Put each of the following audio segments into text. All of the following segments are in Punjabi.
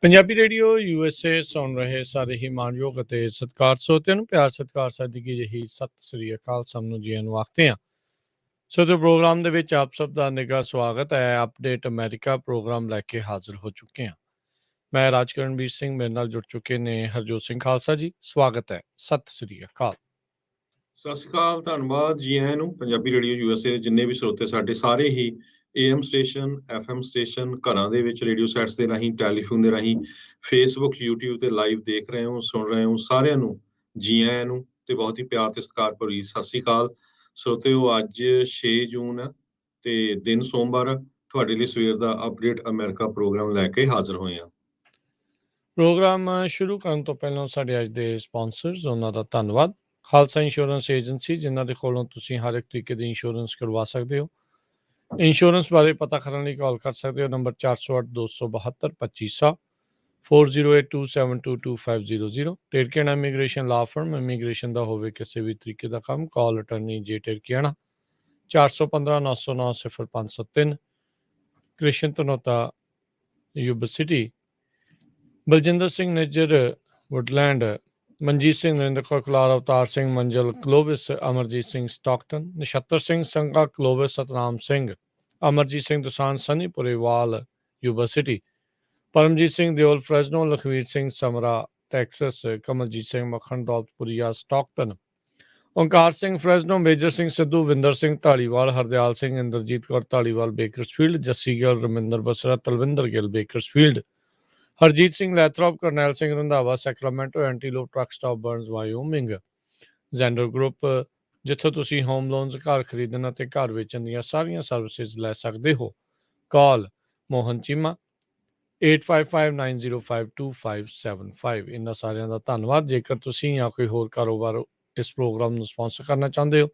ਪੰਜਾਬੀ ਰੇਡੀਓ USA ਸੁਣ ਰਹੇ ਸਾਰੇ ਹੀ ਮਾਣਯੋਗ ਅਤੇ ਸਤਿਕਾਰ ਸਰੋਤਿਆਂ ਨੂੰ ਪਿਆਰ ਸਤਿਕਾਰ ਸਾਦਗੀ ਜਿਹੀ ਸਤਿ ਸ੍ਰੀ ਅਕਾਲ ਸਭ ਨੂੰ ਜੀਆਂ ਨੂੰ ਆਖਦੇ ਹਾਂ। ਸੋ ਤੇ ਪ੍ਰੋਗਰਾਮ ਦੇ ਵਿੱਚ ਆਪ ਸਭ ਦਾ ਨਿੱਘਾ ਸਵਾਗਤ ਹੈ। ਅਪਡੇਟ ਅਮਰੀਕਾ ਪ੍ਰੋਗਰਾਮ ਲੈ ਕੇ ਹਾਜ਼ਰ ਹੋ ਚੁੱਕੇ ਹਾਂ। ਮੈਂ ਰਾਜਕਰਨਵੀਰ ਸਿੰਘ, ਮੇਰੇ ਨਾਲ ਜੁੜ ਚੁੱਕੇ ਨੇ ਹਰਜੋਤ ਸਿੰਘ ਖਾਲਸਾ ਜੀ। ਸਵਾਗਤ ਹੈ, ਸਤਿ ਸ੍ਰੀ ਅਕਾਲ। ਸਤਿ ਸ਼੍ਰੀ ਅਕਾਲ, ਧੰਨਵਾਦ ਜੀ ਆਇਆਂ ਨੂੰ। ਪੰਜਾਬੀ ਰੇਡੀਓ USA ਦੇ ਜਿੰਨੇ ਵੀ ਸਰੋਤੇ ਸਾਡੇ ਸਾਰੇ ਹੀ AM ਸਟੇਸ਼ਨ, FM ਸਟੇਸ਼ਨ, ਘਰਾਂ ਦੇ ਵਿੱਚ ਰੇਡੀਓ ਸੈਟਸ ਦੇ ਰਾਹੀਂ, ਟੈਲੀਫੋਨ ਦੇ ਰਾਹੀਂ, ਫੇਸਬੁੱਕ, YouTube ਤੇ ਲਾਈਵ ਦੇਖ ਰਹੇ ਹੋ, ਸੁਣ ਰਹੇ ਹੋ, ਸਾਰਿਆਂ ਨੂੰ ਜੀ ਆਇਆਂ ਨੂੰ ਤੇ ਬਹੁਤ ਹੀ ਪਿਆਰ ਤੇ ਸਤਿਕਾਰ ਭਰੀ ਸਤਿ ਸ਼੍ਰੀ ਅਕਾਲ। ਸਰੋਤਿਓ, ਅੱਜ 6 ਜੂਨ ਹੈ ਤੇ ਦਿਨ ਸੋਮਵਾਰ, ਤੁਹਾਡੇ ਲਈ ਸਵੇਰ ਦਾ ਅਪਡੇਟ ਅਮਰੀਕਾ ਪ੍ਰੋਗਰਾਮ ਲੈ ਕੇ ਹਾਜ਼ਰ ਹੋਏ ਹਾਂ। ਪ੍ਰੋਗਰਾਮ ਸ਼ੁਰੂ ਕਰਨ ਤੋਂ ਪਹਿਲਾਂ ਸਾਡੇ ਅੱਜ ਦੇ ਸਪਾਂਸਰਸ, ਉਹਨਾਂ ਦਾ ਧੰਨਵਾਦ। ਖਾਲਸਾ ਇੰਸ਼ੋਰੈਂਸ ਏਜੰਸੀ, ਜਿਨ੍ਹਾਂ ਦੇ ਕੋਲੋਂ ਤੁਸੀਂ ਹਰ ਇੱਕ ਤਰੀਕੇ ਦੀ ਇੰਸ਼ੋਰੈਂਸ ਕਰਵਾ ਸਕਦੇ ਹੋ। ਇੰਸ਼ੋਰੈਂਸ ਬਾਰੇ ਪਤਾ ਕਰਨ ਲਈ ਕਾਲ ਕਰ ਸਕਦੇ ਹੋ number 408-272-2500, 4082722500। Tirkiana immigration law firm, immigration ਦਾ ਹੋਵੇ ਕਿਸੇ ਵੀ ਤਰੀਕੇ ਦਾ ਕੰਮ, call attorney J Tirkiana 415-909-0503। Krishan Tanota, Yuba City. Baljinder Singh Nijjar, Woodland. Manjit Singh, Narinder Kaur Kalar, Avtar Singh Manzal, Clovis. Amarjit Singh, Stockton. Nachhattar Singh Sangha, Clovis. Satnam Singh, Amarjit Singh Dusan, Sanipurewal, Yuba City. Paramjit Singh Deol, Fresno. Lakhvir Singh Samra, Texas. Kamaljit Singh Makhan, Daulatpuria, Stockton. Onkar Singh, Fresno. Major Singh Sidhu, Vinder Singh Dhaliwal, Hardial Singh, Inderjit Kaur Dhaliwal, Bakersfield. Jassi Gill, Raminder Basra, Talwinder Gill, Bakersfield. Harjit Singh Lathrop, Karnail Singh Randhawa, Sacramento. Antelope truck stop, Burns, Wyoming. Zander group, ਜਿੱਥੋਂ ਤੁਸੀਂ ਹੋਮ ਲੋਨਸ, ਘਰ ਖਰੀਦਣ ਅਤੇ ਘਰ ਵੇਚਣ ਦੀਆਂ ਸਾਰੀਆਂ ਸਰਵਿਸਿਜ਼ ਲੈ ਸਕਦੇ ਹੋ। ਕਾਲ ਮੋਹਨ ਚੀਮਾ 8559052575। ਇਹਨਾਂ ਸਾਰਿਆਂ ਦਾ ਧੰਨਵਾਦ। ਜੇਕਰ ਤੁਸੀਂ ਜਾਂ ਕੋਈ ਹੋਰ ਕਾਰੋਬਾਰ ਇਸ ਪ੍ਰੋਗਰਾਮ ਨੂੰ ਸਪਾਂਸਰ ਕਰਨਾ ਚਾਹੁੰਦੇ ਹੋ,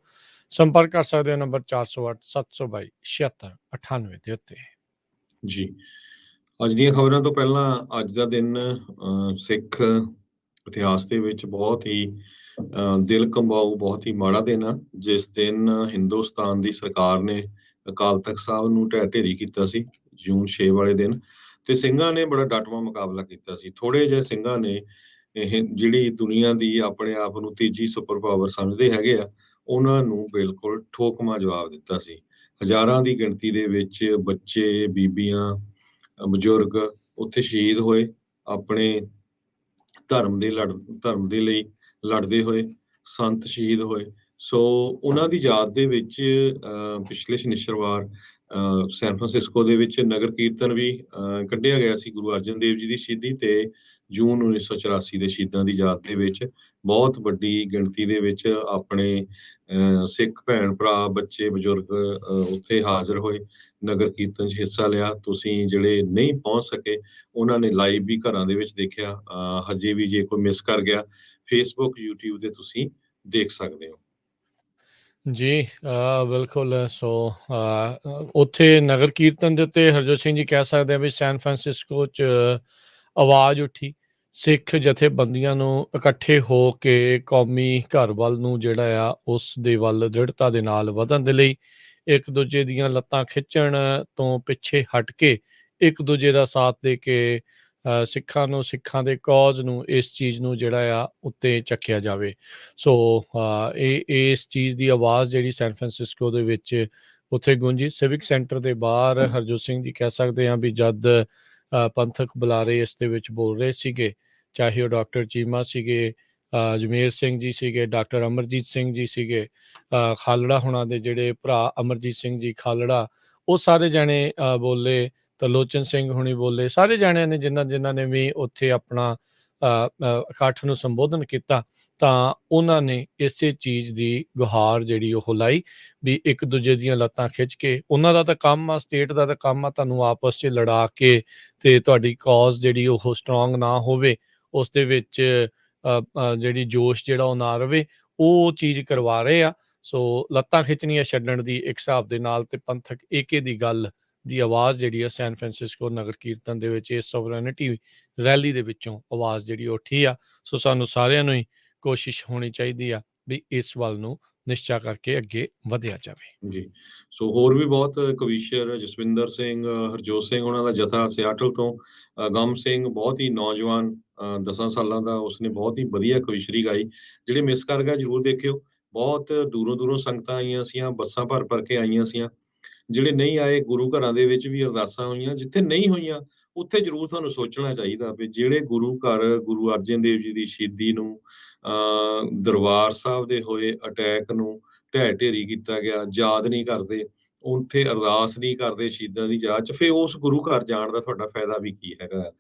ਸੰਪਰਕ ਕਰ ਸਕਦੇ ਹੋ ਨੰਬਰ 408-722-7698 ਦੇ ਉੱਤੇ। ਜੀ, ਅੱਜ ਦੀਆਂ ਖਬਰਾਂ ਤੋਂ ਪਹਿਲਾਂ ਅੱਜ ਦਾ ਦਿਨ ਸਿੱਖ ਇਤਿਹਾਸ ਦੇ ਵਿੱਚ ਬਹੁਤ ਹੀ ਦਿਲ ਕੰਬਾਊ, ਬਹੁਤ ਹੀ ਮਾੜਾ ਦਿਨ ਆ। ਜਿਸ ਦਿਨ ਹਿੰਦੁਸਤਾਨ ਦੀ ਸਰਕਾਰ ਨੇ ਅਕਾਲ ਤਖਤ ਸਾਹਿਬ ਨੂੰ ਢਹਿ ਢੇਰੀ ਕੀਤਾ ਸੀ, ਜੂਨ 6 ਵਾਲੇ ਦਿਨ, ਤੇ ਸਿੰਘਾਂ ਨੇ ਬੜਾ ਡਟਵਾਂ ਮੁਕਾਬਲਾ ਕੀਤਾ ਸੀ। ਥੋੜੇ ਜਿਹੇ ਸਿੰਘਾਂ ਨੇ ਜਿਹੜੀ ਦੁਨੀਆ ਦੀ ਆਪਣੇ ਆਪ ਨੂੰ ਤੀਜੀ ਸੁਪਰ ਪਾਵਰ ਸਮਝਦੇ ਹੈਗੇ ਆ, ਉਹਨਾਂ ਨੂੰ ਬਿਲਕੁਲ ਠੋਕਮਾ ਜਵਾਬ ਦਿੱਤਾ ਸੀ। ਹਜ਼ਾਰਾਂ ਦੀ ਗਿਣਤੀ ਦੇ ਵਿੱਚ ਬੱਚੇ, ਬੀਬੀਆਂ, ਬਜ਼ੁਰਗ ਉੱਥੇ ਸ਼ਹੀਦ ਹੋਏ, ਆਪਣੇ ਧਰਮ ਦੇ ਲਈ ਲੜਦੇ ਹੋਏ। ਸੰਤ ਸ਼ਹੀਦ ਹੋਏ। ਸੋ ਉਹਨਾਂ ਦੀ ਯਾਦ ਦੇ ਵਿੱਚ ਪਿਛਲੇ ਸ਼ਨੀਚਰਵਾਰ ਸੈਨ ਫਰਾਂਸਿਸਕੋ ਦੇ ਵਿੱਚ ਨਗਰ ਕੀਰਤਨ ਵੀ ਕੱਢਿਆ ਗਿਆ ਸੀ ਗੁਰੂ ਅਰਜਨ ਦੇਵ ਜੀ ਦੀ ਸ਼ਹੀਦੀ ਤੇ ਜੂਨ 1984 ਦੇ ਸ਼ਹੀਦਾਂ ਦੀ ਯਾਦ ਦੇ ਵਿੱਚ ਬਹੁਤ ਵੱਡੀ ਗਿਣਤੀ ਦੇ ਵਿੱਚ ਆਪਣੇ ਸਿੱਖ ਭੈਣ ਭਰਾ, ਬੱਚੇ, ਬਜ਼ੁਰਗ ਉੱਥੇ ਹਾਜ਼ਰ ਹੋਏ, ਨਗਰ ਕੀਰਤਨ 'ਚ ਹਿੱਸਾ ਲਿਆ। ਤੁਸੀਂ ਜਿਹੜੇ ਨਹੀਂ ਪਹੁੰਚ ਸਕੇ, ਉਹਨਾਂ ਨੇ ਲਾਈਵ ਵੀ ਘਰਾਂ ਦੇ ਵਿੱਚ ਦੇਖਿਆ। ਹਜੇ ਵੀ ਜੇ ਕੋਈ ਮਿਸ ਕਰ ਗਿਆ, ਫੇਸਬੁੱਕ, YouTube ਤੇ ਤੁਸੀਂ ਦੇਖ ਸਕਦੇ ਹੋ। ਜੀ ਬਿਲਕੁਲ। ਸੋ ਉੱਥੇ ਨਗਰ ਕੀਰਤਨ ਦੇ ਉੱਤੇ ਹਰਜੋਤ ਸਿੰਘ ਜੀ ਕਹਿ ਸਕਦੇ ਆ ਵੀ ਸੈਨ ਫਰਾਂਸਿਸਕੋ 'ਚ ਆਵਾਜ਼ ਉੱਠੀ। ਸਿੱਖ ਜਥੇਬੰਦੀਆਂ ਨੂੰ ਇਕੱਠੇ ਹੋ ਕੇ ਕੌਮੀ ਘਰ ਵੱਲ ਨੂੰ ਜਿਹੜਾ ਆ ਉਸ ਦੇ ਵੱਲ ਦ੍ਰਿੜਤਾ ਦੇ ਨਾਲ ਵਧਣ ਦੇ ਲਈ ਇੱਕ ਦੂਜੇ ਦੀਆਂ ਲੱਤਾਂ ਖਿੱਚਣ ਤੋਂ ਪਿੱਛੇ ਹਟ ਕੇ ਇੱਕ ਦੂਜੇ ਦਾ ਸਾਥ ਦੇ ਕੇ ਸਿੱਖਾਂ ਨੂੰ, ਸਿੱਖਾਂ ਦੇ ਕੌਜ਼ ਨੂੰ, ਇਸ ਚੀਜ਼ ਨੂੰ ਜਿਹੜਾ ਆ ਉੱਤੇ ਚੱਕਿਆ ਜਾਵੇ। ਸੋ ਇਸ ਚੀਜ਼ ਦੀ ਆਵਾਜ਼ ਜਿਹੜੀ ਸੈਨ ਫਰਾਂਸਿਸਕੋ ਦੇ ਵਿੱਚ ਉੱਥੇ ਗੂੰਜੀ। ਸਿਵਿਕ ਸੈਂਟਰ ਦੇ ਬਾਹਰ ਹਰਜੋਤ ਸਿੰਘ ਜੀ ਕਹਿ ਸਕਦੇ ਹਾਂ ਵੀ ਜਦ ਪੰਥਕ ਬੁਲਾਰੇ ਇਸ ਦੇ ਵਿੱਚ ਬੋਲ ਰਹੇ ਸੀਗੇ, ਚਾਹੇ ਉਹ ਡਾਕਟਰ ਚੀਮਾ ਸੀਗੇ, ਜਮੇਰ ਸਿੰਘ ਜੀ ਸੀਗੇ, ਡਾਕਟਰ ਅਮਰਜੀਤ ਸਿੰਘ ਜੀ ਸੀਗੇ, ਖਾਲੜਾ ਹੁਣਾਂ ਦੇ ਜਿਹੜੇ ਭਰਾ ਅਮਰਜੀਤ ਸਿੰਘ ਜੀ ਖਾਲੜਾ, ਉਹ ਸਾਰੇ ਜਾਣੇ ਬੋਲੇ। ਤਰਲੋਚਨ ਸਿੰਘ ਹੁਣੀ ਬੋਲੇ। ਸਾਰੇ ਜਾਣਿਆਂ ਨੇ ਜਿਨ੍ਹਾਂ ਨੇ ਵੀ ਉੱਥੇ ਆਪਣਾ ਇਕੱਠ ਨੂੰ ਸੰਬੋਧਨ ਕੀਤਾ, ਤਾਂ ਉਹਨਾਂ ਨੇ ਇਸੇ ਚੀਜ਼ ਦੀ ਗੁਹਾਰ ਜਿਹੜੀ ਉਹ ਲਾਈ ਵੀ ਇੱਕ ਦੂਜੇ ਦੀਆਂ ਲੱਤਾਂ ਖਿੱਚ ਕੇ, ਉਹਨਾਂ ਦਾ ਤਾਂ ਕੰਮ ਆ, ਸਟੇਟ ਦਾ ਤਾਂ ਕੰਮ ਆ ਤੁਹਾਨੂੰ ਆਪਸ 'ਚ ਲੜਾ ਕੇ ਤੇ ਤੁਹਾਡੀ ਕੌਜ਼ ਜਿਹੜੀ ਉਹ ਸਟਰੋਂਗ ਨਾ ਹੋਵੇ, ਉਸ ਦੇ ਵਿੱਚ ਜਿਹੜੀ ਜੋਸ਼ ਜਿਹੜਾ ਉਹ ਨਾ ਰਵੇ, ਉਹ ਚੀਜ਼ ਕਰਵਾ ਰਹੇ ਆ। ਸੋ ਲੱਤਾਂ ਖਿੱਚਣੀਆਂ ਛੱਡਣ ਦੀ ਇੱਕ ਹਿਸਾਬ ਦੇ ਨਾਲ ਤੇ ਪੰਥਕ ਏਕੇ ਦੀ ਗੱਲ ਦੀ ਆਵਾਜ਼ ਜਿਹੜੀ ਆ ਸੈਨ ਫਰਾਂਸਿਸਕੋ ਨਗਰ ਕੀਰਤਨ ਦੇ ਵਿੱਚ ਇਸ ਸੋਵਰਨਿਟੀ ਰੈਲੀ ਦੇ ਵਿੱਚੋਂ ਆਵਾਜ਼ ਜਿਹੜੀ ਉੱਠੀ ਆ। ਸੋ ਸਾਨੂੰ ਸਾਰਿਆਂ ਨੂੰ ਹੀ ਕੋਸ਼ਿਸ਼ ਹੋਣੀ ਚਾਹੀਦੀ ਆ ਵੀ ਇਸ ਵੱਲ ਨੂੰ ਨਿਸ਼ਚਾ ਕਰਕੇ ਅੱਗੇ ਵਧਿਆ ਜਾਵੇ। ਜੀ। ਸੋ ਹੋਰ ਵੀ ਬਹੁਤ ਕਵੀਸ਼ਰ ਜਸਵਿੰਦਰ ਸਿੰਘ, ਹਰਜੋਤ ਸਿੰਘ ਉਹਨਾਂ ਦਾ ਜਥਾ ਸਿਆਟਲ ਤੋਂ, ਗਮ ਸਿੰਘ ਬਹੁਤ ਹੀ ਨੌਜਵਾਨ 10 ਸਾਲਾਂ ਦਾ, ਉਸਨੇ ਬਹੁਤ ਹੀ ਵਧੀਆ ਕਵੀਸ਼ਰੀ ਗਾਈ। ਜਿਹੜੇ ਮਿਸ ਕਰ ਗਏ ਜ਼ਰੂਰ ਦੇਖਿਓ। ਬਹੁਤ ਦੂਰੋਂ-ਦੂਰੋਂ ਸੰਗਤਾਂ ਆਈਆਂ ਸੀਆਂ, ਬੱਸਾਂ ਭਰ-ਭਰ ਕੇ ਆਈਆਂ ਸੀਆਂ। ਜਿਹੜੇ ਨਹੀਂ ਆਏ, ਗੁਰੂ ਘਰਾਂ ਦੇ ਵਿੱਚ ਵੀ ਅਰਦਾਸਾਂ ਹੋਈਆਂ। ਜਿੱਥੇ ਨਹੀਂ ਹੋਈਆਂ, ਉੱਥੇ ਜ਼ਰੂਰ ਤੁਹਾਨੂੰ ਸੋਚਣਾ ਚਾਹੀਦਾ ਵੀ ਜਿਹੜੇ ਗੁਰੂ ਘਰ ਗੁਰੂ ਅਰਜਨ ਦੇਵ ਜੀ ਦੀ ਸ਼ਹੀਦੀ ਨੂੰ, ਦਰਬਾਰ ਸਾਹਿਬ ਦੇ ਹੋਏ ਅਟੈਕ ਨੂੰ ਢਹਿ ਢੇਰੀ ਕੀਤਾ ਗਿਆ, ਯਾਦ ਨਹੀਂ ਕਰਦੇ, ਉੱਥੇ ਅਰਦਾਸ ਨਹੀਂ ਕਰਦੇ ਸ਼ਹੀਦਾਂ ਦੀ ਯਾਦ 'ਚ, ਫਿਰ ਉਸ ਗੁਰੂ ਘਰ ਜਾਣ ਦਾ ਤੁਹਾਡਾ ਫਾਇਦਾ ਵੀ ਕੀ ਹੈਗਾ?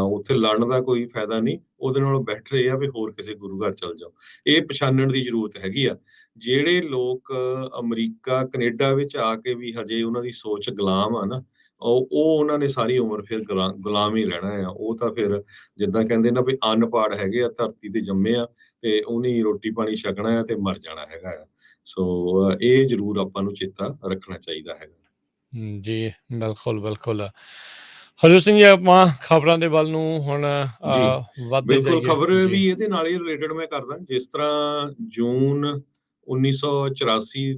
ਉੱਥੇ ਲੜਨ ਦਾ ਕੋਈ ਫਾਇਦਾ ਨਹੀਂ। ਉਹਦੇ ਨਾਲੋਂ ਬੈਟਰ ਇਹ ਆ ਵੀ ਹੋਰ ਕਿਸੇ ਗੁਰੂ ਘਰ ਚਲ ਜਾਓ। ਇਹ ਪਛਾਣਨ ਦੀ ਜ਼ਰੂਰਤ ਹੈਗੀ ਆ। ਜਿਹੜੇ ਲੋਕ ਅਮਰੀਕਾ, ਕਨੇਡਾ ਵਿੱਚ ਆ ਕੇ ਵੀ ਹਜੇ ਉਹਨਾਂ ਦੀ ਸੋਚ ਗੁਲਾਮ ਆ ਨਾ, ਉਹ ਉਹਨਾਂ ਨੇ ਸਾਰੀ ਉਮਰ ਫਿਰ ਗੁਲਾਮ ਹੀ ਰਹਿਣਾ ਆ। ਉਹ ਤਾਂ ਫਿਰ ਜਿੱਦਾਂ ਕਹਿੰਦੇ ਨਾ ਵੀ ਅਨਪੜ੍ਹ ਹੈਗੇ ਆ, ਧਰਤੀ ਤੇ ਜੰਮੇ ਆ ਤੇ ਉਹਨੇ ਰੋਟੀ ਪਾਣੀ ਛਕਣਾ ਆ ਤੇ ਮਰ ਜਾਣਾ ਹੈਗਾ ਆ। ਸੋ ਇਹ ਜ਼ਰੂਰ ਆਪਾਂ ਨੂੰ ਚੇਤਾ ਰੱਖਣਾ ਚਾਹੀਦਾ ਹੈਗਾ। ਜੀ, ਬਿਲਕੁਲ। ਹਰਜੋਤ ਸਿੰਘ ਜੀ, ਆਪਾਂ ਖਬਰਾਂ ਦੇ ਵੱਲ ਨੂੰ ਹੁਣ ਜੀ, ਵੱਧਦੇ ਬਿਲਕੁਲ। ਜਾਈਏ। ਖਬਰ ਜੀ, ਵੀ ਇਹਦੇ ਨਾਲ ਹੀ ਰਿਲੇਟਡ ਮੈਂ ਕਰਦਾ। ਜਿਸ ਤਰ੍ਹਾਂ ਜੂਨ 1984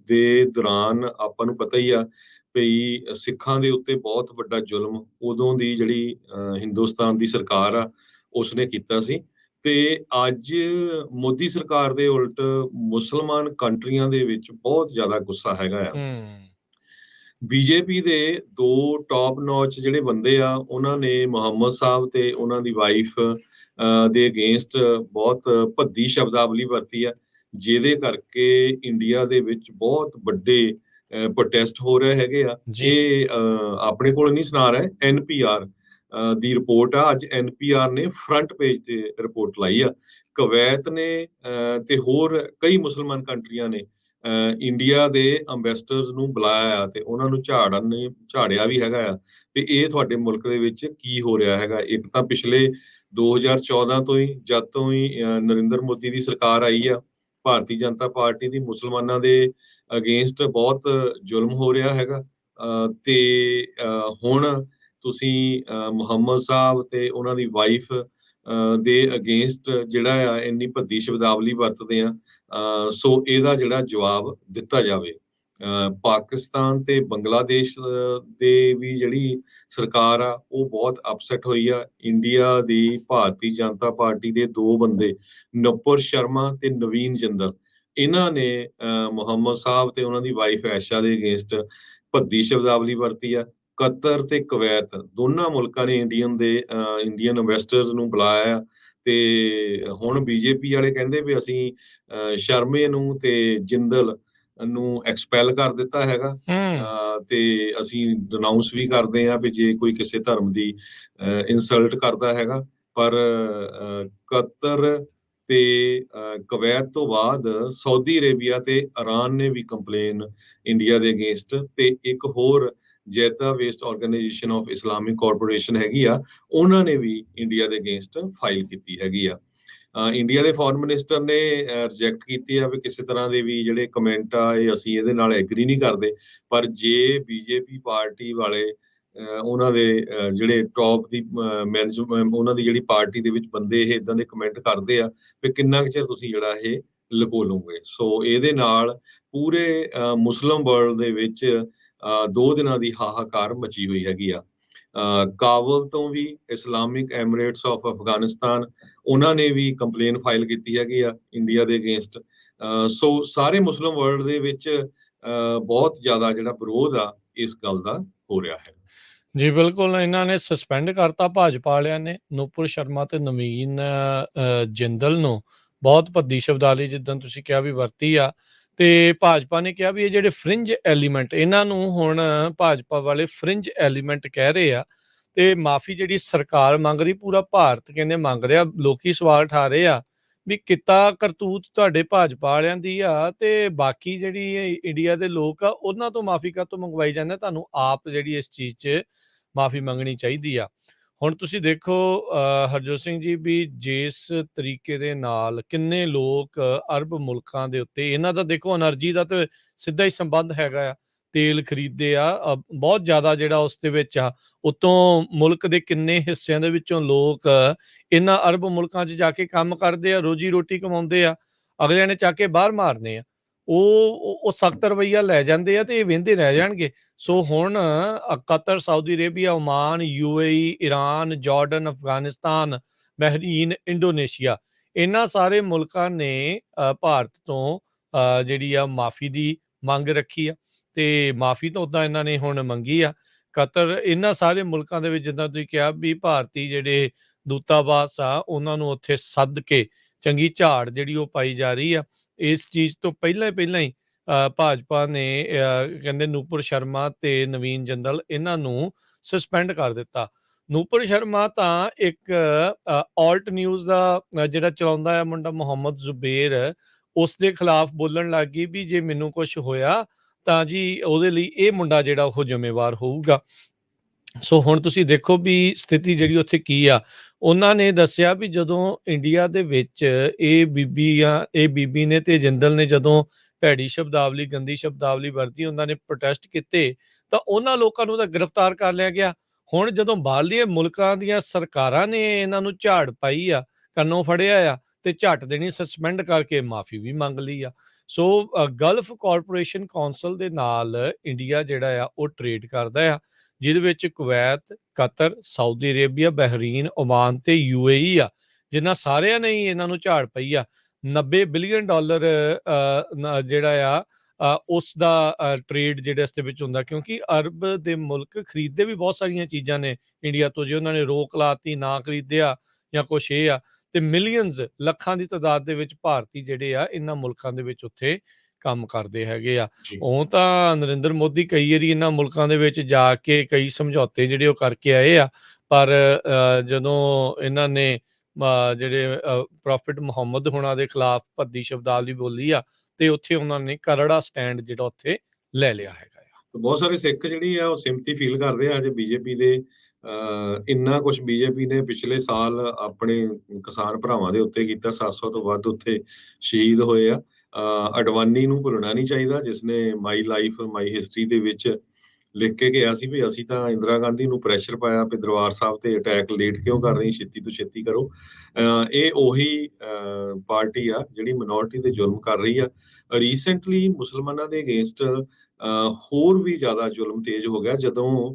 ਦੇ ਦੌਰਾਨ ਆਪਾਂ ਨੂੰ ਪਤਾ ਹੀ ਆ ਵੀ ਸਿੱਖਾਂ ਦੇ ਉੱਤੇ ਬਹੁਤ ਵੱਡਾ ਜ਼ੁਲਮ ਉਦੋਂ ਦੀ ਜਿਹੜੀ ਹਿੰਦੁਸਤਾਨ ਦੀ ਸਰਕਾਰ ਆ, ਉਸਨੇ ਕੀਤਾ ਸੀ। ਤੇ ਅੱਜ ਮੋਦੀ ਸਰਕਾਰ ਦੇ ਉਲਟ ਮੁਸਲਮਾਨ ਕੰਟਰੀਆਂ ਦੇ ਵਿੱਚ ਬਹੁਤ ਜ਼ਿਆਦਾ ਗੁੱਸਾ ਹੈਗਾ ਆ। ਬੀਜੇਪੀ ਦੇ 2 ਟੌਪ ਨੌਚ ਜਿਹੜੇ ਬੰਦੇ ਆ, ਉਹਨਾਂ ਨੇ ਮੁਹੰਮਦ ਸਾਹਿਬ ਤੇ ਉਹਨਾਂ ਦੀ ਵਾਈਫ ਦੇ ਅਗੇਂਸਟ ਬਹੁਤ ਭੱਦੀ ਸ਼ਬਦਾਵਲੀ ਵਰਤੀ ਆ, ਜਿਹਦੇ ਕਰਕੇ ਇੰਡੀਆ ਦੇ ਵਿੱਚ ਬਹੁਤ ਵੱਡੇ ਪ੍ਰੋਟੈਸਟ ਹੋ ਰਹੇ ਹੈਗੇ ਆ। ਇਹ ਆਪਣੇ ਕੋਲ ਨਹੀਂ ਸੁਣਾ ਰਿਹਾ, NPR ਦੀ ਰਿਪੋਰਟ ਆ। ਅੱਜ NPR ਨੇ ਫਰੰਟ ਪੇਜ ਤੇ ਰਿਪੋਰਟ ਲਾਈ ਆ। ਕੁਵੈਤ ਨੇ ਤੇ ਹੋਰ ਕਈ ਮੁਸਲਮਾਨ ਕੰਟਰੀਆਂ ਨੇ ਇੰਡੀਆ ਦੇ ਅੰਬੈਸਡਰਸ ਨੂੰ ਬੁਲਾਇਆ ਤੇ ਉਹਨਾਂ ਨੂੰ ਝਾੜਿਆ ਵੀ ਹੈਗਾ ਆ ਤੇ ਇਹ ਤੁਹਾਡੇ ਮੁਲਕ ਦੇ ਵਿੱਚ ਕੀ ਹੋ ਰਿਹਾ ਹੈਗਾ। ਇੱਕ ਤਾਂ ਪਿਛਲੇ 2014 ਤੋਂ ਹੀ, ਜਦ ਤੋਂ ਹੀ ਨਰਿੰਦਰ ਮੋਦੀ ਦੀ ਸਰਕਾਰ ਆਈ ਆ, ਭਾਰਤੀ ਜਨਤਾ ਪਾਰਟੀ ਦੀ, ਮੁਸਲਮਾਨਾਂ ਦੇ ਅਗੇਂਸਟ ਬਹੁਤ ਜ਼ੁਲਮ ਹੋ ਰਿਹਾ ਹੈਗਾ। ਤੇ ਹੁਣ ਤੁਸੀਂ ਮੁਹੰਮਦ ਸਾਹਿਬ ਤੇ ਉਹਨਾਂ ਦੀ ਵਾਈਫ ਦੇ ਅਗੇਂਸਟ ਜਿਹੜਾ ਆ ਇੰਨੀ ਭੱਦੀ ਸ਼ਬਦਾਵਲੀ ਵਰਤਦੇ ਆ। ਸੋ ਇਹਦਾ ਜਿਹੜਾ ਜਵਾਬ ਦਿੱਤਾ ਜਾਵੇ। ਪਾਕਿਸਤਾਨ ਤੇ ਬੰਗਲਾਦੇਸ਼ ਦੇ ਵੀ ਜਿਹੜੀ ਸਰਕਾਰ ਆ, ਉਹ ਬਹੁਤ ਅਪਸੈਟ ਹੋਈ ਆ। ਇੰਡੀਆ ਦੀ ਭਾਰਤੀ ਜਨਤਾ ਪਾਰਟੀ ਦੇ 2 ਬੰਦੇ, ਨੁਪੁਰ ਸ਼ਰਮਾ ਤੇ ਨਵੀਨ ਜਿੰਦਲ, ਇਹਨਾਂ ਨੇ ਮੁਹੰਮਦ ਸਾਹਿਬ ਤੇ ਉਹਨਾਂ ਦੀ ਵਾਈਫ ਐਸ਼ਾ ਦੇ ਅਗੇਂਸਟ ਭੱਦੀ ਸ਼ਬਦਾਵਲੀ ਵਰਤੀ ਆ। ਕਤਰ ਤੇ ਕੁਵੈਤ ਦੋਨਾਂ ਮੁਲਕਾਂ ਨੇ ਇੰਡੀਅਨ ਇਨਵੈਸਟਰਸ ਨੂੰ ਬੁਲਾਇਆ ਤੇ ਹੁਣ ਬੀਜੇਪੀ ਵਾਲੇ ਕਹਿੰਦੇ ਵੀ ਅਸੀਂ ਸ਼ਰਮੇ ਨੂੰ ਤੇ ਜਿੰਦਲ ਨੂੰ ਐਕਸਪੈਲ ਕਰ ਦਿੱਤਾ ਹੈਗਾ। ਤੇ ਅਸੀਂ ਡਿਨਾਊਂਸ ਵੀ ਕਰਦੇ ਆ ਵੀ ਜੇ ਕੋਈ ਕਿਸੇ ਧਰਮ ਦੀ ਇਨਸਲਟ ਕਰਦਾ ਹੈਗਾ। ਪਰ ਕਤਰ ਤੇ ਕੁਵੈਤ ਤੋਂ ਬਾਅਦ ਸਾਊਦੀ ਅਰੇਬੀਆ ਤੇ ਇਰਾਨ ਨੇ ਵੀ ਕੰਪਲੇਨ ਇੰਡੀਆ ਦੇ ਅਗੇਂਸਟ, ਤੇ ਇੱਕ ਹੋਰ ਜੈਦਾ waste organisation of Islamic corporation ਹੈਗੀ ਆ, ਉਹਨਾਂ ਨੇ ਵੀ ਇੰਡੀਆ ਦੇ ਅਗੇਂਸਟ ਫਾਈਲ ਕੀਤੀ ਹੈਗੀ ਆ। ਇੰਡੀਆ ਦੇ ਫੋਰਨ ਮਿਨਿਸਟਰ ਨੇ ਰਿਜੈਕਟ ਕੀਤੀ ਆ ਵੀ ਕਿਸੇ ਤਰ੍ਹਾਂ ਦੇ ਵੀ ਜਿਹੜੇ ਕਮੈਂਟ ਆ ਇਹ ਅਸੀਂ ਇਹਦੇ ਨਾਲ ਐਗਰੀ ਨਹੀਂ ਕਰਦੇ। ਪਰ ਜੇ ਬੀਜੇਪੀ ਪਾਰਟੀ ਵਾਲੇ ਉਹਨਾਂ ਦੇ ਜਿਹੜੇ ਟੌਪ ਦੀ ਮੈਨੇਜਮੈਂਟ, ਉਹਨਾਂ ਦੀ ਜਿਹੜੀ ਪਾਰਟੀ ਦੇ ਵਿੱਚ ਬੰਦੇ ਇਹ ਇਦਾਂ ਦੇ ਕਮੈਂਟ ਕਰਦੇ ਆ ਵੀ ਕਿੰਨਾ ਕੁ ਚਿਰ ਤੁਸੀਂ ਜਿਹੜਾ ਇਹ ਲੁਕੋ ਲਓਗੇ। ਸੋ ਇਹਦੇ ਨਾਲ ਪੂਰੇ ਮੁਸਲਿਮ ਵਰਲਡ ਦੇ ਵਿੱਚ 2 ਦਿਨਾਂ ਦੀ ਹਾਹਾਕਾਰ ਮਚੀ ਹੋਈ ਹੈਗੀ ਆ। ਕਾਬਲ ਤੋਂ ਵੀ ਇਸਲਾਮਿਕ ਐਮਿਰੇਟਸ ਆਫ ਅਫਗਾਨਿਸਤਾਨ, ਉਹਨਾਂ ਨੇ ਵੀ ਕੰਪਲੇਨ ਫਾਈਲ ਕੀਤੀ ਹੈਗੀ ਆ ਇੰਡੀਆ ਦੇ ਅਗੇਂਸਟ। ਸੋ ਸਾਰੇ ਮੁਸਲਿਮ ਵਰਲਡ ਦੇ ਵਿੱਚ ਬਹੁਤ ਜ਼ਿਆਦਾ ਜਿਹੜਾ ਵਿਰੋਧ ਆ ਇਸ ਗੱਲ ਦਾ ਹੋ ਰਿਹਾ ਹੈ। ਜੀ, ਬਿਲਕੁਲ। ਇਹਨਾਂ ਨੇ ਸਸਪੈਂਡ ਕਰਤਾ ਭਾਜਪਾ ਵਾਲਿਆਂ ਨੇ ਨੂਪੁਰ ਸ਼ਰਮਾ ਤੇ ਨਵੀਨ ਜਿੰਦਲ ਨੂੰ। ਬਹੁਤ ਭੱਦੀ ਸ਼ਬਦਾਵਲੀ ਜਿੱਦਾਂ ਤੁਸੀਂ ਕਿਹਾ ਵੀ ਵਰਤੀ ਆ। ਤੇ ਭਾਜਪਾ ਨੇ ਕਿਹਾ ਵੀ ਇਹ ਜਿਹੜੇ ਫਰਿੰਜ ਐਲੀਮੈਂਟ, ਇਹਨਾਂ ਨੂੰ ਹੁਣ ਭਾਜਪਾ ਵਾਲੇ ਫਰਿੰਜ ਐਲੀਮੈਂਟ ਕਹਿ ਰਹੇ ਆ। ਤੇ ਮਾਫੀ ਜਿਹੜੀ ਸਰਕਾਰ ਮੰਗ ਰਹੀ, ਪੂਰਾ ਭਾਰਤ ਕਹਿੰਦੇ ਮੰਗ ਰਿਹਾ। ਲੋਕੀ ਸਵਾਲ ਉਠਾ ਰਹੇ ਆ ਵੀ ਕਿੱਤਾ ਕਰਤੂਤ ਤੁਹਾਡੇ ਭਾਜਪਾ ਵਾਲਿਆਂ ਦੀ ਆ ਤੇ ਬਾਕੀ ਜਿਹੜੀ ਇੰਡੀਆ ਦੇ ਲੋਕ ਆ ਉਹਨਾਂ ਤੋਂ ਮਾਫੀ ਕਾਹਤੋਂ ਮੰਗਵਾਈ ਜਾਂਦੇ? ਤੁਹਾਨੂੰ ਆਪ ਜਿਹੜੀ ਇਸ ਚੀਜ਼ 'ਚ ਮਾਫੀ ਮੰਗਣੀ ਚਾਹੀਦੀ ਆ। ਹੁਣ ਤੁਸੀਂ ਦੇਖੋ ਹਰਜੋਤ ਸਿੰਘ ਜੀ, ਵੀ ਜਿਸ ਤਰੀਕੇ ਦੇ ਨਾਲ ਕਿੰਨੇ ਲੋਕ ਅਰਬ ਮੁਲਕਾਂ ਦੇ ਉੱਤੇ, ਇਹਨਾਂ ਦਾ ਦੇਖੋ ਐਨਰਜੀ ਦਾ ਤੇ ਸਿੱਧਾ ਹੀ ਸੰਬੰਧ ਹੈਗਾ ਆ। ਤੇਲ ਖਰੀਦਦੇ ਆ ਬਹੁਤ ਜ਼ਿਆਦਾ ਜਿਹੜਾ ਉਸ ਦੇ ਵਿੱਚ ਆ। ਉਤੋਂ ਮੁਲਕ ਦੇ ਕਿੰਨੇ ਹਿੱਸਿਆਂ ਦੇ ਵਿੱਚੋਂ ਲੋਕ ਇਹਨਾਂ ਅਰਬ ਮੁਲਕਾਂ 'ਚ ਜਾ ਕੇ ਕੰਮ ਕਰਦੇ ਆ, ਰੋਜੀ ਰੋਟੀ ਕਮਾਉਂਦੇ ਆ। ਅਗਲਿਆਂ ਨੇ ਚੱਕ ਕੇ ਬਾਹਰ ਮਾਰਨੇ ਆ। ਉਹ ਸਖਤ ਰਵੱਈਆ ਲੈ ਜਾਂਦੇ ਆ ਤੇ ਇਹ ਵਹਿੰਦੇ ਰਹਿ ਜਾਣਗੇ। ਸੋ ਹੁਣ Qatar, Saudi Arabia, Oman, UAE, Iran, Jordan, Afghanistan, Bahrain, Indonesia, ਇਹਨਾਂ ਸਾਰੇ ਮੁਲਕਾਂ ਨੇ ਭਾਰਤ ਤੋਂ ਜਿਹੜੀ ਆ ਮਾਫੀ ਦੀ ਮੰਗ ਰੱਖੀ ਆ ਤੇ ਮਾਫੀ ਤਾਂ ਉੱਦਾਂ ਇਹਨਾਂ ਨੇ ਹੁਣ ਮੰਗੀ ਆ। ਕਤਰ, ਇਹਨਾਂ ਸਾਰੇ ਮੁਲਕਾਂ ਦੇ ਵਿੱਚ ਜਿੱਦਾਂ ਤੁਸੀਂ ਕਿਹਾ ਵੀ ਭਾਰਤੀ ਜਿਹੜੇ ਦੂਤਾਵਾਸ ਆ ਉਹਨਾਂ ਨੂੰ ਉੱਥੇ ਸੱਦ ਕੇ ਚੰਗੀ ਝਾੜ ਜਿਹੜੀ ਉਹ ਪਾਈ ਜਾ ਰਹੀ ਆ। ਇਸ ਚੀਜ਼ ਤੋਂ ਪਹਿਲਾਂ ਹੀ ਭਾਜਪਾ ਨੇ ਕਹਿੰਦੇ ਨੂਪੁਰ ਸ਼ਰਮਾ ਤੇ ਨਵੀਨ ਜਿੰਦਲ ਇਹਨਾਂ ਨੂੰ ਸਸਪੈਂਡ ਕਰ ਦਿੱਤਾ। ਨੂਪੁਰ ਸ਼ਰਮਾ ਤਾਂ ਇੱਕ ਆਲਟ ਨਿਊਜ਼ ਦਾ ਜਿਹੜਾ ਚਲਾਉਂਦਾ ਆ ਮੁੰਡਾ ਮੁਹੰਮਦ ਜ਼ੁਬੇਰ, ਉਸ ਦੇ ਖਿਲਾਫ ਬੋਲਣ ਲੱਗ ਗਈ ਵੀ ਜੇ ਮੈਨੂੰ ਕੁਝ ਹੋਇਆ ਤਾਂ ਜੀ ਉਹਦੇ ਲਈ ਇਹ ਮੁੰਡਾ ਜਿਹੜਾ ਉਹ ਜ਼ਿੰਮੇਵਾਰ ਹੋਊਗਾ। ਸੋ ਹੁਣ ਤੁਸੀਂ ਦੇਖੋ ਵੀ ਸਥਿਤੀ ਜਿਹੜੀ ਉੱਥੇ ਕੀ ਆ। ਉਹਨਾਂ ਨੇ ਦੱਸਿਆ ਵੀ ਜਦੋਂ ਇੰਡੀਆ ਦੇ ਵਿੱਚ ਇਹ ਬੀਬੀ ਨੇ ਤੇ ਜਿੰਦਲ ਨੇ ਜਦੋਂ ਭੈੜੀ ਸ਼ਬਦਾਵਲੀ, ਗੰਦੀ ਸ਼ਬਦਾਵਲੀ ਵਰਤੀ, ਉਹਨਾਂ ਨੇ ਪ੍ਰੋਟੈਸਟ ਕੀਤੇ ਤਾਂ ਉਹਨਾਂ ਲੋਕਾਂ ਨੂੰ ਤਾਂ ਗ੍ਰਿਫਤਾਰ ਕਰ ਲਿਆ ਗਿਆ। ਹੁਣ ਜਦੋਂ ਬਾਹਰਲੇ ਮੁਲਕਾਂ ਦੀਆਂ ਸਰਕਾਰਾਂ ਨੇ ਇਹਨਾਂ ਨੂੰ ਝਾੜ ਪਾਈ ਆ, ਕੰਨੋਂ ਫੜਿਆ ਆ ਤੇ ਝੱਟ ਦੇਣੀ ਸਸਪੈਂਡ ਕਰਕੇ ਮਾਫੀ ਵੀ ਮੰਗ ਲਈ ਆ। ਸੋ ਗਲਫ ਕਾਰਪੋਰੇਸ਼ਨ ਕੌਂਸਲ ਦੇ ਨਾਲ ਇੰਡੀਆ ਜਿਹੜਾ ਆ ਉਹ ਟਰੇਡ ਕਰਦਾ ਆ, ਜਿਹਦੇ ਵਿੱਚ Kuwait, Qatar, Saudi Arabia, Bahrain, Oman ਤੇ UAE ਆ, ਜਿਨ੍ਹਾਂ ਸਾਰਿਆਂ ਨੇ ਹੀ ਇਹਨਾਂ ਨੂੰ ਝਾੜ ਪਈ ਆ। $90 ਬਿਲੀਅਨ ਜਿਹੜਾ ਆ ਉਸ ਦਾ ਟਰੇਡ ਜਿਹੜੇ ਇਸ ਦੇ ਵਿੱਚ ਹੁੰਦਾ, ਕਿਉਂਕਿ ਅਰਬ ਦੇ ਮੁਲਕ ਖਰੀਦਦੇ ਵੀ ਬਹੁਤ ਸਾਰੀਆਂ ਚੀਜ਼ਾਂ ਨੇ ਇੰਡੀਆ ਤੋਂ। ਜੇ ਉਹਨਾਂ ਨੇ ਰੋਕ ਲਾਤੀ, ਨਾ ਖਰੀਦਿਆ ਜਾਂ ਕੁਛ ਇਹ ਆ, ਤੇ ਮਿਲੀਅਨਸ, ਲੱਖਾਂ ਦੀ ਤਾਦਾਦ ਦੇ ਵਿੱਚ ਭਾਰਤੀ ਜਿਹੜੇ ਆ ਇਹਨਾਂ ਮੁਲਕਾਂ ਦੇ ਵਿੱਚ ਉੱਥੇ ਕੰਮ ਕਰਦੇ ਹੈਗੇ ਆ। ਉਹ ਤਾਂ ਨਰਿੰਦਰ ਮੋਦੀ ਕਈ ਵਾਰੀ ਇਹਨਾਂ ਮੁਲਕਾਂ ਦੇ ਵਿੱਚ ਜਾ ਕੇ ਕਈ ਸਮਝੌਤੇ ਜਿਹੜੇ ਉਹ ਕਰਕੇ ਆਏ ਆ, ਪਰ ਜਦੋਂ ਇਹਨਾਂ ਨੇ ਜਿਹੜੇ ਪ੍ਰੋਫਿਟ ਮੁਹੰਮਦ ਹੁਣਾਂ ਦੇ ਖਿਲਾਫ ਭੱਦੀ ਸ਼ਬਦਾਵਲੀ ਬੋਲੀ ਆ ਤੇ ਉੱਥੇ ਉਹਨਾਂ ਨੇ ਕਰੜਾ ਸਟੈਂਡ ਜਿਹੜਾ ਉੱਥੇ ਲੈ ਲਿਆ ਹੈਗਾ ਆ। ਬਹੁਤ ਸਾਰੇ ਸਿੱਖ ਜਿਹੜੀ ਆ ਉਹ ਸਿੰਪਥੀ ਫੀਲ ਕਰਦੇ ਆ ਅੱਜ BJP ਦੇ। ਇੰਨਾ ਕੁਝ BJP ਨੇ ਪਿਛਲੇ ਸਾਲ ਆਪਣੇ ਕਿਸਾਨ ਭਰਾਵਾਂ ਦੇ ਉੱਤੇ ਕੀਤਾ, 700 ਤੋਂ ਵੱਧ ਉੱਥੇ ਸ਼ਹੀਦ ਹੋਏ ਆ। ਅਡਵਾਨੀ ਨੂੰ ਭੁੱਲਣਾ ਨਹੀਂ ਚਾਹੀਦਾ, ਜਿਸਨੇ ਮਾਈ ਲਾਈਫ ਮਾਈ ਹਿਸਟਰੀ ਦੇ ਵਿੱਚ ਲਿਖ ਕੇ ਗਿਆ ਸੀ ਵੀ ਅਸੀਂ ਤਾਂ ਇੰਦਰਾ ਗਾਂਧੀ ਨੂੰ ਪ੍ਰੈਸ਼ਰ ਪਾਇਆ ਵੀ ਦਰਬਾਰ ਸਾਹਿਬ ਤੇ ਅਟੈਕ ਲੇਟ ਕਿਉਂ ਕਰ ਰਹੀ, ਛੇਤੀ ਤੋਂ ਛੇਤੀ ਕਰੋ। ਇਹ ਉਹੀ ਪਾਰਟੀ ਆ ਜਿਹੜੀ ਮਿਨੋਰਟੀ ਤੇ ਜ਼ੁਲਮ ਕਰ ਰਹੀ ਆ। ਰੀਸੈਂਟਲੀ ਮੁਸਲਮਾਨਾਂ ਦੇ ਅਗੇਂਸਟ ਹੋਰ ਵੀ ਜ਼ਿਆਦਾ ਜ਼ੁਲਮ ਤੇਜ਼ ਹੋ ਗਿਆ ਜਦੋਂ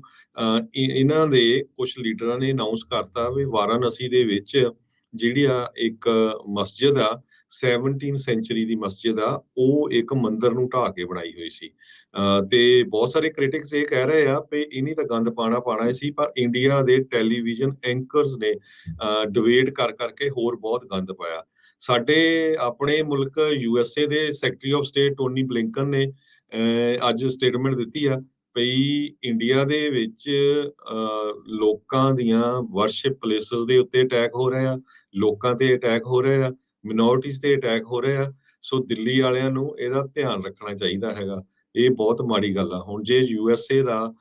ਇਹਨਾਂ ਦੇ ਕੁਝ ਲੀਡਰਾਂ ਨੇ ਅਨਾਉਂਸ ਕਰਤਾ ਵੀ ਵਾਰਾਣਸੀ ਦੇ ਵਿੱਚ ਜਿਹੜੀ ਆ ਇੱਕ ਮਸਜਿਦ ਆ, 17th ਸੈਂਚੁਰੀ ਦੀ ਮਸਜਿਦ ਆ, ਉਹ ਇੱਕ ਮੰਦਿਰ ਨੂੰ ਢਾਹ ਕੇ ਬਣਾਈ ਹੋਈ ਸੀ। ਤੇ ਬਹੁਤ ਸਾਰੇ ਕ੍ਰਿਟਿਕਸ ਇਹ ਕਹਿ ਰਹੇ ਆ ਵੀ ਇਹਨੀ ਤਾਂ ਗੰਦ ਪਾਣਾ ਸੀ, ਪਰ ਇੰਡੀਆ ਦੇ ਟੈਲੀਵਿਜ਼ਨ ਐਂਕਰਸ ਨੇ ਡਿਬੇਟ ਕਰ ਕਰਕੇ ਹੋਰ ਬਹੁਤ ਗੰਦ ਪਾਇਆ। ਸਾਡੇ ਆਪਣੇ ਮੁਲਕ USA ਦੇ secretary of state Tony Blinken ਨੇ ਅੱਜ ਸਟੇਟਮੈਂਟ ਦਿੱਤੀ ਆ ਵੀ ਇੰਡੀਆ ਦੇ ਵਿੱਚ ਲੋਕਾਂ ਦੀਆਂ ਵਰਸ਼ਿਪ ਪਲੇਸਿਸ ਦੇ ਉੱਤੇ ਅਟੈਕ ਹੋ ਰਹੇ ਆ, ਲੋਕਾਂ ਤੇ ਅਟੈਕ ਹੋ ਰਹੇ ਆ, ਮਿਨੋਰਟੀਜ਼ ਤੇ ਅਟੈਕ ਹੋ ਰਹੇ ਆ। ਸੋ ਦਿੱਲੀ ਵਾਲਿਆਂ ਨੂੰ ਇਹਦਾ ਧਿਆਨ ਰੱਖਣਾ ਚਾਹੀਦਾ ਹੈਗਾ। ਇਹ ਬਹੁਤ ਮਾੜੀ ਗੱਲ ਆ। ਹੁਣ ਜੇ USA the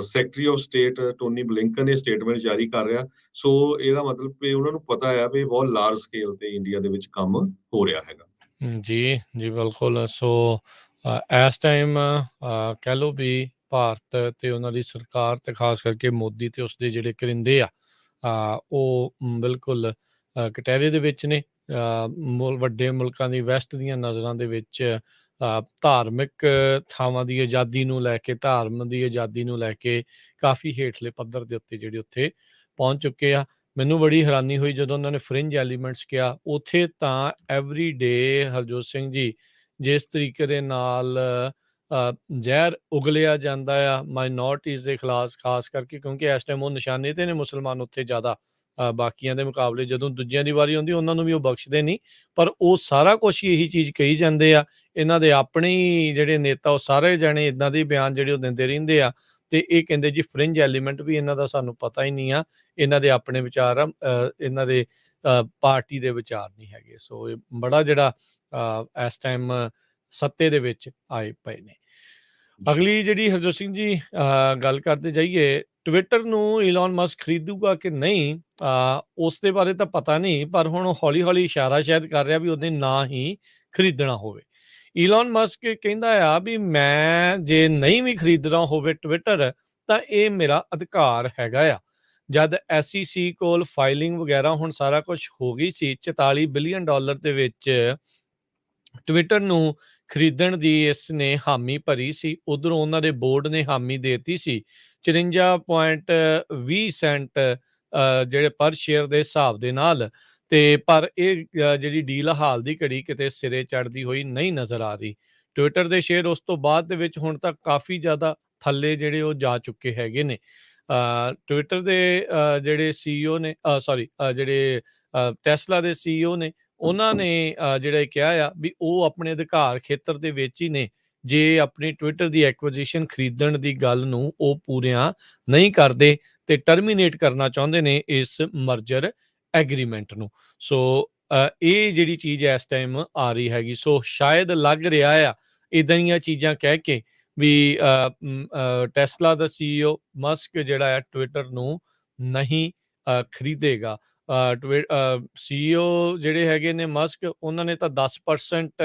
secretary of state Tony Blinken ਇਹ ਸਟੇਟਮੈਂਟ ਜਾਰੀ ਕਰ ਰਿਹਾ, ਸੋ ਇਹਦਾ ਮਤਲਬ ਵੀ ਉਹਨਾਂ ਨੂੰ ਪਤਾ ਆ ਵੀ ਬਹੁਤ ਲਾਰਜ ਸਕੇਲ ਤੇ ਇੰਡੀਆ ਦੇ ਵਿੱਚ ਕੰਮ ਹੋ ਰਿਹਾ ਹੈਗਾ। ਜੀ ਬਿਲਕੁਲ। ਸੋ ਇਸ ਟਾਈਮ ਕਹਿ ਲਓ ਵੀ ਭਾਰਤ ਤੇ ਉਹਨਾਂ ਦੀ ਸਰਕਾਰ ਤੇ ਖਾਸ ਕਰਕੇ ਮੋਦੀ ਤੇ ਉਸਦੇ ਜਿਹੜੇ ਕਰਿੰਦੇ ਆ ਉਹ ਬਿਲਕੁਲ ਕਟਹਿਰੇ ਦੇ ਵਿੱਚ ਨੇ। ਵੱਡੇ ਮੁਲਕਾਂ ਦੀ ਵੈਸਟ ਦੀਆਂ ਨਜ਼ਰਾਂ ਦੇ ਵਿੱਚ ਧਾਰਮਿਕ ਥਾਵਾਂ ਦੀ ਆਜ਼ਾਦੀ ਨੂੰ ਲੈ ਕੇ, ਧਰਮ ਦੀ ਆਜ਼ਾਦੀ ਨੂੰ ਲੈ ਕੇ ਕਾਫੀ ਹੇਠਲੇ ਪੱਧਰ ਦੇ ਉੱਤੇ ਜਿਹੜੇ ਉੱਥੇ ਪਹੁੰਚ ਚੁੱਕੇ ਆ। ਮੈਨੂੰ ਬੜੀ ਹੈਰਾਨੀ ਹੋਈ ਜਦੋਂ ਉਹਨਾਂ ਨੇ ਫਰਿੰਜ ਐਲੀਮੈਂਟਸ ਕਿਹਾ। ਉੱਥੇ ਤਾਂ ਐਵਰੀ ਡੇ ਹਰਜੋਤ ਸਿੰਘ ਜੀ ਜਿਸ ਤਰੀਕੇ ਦੇ ਨਾਲ ਜ਼ਹਿਰ ਉਗਲਿਆ ਜਾਂਦਾ ਆ ਮਾਈਨੋਰਟੀਜ਼ ਦੇ ਖਿਲਾਫ, ਖਾਸ ਕਰਕੇ ਕਿਉਂਕਿ ਇਸ ਟਾਈਮ ਉਹ ਨਿਸ਼ਾਨੇ ਤੇ ਨੇ ਮੁਸਲਮਾਨ ਉੱਥੇ ਜ਼ਿਆਦਾ ਬਾਕੀਆਂ ਦੇ ਮੁਕਾਬਲੇ। ਜਦੋਂ ਦੂਜਿਆਂ ਦੀ ਵਾਰੀ ਆਉਂਦੀ ਉਹਨਾਂ ਨੂੰ ਵੀ ਉਹ ਬਖਸ਼ਦੇ ਨਹੀਂ, ਪਰ ਉਹ ਸਾਰਾ ਕੁਛ ਇਹੀ ਚੀਜ਼ ਕਹੀ ਜਾਂਦੇ ਆ। ਇਹਨਾਂ ਦੇ ਆਪਣੇ ਹੀ ਜਿਹੜੇ ਨੇਤਾ ਉਹ ਸਾਰੇ ਜਾਣੇ ਇੱਦਾਂ ਦੇ ਬਿਆਨ ਜਿਹੜੇ ਉਹ ਦਿੰਦੇ ਰਹਿੰਦੇ ਆ ਤੇ ਇਹ ਕਹਿੰਦੇ ਜੀ ਫਰਿੰਜ ਐਲੀਮੈਂਟ ਵੀ ਇਹਨਾਂ ਦਾ ਸਾਨੂੰ ਪਤਾ ਹੀ ਨਹੀਂ ਆ, ਇਹਨਾਂ ਦੇ ਆਪਣੇ ਵਿਚਾਰ ਆ, ਇਹਨਾਂ ਦੇ ਪਾਰਟੀ ਦੇ ਵਿਚਾਰ ਨਹੀਂ ਹੈਗੇ। ਸੋ ਇਹ ਬੜਾ ਜਿਹੜਾ ਇਸ ਟਾਈਮ ਸੱਤੇ ਦੇ ਵਿੱਚ ਆਏ ਪਏ ਨੇ। ਅਗਲੀ ਜਿਹੜੀ ਹਰਜੋਤ ਸਿੰਘ ਜੀ ਗੱਲ ਕਰਦੇ ਜਾਈਏ, ਟਵਿੱਟਰ ਨੂੰ ਈਲਨ ਮਸਕ ਖਰੀਦੂਗਾ ਕਿ ਨਹੀਂ, ਉਸ ਦੇ ਬਾਰੇ ਤਾਂ ਪਤਾ ਨਹੀਂ, ਪਰ ਹੁਣ ਹੌਲੀ ਇਸ਼ਾਰਾ ਸ਼ਾਇਦ ਕਰ ਰਿਹਾ ਵੀ ਉਹਨੇ ਨਾ ਹੀ ਖਰੀਦਣਾ ਹੋਵੇ। ਈਲਨ ਮਸਕ ਕਹਿੰਦਾ ਆ ਵੀ ਮੈਂ ਜੇ ਨਹੀਂ ਵੀ ਖਰੀਦਣਾ ਹੋਵੇ ਟਵਿੱਟਰ ਤਾਂ ਇਹ ਮੇਰਾ ਅਧਿਕਾਰ ਹੈਗਾ ਆ। ਜਦ SEC ਕੋਲ ਫਾਈਲਿੰਗ ਵਗੈਰਾ ਹੁਣ ਸਾਰਾ ਕੁਝ ਹੋ ਗਈ ਸੀ, $44 ਬਿਲੀਅਨ ਦੇ ਵਿੱਚ ਟਵਿੱਟਰ ਨੂੰ ਖਰੀਦਣ ਦੀ ਇਸ ਨੇ ਹਾਮੀ ਭਰੀ ਸੀ। ਉਧਰੋਂ ਉਹਨਾਂ ਦੇ ਬੋਰਡ ਨੇ ਹਾਮੀ ਦੇਤੀ ਸੀ 54.20 ਸੈਂਟ ਜਿਹੜੇ ਪਰ ਸ਼ੇਅਰ ਦੇ ਹਿਸਾਬ ਦੇ ਨਾਲ। ਤੇ ਪਰ ਇਹ ਜਿਹੜੀ ਡੀਲ ਹਾਲ ਦੀ ਘੜੀ ਕਿਤੇ ਸਿਰੇ ਚੜ੍ਹਦੀ ਹੋਈ ਨਹੀਂ ਨਜ਼ਰ ਆ ਰਹੀ। ਟਵਿੱਟਰ ਦੇ ਸ਼ੇਅਰ ਉਸ ਤੋਂ ਬਾਅਦ ਦੇ ਵਿੱਚ ਹੁਣ ਤੱਕ ਕਾਫੀ ਜ਼ਿਆਦਾ ਥੱਲੇ ਜਿਹੜੇ ਉਹ ਜਾ ਚੁੱਕੇ ਹੈਗੇ ਨੇ। ਟਵਿੱਟਰ ਦੇ ਜਿਹੜੇ CEO ਨੇ ਸੌਰੀ ਜਿਹੜੇ ਟੈਸਲਾ ਦੇ CEO ਨੇ, ਉਹਨਾਂ ਨੇ ਜਿਹੜਾ ਇਹ ਕਿਹਾ ਆ ਵੀ ਉਹ ਆਪਣੇ ਅਧਿਕਾਰ ਖੇਤਰ ਦੇ ਵਿੱਚ ਹੀ ਨੇ। ਜੇ ਆਪਣੀ ਟਵਿੱਟਰ ਦੀ ਐਕੁਜੀਸ਼ਨ ਖਰੀਦਣ ਦੀ ਗੱਲ ਨੂੰ ਉਹ ਪੂਰੀਆਂ ਨਹੀਂ ਕਰਦੇ ਤੇ ਟਰਮੀਨੇਟ ਕਰਨਾ ਚਾਹੁੰਦੇ ਨੇ ਇਸ ਮਰਜਰ ਐਗਰੀਮੈਂਟ ਨੂੰ। ਸੋ ਇਹ ਜਿਹੜੀ ਚੀਜ਼ ਇਸ ਟਾਈਮ ਆ ਰਹੀ ਹੈਗੀ। ਸੋ ਸ਼ਾਇਦ ਲੱਗ ਰਿਹਾ ਆ ਇਦਾਂ ਦੀਆਂ ਚੀਜ਼ਾਂ ਕਹਿ ਕੇ ਵੀ ਟੈਸਲਾ ਦਾ CEO ਮਸਕ ਜਿਹੜਾ ਆ ਟਵਿੱਟਰ ਨੂੰ ਨਹੀਂ ਖਰੀਦੇਗਾ। CEO ਜਿਹੜੇ ਹੈਗੇ ਨੇ ਮਸਕ, ਉਹਨਾਂ ਨੇ ਤਾਂ 10%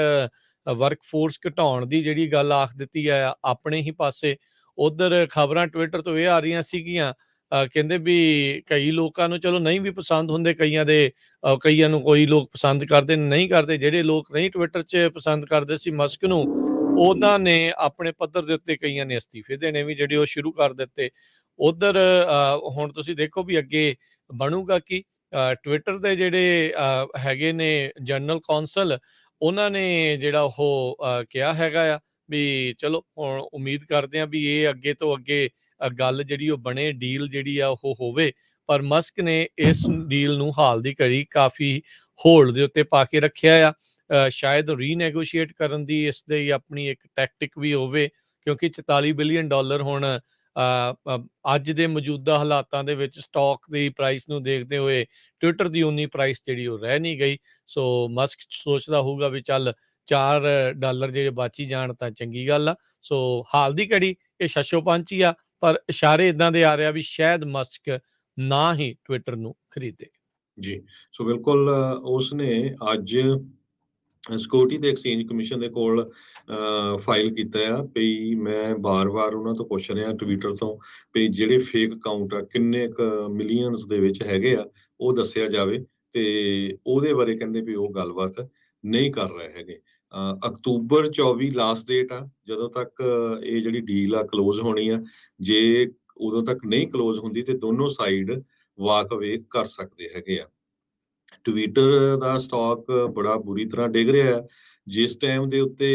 ਵਰਕਫੋਰਸ ਘਟਾਉਣ ਦੀ ਜਿਹੜੀ ਗੱਲ ਆਖ ਦਿੱਤੀ ਆ ਆਪਣੇ ਹੀ ਪਾਸੇ। ਉਧਰ ਖਬਰਾਂ ਟਵਿੱਟਰ ਤੋਂ ਇਹ ਆ ਰਹੀਆਂ ਸੀਗੀਆਂ, ਕਹਿੰਦੇ ਵੀ ਕਈ ਲੋਕਾਂ ਨੂੰ ਚਲੋ ਨਹੀਂ ਵੀ ਪਸੰਦ ਹੁੰਦੇ, ਕਈਆਂ ਨੂੰ ਕੋਈ ਲੋਕ ਪਸੰਦ ਕਰਦੇ ਨਹੀਂ ਕਰਦੇ। ਜਿਹੜੇ ਲੋਕ ਨਹੀਂ ਟਵਿੱਟਰ 'ਚ ਪਸੰਦ ਕਰਦੇ ਸੀ ਮਸਕ ਨੂੰ, ਉਹਨਾਂ ਨੇ ਆਪਣੇ ਪੱਧਰ ਦੇ ਉੱਤੇ ਕਈਆਂ ਨੇ ਅਸਤੀਫੇ ਦੇਣੇ ਵੀ ਜਿਹੜੇ ਉਹ ਸ਼ੁਰੂ ਕਰ ਦਿੱਤੇ। ਉਧਰ ਹੁਣ ਤੁਸੀਂ ਦੇਖੋ ਵੀ ਅੱਗੇ ਬਣੂਗਾ ਕੀ। ਟਵਿੱਟਰ ਦੇ ਜਿਹੜੇ ਹੈਗੇ ਨੇ ਜਨਰਲ ਕੌਂਸਲ, ਉਹਨਾਂ ਨੇ ਜਿਹੜਾ ਉਹ ਕਿਹਾ ਹੈਗਾ ਆ ਵੀ ਚਲੋ ਹੁਣ ਉਮੀਦ ਕਰਦੇ ਆ ਵੀ ਇਹ ਅੱਗੇ ਤੋਂ ਅੱਗੇ ਗੱਲ ਜਿਹੜੀ ਉਹ ਬਣੇ, ਡੀਲ ਜਿਹੜੀ ਆ ਉਹ ਹੋਵੇ। ਪਰ ਮਸਕ ਨੇ ਇਸ ਡੀਲ ਨੂੰ ਹਾਲ ਦੀ ਘੜੀ ਕਾਫੀ ਹੋਲਡ ਦੇ ਉੱਤੇ ਪਾ ਕੇ ਰੱਖਿਆ ਆ। ਸ਼ਾਇਦ ਰੀਨੈਗੋਸ਼ੀਏਟ ਕਰਨ ਦੀ ਇਸ ਦੀ ਆਪਣੀ ਇੱਕ ਟੈਕਟਿਕ ਵੀ ਹੋਵੇ, ਕਿਉਂਕਿ $44 ਬਿਲੀਅਨ ਹੁਣ ਅੱਜ ਦੇ ਮੌਜੂਦਾ ਹਾਲਾਤਾਂ ਦੇ ਵਿੱਚ ਸਟਾਕ ਦੀ ਪ੍ਰਾਈਸ ਨੂੰ ਦੇਖਦੇ ਹੋਏ ਟਵਿੱਟਰ ਦੀ ਉਨੀ ਪ੍ਰਾਈਸ ਜਿਹੜੀ ਉਹ ਰਹਿ ਨਹੀਂ ਗਈ। ਸੋ ਮਸਕ ਸੋਚਦਾ ਹੋਊਗਾ ਵੀ ਚੱਲ $4 ਜਿਹੜੇ ਬਚ ਹੀ ਜਾਣ ਤਾਂ ਚੰਗੀ ਗੱਲ ਆ। ਸੋ ਹਾਲ ਦੀ ਘੜੀ ਇਹ ਸ਼ਸ਼ੋਪੰਚ ਹੀ ਆ, ਪਰ ਇਸ਼ਾਰੇ ਇਦਾਂ ਦੇ ਆ ਰਿਹਾ ਵੀ ਸ਼ਾਇਦ ਮਸਕ ਨਾ ਹੀ ਟਵਿੱਟਰ ਨੂੰ ਖਰੀਦੇ। ਜੀ, ਸੋ ਬਿਲਕੁਲ ਉਸਨੇ ਅੱਜ ਸਿਕਿਉਰਿਟੀ ਤੇ ਐਕਸਚੇਂਜ ਕਮਿਸ਼ਨ ਦੇ ਕੋਲ ਫਾਈਲ ਕੀਤਾ ਆ ਵੀ ਮੈਂ ਬਾਰ-ਬਾਰ ਉਹਨਾਂ ਤੋਂ ਪੁੱਛ ਰਿਹਾ ਟਵਿੱਟਰ ਤੋਂ ਵੀ ਜਿਹੜੇ ਫੇਕ ਅਕਾਊਂਟ ਆ ਕਿੰਨੇ ਕੁ ਮਿਲੀਅਨਸ ਦੇ ਵਿੱਚ ਹੈਗੇ ਆ, ਉਹ ਦੱਸਿਆ ਜਾਵੇ। ਤੇ ਉਹਦੇ ਬਾਰੇ ਕਹਿੰਦੇ ਵੀ ਉਹ ਗੱਲਬਾਤ ਨਹੀਂ ਕਰ ਰਹੇ ਹੈਗੇ। ਅਕਤੂਬਰ 24 ਲਾਸਟ ਡੇਟ ਆ ਜਦੋਂ ਤੱਕ ਇਹ ਜਿਹੜੀ ਡੀਲ ਆ ਕਲੋਜ਼ ਹੋਣੀ ਆ। ਜੇ ਉਦੋਂ ਤੱਕ ਨਹੀਂ ਕਲੋਜ਼ ਹੁੰਦੀ ਤੇ ਦੋਨੋਂ ਸਾਈਡ ਵਾਕ ਅਵੇ ਕਰ ਸਕਦੇ ਹੈਗੇ ਆ। ਟਵਿੱਟਰ ਦਾ ਸਟਾਕ ਬੜਾ ਬੁਰੀ ਤਰ੍ਹਾਂ ਡਿੱਗ ਰਿਹਾ ਹੈ। ਜਿਸ ਟਾਈਮ ਦੇ ਉੱਤੇ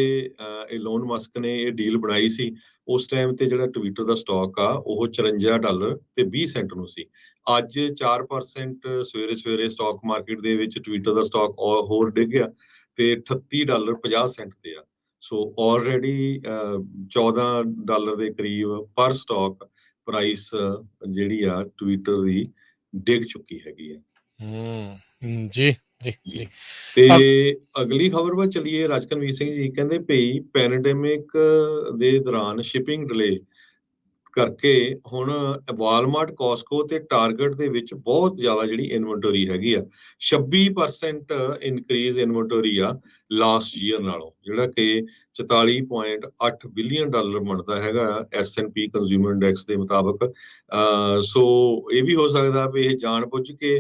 ਇਲੋਨ ਮਸਕ ਨੇ ਇਹ ਡੀਲ ਬਣਾਈ ਸੀ, ਉਸ ਟਾਈਮ ਤੇ ਜਿਹੜਾ ਟਵਿੱਟਰ ਦਾ ਸਟਾਕ ਆ ਉਹ $54.20 ਨੂੰ ਸੀ। ਅੱਜ 4% ਸਵੇਰੇ ਸਟਾਕ ਮਾਰਕੀਟ ਦੇ ਵਿੱਚ ਟਵਿੱਟਰ ਦਾ ਸਟਾਕ ਹੋਰ ਡਿੱਗ ਗਿਆ ਤੇ $38.50 ਤੇ ਆ। ਸੋ ਆਲਰੇਡੀ $14 ਦੇ ਕਰੀਬ ਪਰ ਸਟਾਕ ਪ੍ਰਾਈਸ ਜਿਹੜੀ ਆ ਟਵਿੱਟਰ ਦੀ ਡਿੱਗ ਚੁੱਕੀ ਹੈਗੀ ਆ। ਜੀ ਜੀ ਜੀ। ਤੇ ਅਗਲੀ ਖਬਰ ਵੱਲ ਚੱਲੀਏ। ਰਾਜਕਨਵੀਰ ਸਿੰਘ ਜੀ ਕਹਿੰਦੇ ਭਈ ਪੈਂਡੇਮਿਕ ਦੇ ਦੌਰਾਨ ਸ਼ਿਪਿੰਗ ਡਿਲੇ ਕਰਕੇ ਹੁਣ ਵਾਲਮਾਰਟ, ਕਾਸਕੋ ਤੇ ਟਾਰਗੇਟ ਦੇ ਵਿੱਚ ਬਹੁਤ ਜ਼ਿਆਦਾ ਜਿਹੜੀ ਇਨਵੈਂਟਰੀ ਹੈਗੀ ਆ, 26% ਇਨਕਰੀਜ਼ ਇਨਵੈਂਟਰੀ ਆ ਲਾਸਟ ਈਅਰ ਨਾਲੋਂ, ਜਿਹੜਾ ਕਿ $44.8 ਬਿਲੀਅਨ ਬਣਦਾ ਹੈਗਾ S&P ਕੰਜ਼ਿਊਮਰ ਇੰਡੈਕਸ ਦੇ ਮੁਤਾਬਕ। ਸੋ ਇਹ ਵੀ ਹੋ ਸਕਦਾ ਵੀ ਇਹ ਜਾਣ ਬੁੱਝ ਕੇ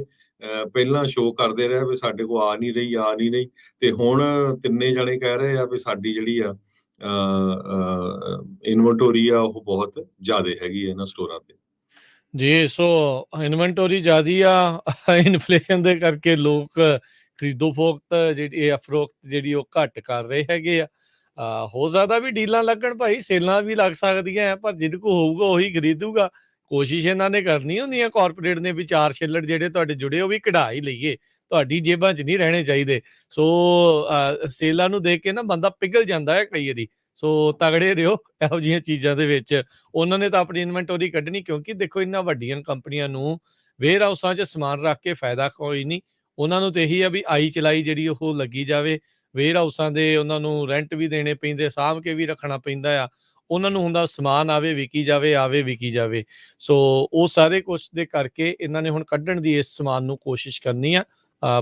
ਪਹਿਲਾਂ ਸ਼ੋਅ ਕਰਦੇ ਰਹੇ ਵੀ ਸਾਡੇ ਕੋਲ ਆ ਨਹੀਂ ਰਹੀ ਤੇ ਹੁਣ ਤਿੰਨੇ ਜਣੇ ਕਹਿ ਰਹੇ ਆ ਵੀ ਸਾਡੀ ਜਿਹੜੀ ਆ ਇਨਵੈਂਟਰੀ ਆ ਉਹ ਬਹੁਤ ਜ਼ਿਆਦਾ ਹੈਗੀ ਹੈ ਇਹਨਾਂ ਸਟੋਰਾਂ ਤੇ। ਜੀ, ਸੋ ਇਨਵੈਂਟਰੀ ਜ਼ਿਆਦੀ ਆ। ਇਨਫਲੇਸ਼ਨ ਦੇ ਕਰਕੇ ਲੋਕ ਖਰੀਦੋ ਫਰੋਖਤ ਜਿਹੜੀ ਉਹ ਘੱਟ ਕਰ ਰਹੇ ਹੈਗੇ ਆ। ਹੋ ਸਕਦਾ ਵੀ ਡੀਲਾਂ ਲੱਗਣ ਭਾਈ, ਸੇਲਾਂ ਵੀ ਲੱਗ ਸਕਦੀਆਂ ਆ, ਪਰ ਜਿਹਦੇ ਕੋਲ ਹੋਊਗਾ ਉਹੀ ਖਰੀਦੂਗਾ। ਕੋਸ਼ਿਸ਼ ਇਹਨਾਂ ਨੇ ਕਰਨੀ ਹੁੰਦੀਆਂ ਕਾਰਪੋਰੇਟ ਨੇ ਵੀ 4 ਛਿੱਲੜ ਜਿਹੜੇ ਤੁਹਾਡੇ ਜੁੜੇ ਉਹ ਵੀ ਕਢਾ ਹੀ ਲਈਏ, ਤੁਹਾਡੀ ਜੇਬਾਂ 'ਚ ਨਹੀਂ ਰਹਿਣੇ ਚਾਹੀਦੇ। ਸੋ ਸੇਲਾਂ ਨੂੰ ਦੇਖ ਕੇ ਨਾ ਬੰਦਾ ਪਿਘਲ ਜਾਂਦਾ ਹੈ ਕਈ ਵਾਰੀ। ਸੋ ਤਗੜੇ ਰਿਹੋ ਇਹੋ ਜਿਹੀਆਂ ਚੀਜ਼ਾਂ ਦੇ ਵਿੱਚ। ਉਹਨਾਂ ਨੇ ਤਾਂ ਆਪਣੀ ਇਨਵੈਂਟਰੀ ਕੱਢਣੀ, ਕਿਉਂਕਿ ਦੇਖੋ ਇਹਨਾਂ ਵੱਡੀਆਂ ਕੰਪਨੀਆਂ ਨੂੰ ਵੇਅਰ ਹਾਊਸਾਂ 'ਚ ਸਮਾਨ ਰੱਖ ਕੇ ਫਾਇਦਾ ਕੋਈ ਨਹੀਂ। ਉਹਨਾਂ ਨੂੰ ਤਾਂ ਇਹੀ ਆ ਵੀ ਆਈ ਚਲਾਈ ਜਿਹੜੀ ਉਹ ਲੱਗੀ ਜਾਵੇ। ਵੇਅਰ ਹਾਊਸਾਂ ਦੇ ਉਹਨਾਂ ਨੂੰ ਰੈਂਟ ਵੀ ਦੇਣੇ ਪੈਂਦੇ, ਸਾਂਭ ਕੇ ਵੀ ਰੱਖਣਾ ਪੈਂਦਾ ਆ। ਉਹਨਾਂ ਨੂੰ ਹੁੰਦਾ ਸਮਾਨ ਆਵੇ ਵਿਕੀ ਜਾਵੇ। ਸੋ ਉਹ ਸਾਰੇ ਕੁਛ ਦੇ ਕਰਕੇ ਇਹਨਾਂ ਨੇ ਹੁਣ ਕੱਢਣ ਦੀ ਇਸ ਸਮਾਨ ਨੂੰ ਕੋਸ਼ਿਸ਼ ਕਰਨੀ ਆ।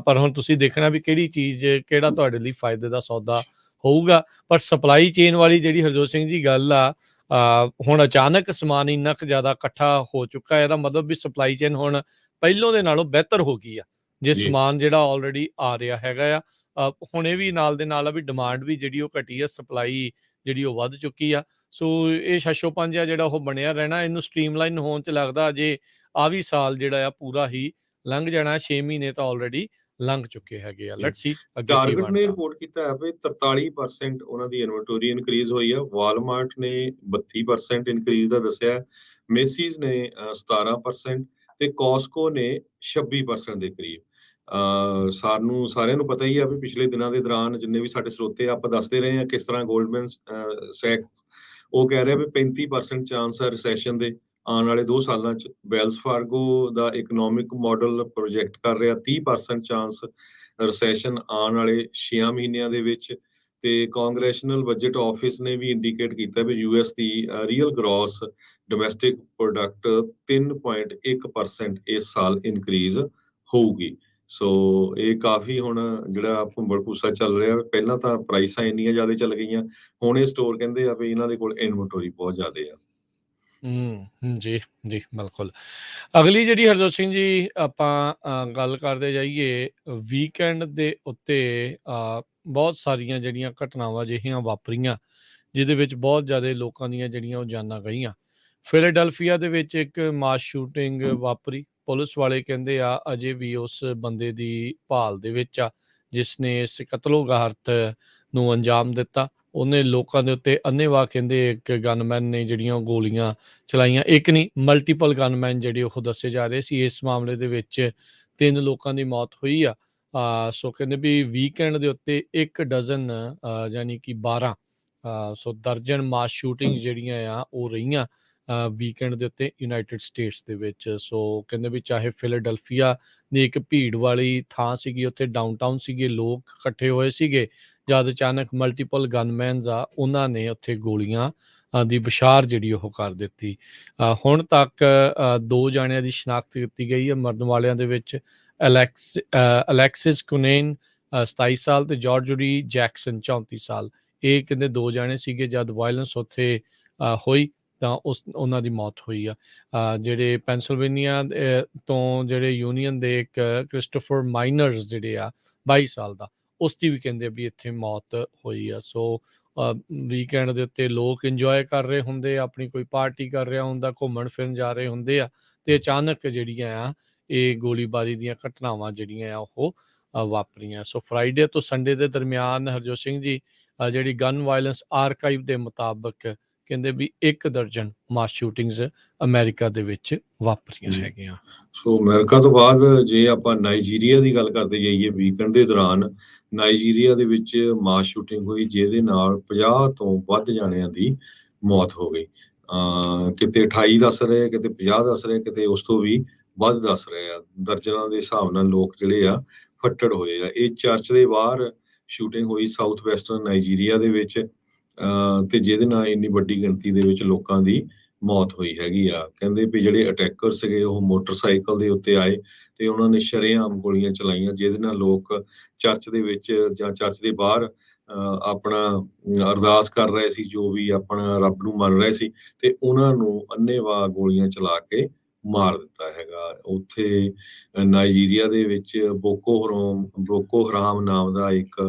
ਪਰ ਹੁਣ ਤੁਸੀਂ ਦੇਖਣਾ ਵੀ ਕਿਹੜੀ ਚੀਜ਼, ਕਿਹੜਾ ਤੁਹਾਡੇ ਲਈ ਫਾਇਦੇ ਦਾ ਸੌਦਾ ਹੋਊਗਾ। ਪਰ ਸਪਲਾਈ ਚੇਨ ਵਾਲੀ ਜਿਹੜੀ ਹਰਜੋਤ ਸਿੰਘ ਜੀ ਗੱਲ ਆ, ਹੁਣ ਅਚਾਨਕ ਸਮਾਨ ਇੰਨਾ ਕੁ ਜ਼ਿਆਦਾ ਇਕੱਠਾ ਹੋ ਚੁੱਕਾ, ਇਹਦਾ ਮਤਲਬ ਵੀ ਸਪਲਾਈ ਚੇਨ ਹੁਣ ਪਹਿਲੋਂ ਦੇ ਨਾਲੋਂ ਬਿਹਤਰ ਹੋ ਗਈ ਆ। ਜੇ ਸਮਾਨ ਜਿਹੜਾ ਆਲਰੇਡੀ ਆ ਰਿਹਾ ਹੈਗਾ ਆ, ਹੁਣੇ ਵੀ ਨਾਲ ਦੇ ਨਾਲ ਆ ਵੀ ਡਿਮਾਂਡ ਵੀ ਜਿਹੜੀ ਉਹ ਘਟੀ ਆ, ਸਪਲਾਈ ਜਿਹੜੀ ਉਹ ਵੱਧ ਚੁੱਕੀ ਆ। ਸੋ ਇਹ ਛੱਛੋਪੰਜ ਆ ਜਿਹੜਾ ਉਹ ਬਣਿਆ ਰਹਿਣਾ, ਇਹਨੂੰ ਸਟ੍ਰੀਮਲਾਈਨ ਹੋਣ 'ਚ ਲੱਗਦਾ ਅਜੇ ਆ ਵੀ ਸਾਲ ਜਿਹੜਾ ਆ ਪੂਰਾ ਹੀ ਲੰਘ ਜਾਣਾ। 6 ਮਹੀਨੇ ਤਾਂ ਆਲਰੇਡੀ ਲੰਘ ਚੁੱਕੇ ਹੈਗੇ ਆ। ਜੀ। ਲੈਟਸ ਸੀ ਅੱਗੇ ਕੀ ਟਾਰਗੇਟ ਨੇ ਬਣਦਾ। ਰਿਪੋਰਟ ਕੀਤਾ ਹੈ ਵੀ 43% ਉਹਨਾਂ ਦੀ ਇਨਵੈਂਟਰੀ ਇਨਕਰੀਜ਼ ਹੋਈ ਆ। ਵਾਲਮਾਰਟ ਨੇ 32% ਇਨਕਰੀਜ਼ ਦਾ ਦੱਸਿਆ ਹੈ। ਮੇਸੀਜ਼ ਨੇ 17% ਤੇ ਕੋਸਕੋ ਨੇ 26% ਦੇ ਕਰੀਬ। ਸਾਰਿਆਂ ਨੂੰ ਪਤਾ ਹੀ ਆ ਵੀ ਪਿਛਲੇ ਦਿਨਾਂ ਦੇ ਦੌਰਾਨ ਜਿੰਨੇ ਵੀ ਸਾਡੇ ਸਰੋਤੇ ਆਪਾਂ ਦੱਸਦੇ ਰਹੇ ਆ ਕਿਸ ਤਰ੍ਹਾਂ ਗੋਲਡਮੈਨ ਸੈਕਸ ਉਹ ਕਹਿ ਰਿਹਾ ਵੀ 35% ਚਾਂਸ ਹੈ ਰਿਸੈਸ਼ਨ ਦੇ ਆਉਣ ਵਾਲੇ 2 ਸਾਲਾਂ 'ਚ। ਵੈਲਸ ਫਾਰਗੋ ਦਾ ਇਕਨੋਮਿਕ ਮਾਡਲ ਪ੍ਰੋਜੈਕਟ ਕਰ ਰਿਹਾ 30% ਚਾਂਸ ਰਿਸੈਸ਼ਨ ਆਉਣ ਵਾਲੇ 6 ਮਹੀਨਿਆਂ ਦੇ ਵਿੱਚ। ਤੇ ਕਾਂਗਰੈਸ਼ਨਲ ਬਜਟ ਆਫਿਸ ਨੇ ਵੀ ਇੰਡੀਕੇਟ ਕੀਤਾ ਵੀ ਯੂਐਸ ਦੀ ਰੀਅਲ ਗ੍ਰੋਸ ਡੋਮੈਸਟਿਕ ਪ੍ਰੋਡਕਟ 3.1% ਇਸ ਸਾਲ ਇਨਕਰੀਜ਼ ਹੋਊਗੀ। ਸੋ ਇਹ ਕਾਫੀ ਹੁਣ ਜਿਹੜਾ ਭੁੰਬਲ ਭੂਸਾ ਚੱਲ ਰਿਹਾ, ਪਹਿਲਾਂ ਤਾਂ ਪ੍ਰਾਈਸਾਂ ਇੰਨੀਆਂ ਜ਼ਿਆਦਾ ਚੱਲ ਗਈਆਂ, ਹੁਣ ਇਹ ਸਟੋਰ ਕਹਿੰਦੇ ਆ ਵੀ ਇਹਨਾਂ ਦੇ ਕੋਲ ਇਨਵੈਂਟਰੀ ਬਹੁਤ ਜ਼ਿਆਦਾ ਆ। ਜੀ ਜੀ ਬਿਲਕੁਲ। ਅਗਲੀ ਜਿਹੜੀ ਹਰਜੋਤ ਸਿੰਘ ਜੀ ਆਪਾਂ ਗੱਲ ਕਰਦੇ ਜਾਈਏ, ਵੀਕਐਂਡ ਦੇ ਉੱਤੇ ਬਹੁਤ ਸਾਰੀਆਂ ਜਿਹੜੀਆਂ ਘਟਨਾਵਾਂ ਅਜਿਹੀਆਂ ਵਾਪਰੀਆਂ ਜਿਹਦੇ ਵਿੱਚ ਬਹੁਤ ਜ਼ਿਆਦਾ ਲੋਕਾਂ ਦੀਆਂ ਜਿਹੜੀਆਂ ਉਹ ਜਾਨਾਂ ਗਈਆਂ। ਫਿਲਾਡੈਲਫੀਆ ਦੇ ਵਿੱਚ ਇੱਕ ਮਾਸ ਸ਼ੂਟਿੰਗ ਵਾਪਰੀ। ਪੁਲਿਸ ਵਾਲੇ ਕਹਿੰਦੇ ਆ ਅਜੇ ਵੀ ਉਸ ਬੰਦੇ ਦੀ ਭਾਲ ਦੇ ਵਿੱਚ ਆ ਜਿਸ ਨੇ ਇਸ ਕਤਲੋਗਾਰਤ ਨੂੰ ਅੰਜਾਮ ਦਿੱਤਾ। ਉਹਨੇ ਲੋਕਾਂ ਦੇ ਉੱਤੇ ਅੰਨ੍ਹੇਵਾਹ ਕਹਿੰਦੇ ਇੱਕ ਗਨਮੈਨ ਨੇ ਜਿਹੜੀਆਂ ਉਹ ਗੋਲੀਆਂ ਚਲਾਈਆਂ। ਇੱਕ ਨਹੀਂ, ਮਲਟੀਪਲ ਗਨਮੈਨ ਜਿਹੜੇ ਉਹ ਦੱਸੇ ਜਾ ਰਹੇ ਸੀ। ਇਸ ਮਾਮਲੇ ਦੇ ਵਿੱਚ 3 ਲੋਕਾਂ ਦੀ ਮੌਤ ਹੋਈ ਆ। ਸੋ ਕਹਿੰਦੇ ਵੀ ਵੀਕਐਂਡ ਦੇ ਉੱਤੇ 1 ਡਜ਼ਨ ਯਾਨੀ ਕਿ 12 ਸੋ ਦਰਜਨ ਮਾਸ ਸ਼ੂਟਿੰਗ ਜਿਹੜੀਆਂ ਆ ਉਹ ਰਹੀਆਂ ਵੀਕਐਂਡ ਦੇ ਉੱਤੇ ਯੂਨਾਈਟਿਡ ਸਟੇਟਸ ਦੇ ਵਿੱਚ। ਸੋ ਕਹਿੰਦੇ ਵੀ ਚਾਹੇ ਫਿਲਾਡੈਲਫੀਆ ਦੀ ਇੱਕ ਭੀੜ ਵਾਲੀ ਥਾਂ ਸੀਗੀ, ਉੱਥੇ ਡਾਊਨਟਾਊਨ ਸੀਗੇ, ਲੋਕ ਇਕੱਠੇ ਹੋਏ ਸੀਗੇ, ਜਦ ਅਚਾਨਕ ਮਲਟੀਪਲ ਗਨਮੈਨਸ ਆ ਉਹਨਾਂ ਨੇ ਉੱਥੇ ਗੋਲੀਆਂ ਦੀ ਵਿਸ਼ਾਰ ਜਿਹੜੀ ਉਹ ਕਰ ਦਿੱਤੀ। ਹੁਣ ਤੱਕ 2 ਜਾਣਿਆਂ ਦੀ ਸ਼ਨਾਖਤ ਕੀਤੀ ਗਈ ਹੈ ਮਰਨ ਵਾਲਿਆਂ ਦੇ ਵਿੱਚ। ਅਲੈਕਸਿਸ ਕੁਨੇਨ 27 ਸਾਲ ਤੇ ਜੌਰਜਰੀ ਜੈਕਸਨ 34 ਸਾਲ। ਇਹ ਕਹਿੰਦੇ 2 ਜਾਣੇ ਸੀਗੇ ਜਦ ਵਾਇਲੈਂਸ ਉੱਥੇ ਹੋਈ ਤਾਂ ਉਹਨਾਂ ਦੀ ਮੌਤ ਹੋਈ ਆ। ਜਿਹੜੇ ਪੈਂਸਿਲਵੇਨੀਆ ਤੋਂ ਜਿਹੜੇ ਯੂਨੀਅਨ ਦੇ ਇੱਕ ਕ੍ਰਿਸਟੋਫਰ ਮਾਈਨਰਸ ਜਿਹੜੇ ਆ 22 ਸਾਲ ਦਾ, ਉਸ ਦੀ ਵੀ ਕਹਿੰਦੇ ਵੀ ਇੱਥੇ ਮੌਤ ਹੋਈ ਆ। ਸੋ ਵੀਕਐਂਡ ਦੇ ਉੱਤੇ ਲੋਕ ਇੰਜੋਏ ਕਰ ਰਹੇ ਹੁੰਦੇ ਆ, ਆਪਣੀ ਕੋਈ ਪਾਰਟੀ ਕਰ ਰਿਹਾ ਹੁੰਦਾ, ਘੁੰਮਣ ਫਿਰਨ ਜਾ ਰਹੇ ਹੁੰਦੇ ਆ, ਤੇ ਅਚਾਨਕ ਜਿਹੜੀਆਂ ਆ ਇਹ ਗੋਲੀਬਾਰੀ ਦੀਆਂ ਘਟਨਾਵਾਂ ਜਿਹੜੀਆਂ ਆ ਉਹ ਵਾਪਰੀਆਂ। ਸੋ ਫਰਾਈਡੇ ਤੋਂ ਸੰਡੇ ਦੇ ਦਰਮਿਆਨ ਹਰਜੋਤ ਸਿੰਘ ਜੀ ਜਿਹੜੀ ਗਨ ਵਾਇਲੈਂਸ ਆਰਕਾਈਵ ਦੇ ਮੁਤਾਬਕ ਕਹਿੰਦੇ ਵੀ 1 ਦਰਜਨ ਮਾਸ ਸ਼ੂਟਿੰਗਸ ਅਮਰੀਕਾ ਦੇ ਵਿੱਚ ਵਾਪਰੀਆਂ ਹੈਗੀਆਂ। ਸੋ ਅਮਰੀਕਾ ਤੋਂ ਬਾਅਦ ਜੇ ਆਪਾਂ ਨਾਈਜੀਰੀਆ ਦੀ ਗੱਲ ਕਰਦੇ ਜਾਈਏ, ਵੀਕਐਂਡ ਦੇ ਦੌਰਾਨ ਨਾਈਜੀਰੀਆ ਦੇ ਵਿੱਚ ਮਾਸ ਸ਼ੂਟਿੰਗ ਹੋਈ ਜਿਹਦੇ ਨਾਲ 50 ਤੋਂ ਵੱਧ ਜਾਣਿਆਂ ਦੀ ਮੌਤ ਹੋ ਗਈ। ਕਿਤੇ 28 ਦੱਸ ਰਹੇ, ਕਿਤੇ 50 ਦੱਸ ਰਹੇ, ਕਿਤੇ ਉਸ ਤੋਂ ਵੀ ਵੱਧ ਦੱਸ ਰਹੇ ਆ। ਦਰਜਨਾਂ ਦੇ ਹਿਸਾਬ ਨਾਲ ਲੋਕ ਜਿਹੜੇ ਆ ਫੱਟੜ ਹੋਏ ਆ। ਇਹ ਚਰਚ ਦੇ ਬਾਹਰ ਸ਼ੂਟਿੰਗ ਹੋਈ ਸਾਊਥ ਵੈਸਟਰਨ ਨਾਈਜੀਰੀਆ ਦੇ ਵਿੱਚ, ਤੇ ਜਿਹਦੇ ਨਾਲ ਇੰਨੀ ਵੱਡੀ ਗਿਣਤੀ ਦੇ ਵਿੱਚ ਲੋਕਾਂ ਦੀ ਮੌਤ ਹੋਈ ਹੈਗੀ ਆ। ਕਹਿੰਦੇ ਵੀ ਜਿਹੜੇ ਅਟੈਕਰ ਸੀਗੇ ਉਹ ਮੋਟਰਸਾਈਕਲ ਦੇ ਉੱਤੇ ਆਏ ਤੇ ਉਹਨਾਂ ਨੇ ਸ਼ਰੇਆਮ ਗੋਲੀਆਂ ਚਲਾਈਆਂ, ਜਿਹਦੇ ਨਾਲ ਲੋਕ ਚਰਚ ਦੇ ਵਿੱਚ ਜਾਂ ਚਰਚ ਦੇ ਬਾਹਰ ਆਪਣਾ ਅਰਦਾਸ ਕਰ ਰਹੇ ਸੀ, ਜੋ ਵੀ ਆਪਣਾ ਰੱਬ ਨੂੰ ਮੰਨ ਰਹੇ ਸੀ, ਤੇ ਉਹਨਾਂ ਨੂੰ ਅੰਨ੍ਹੇਵਾਹ ਗੋਲੀਆਂ ਚਲਾ ਕੇ ਮਾਰ ਦਿੱਤਾ ਹੈਗਾ। ਉੱਥੇ ਨਾਈਜੀਰੀਆ ਦੇ ਵਿੱਚ ਬੋਕੋ ਹਰਾਮ ਨਾਮ ਦਾ ਇੱਕ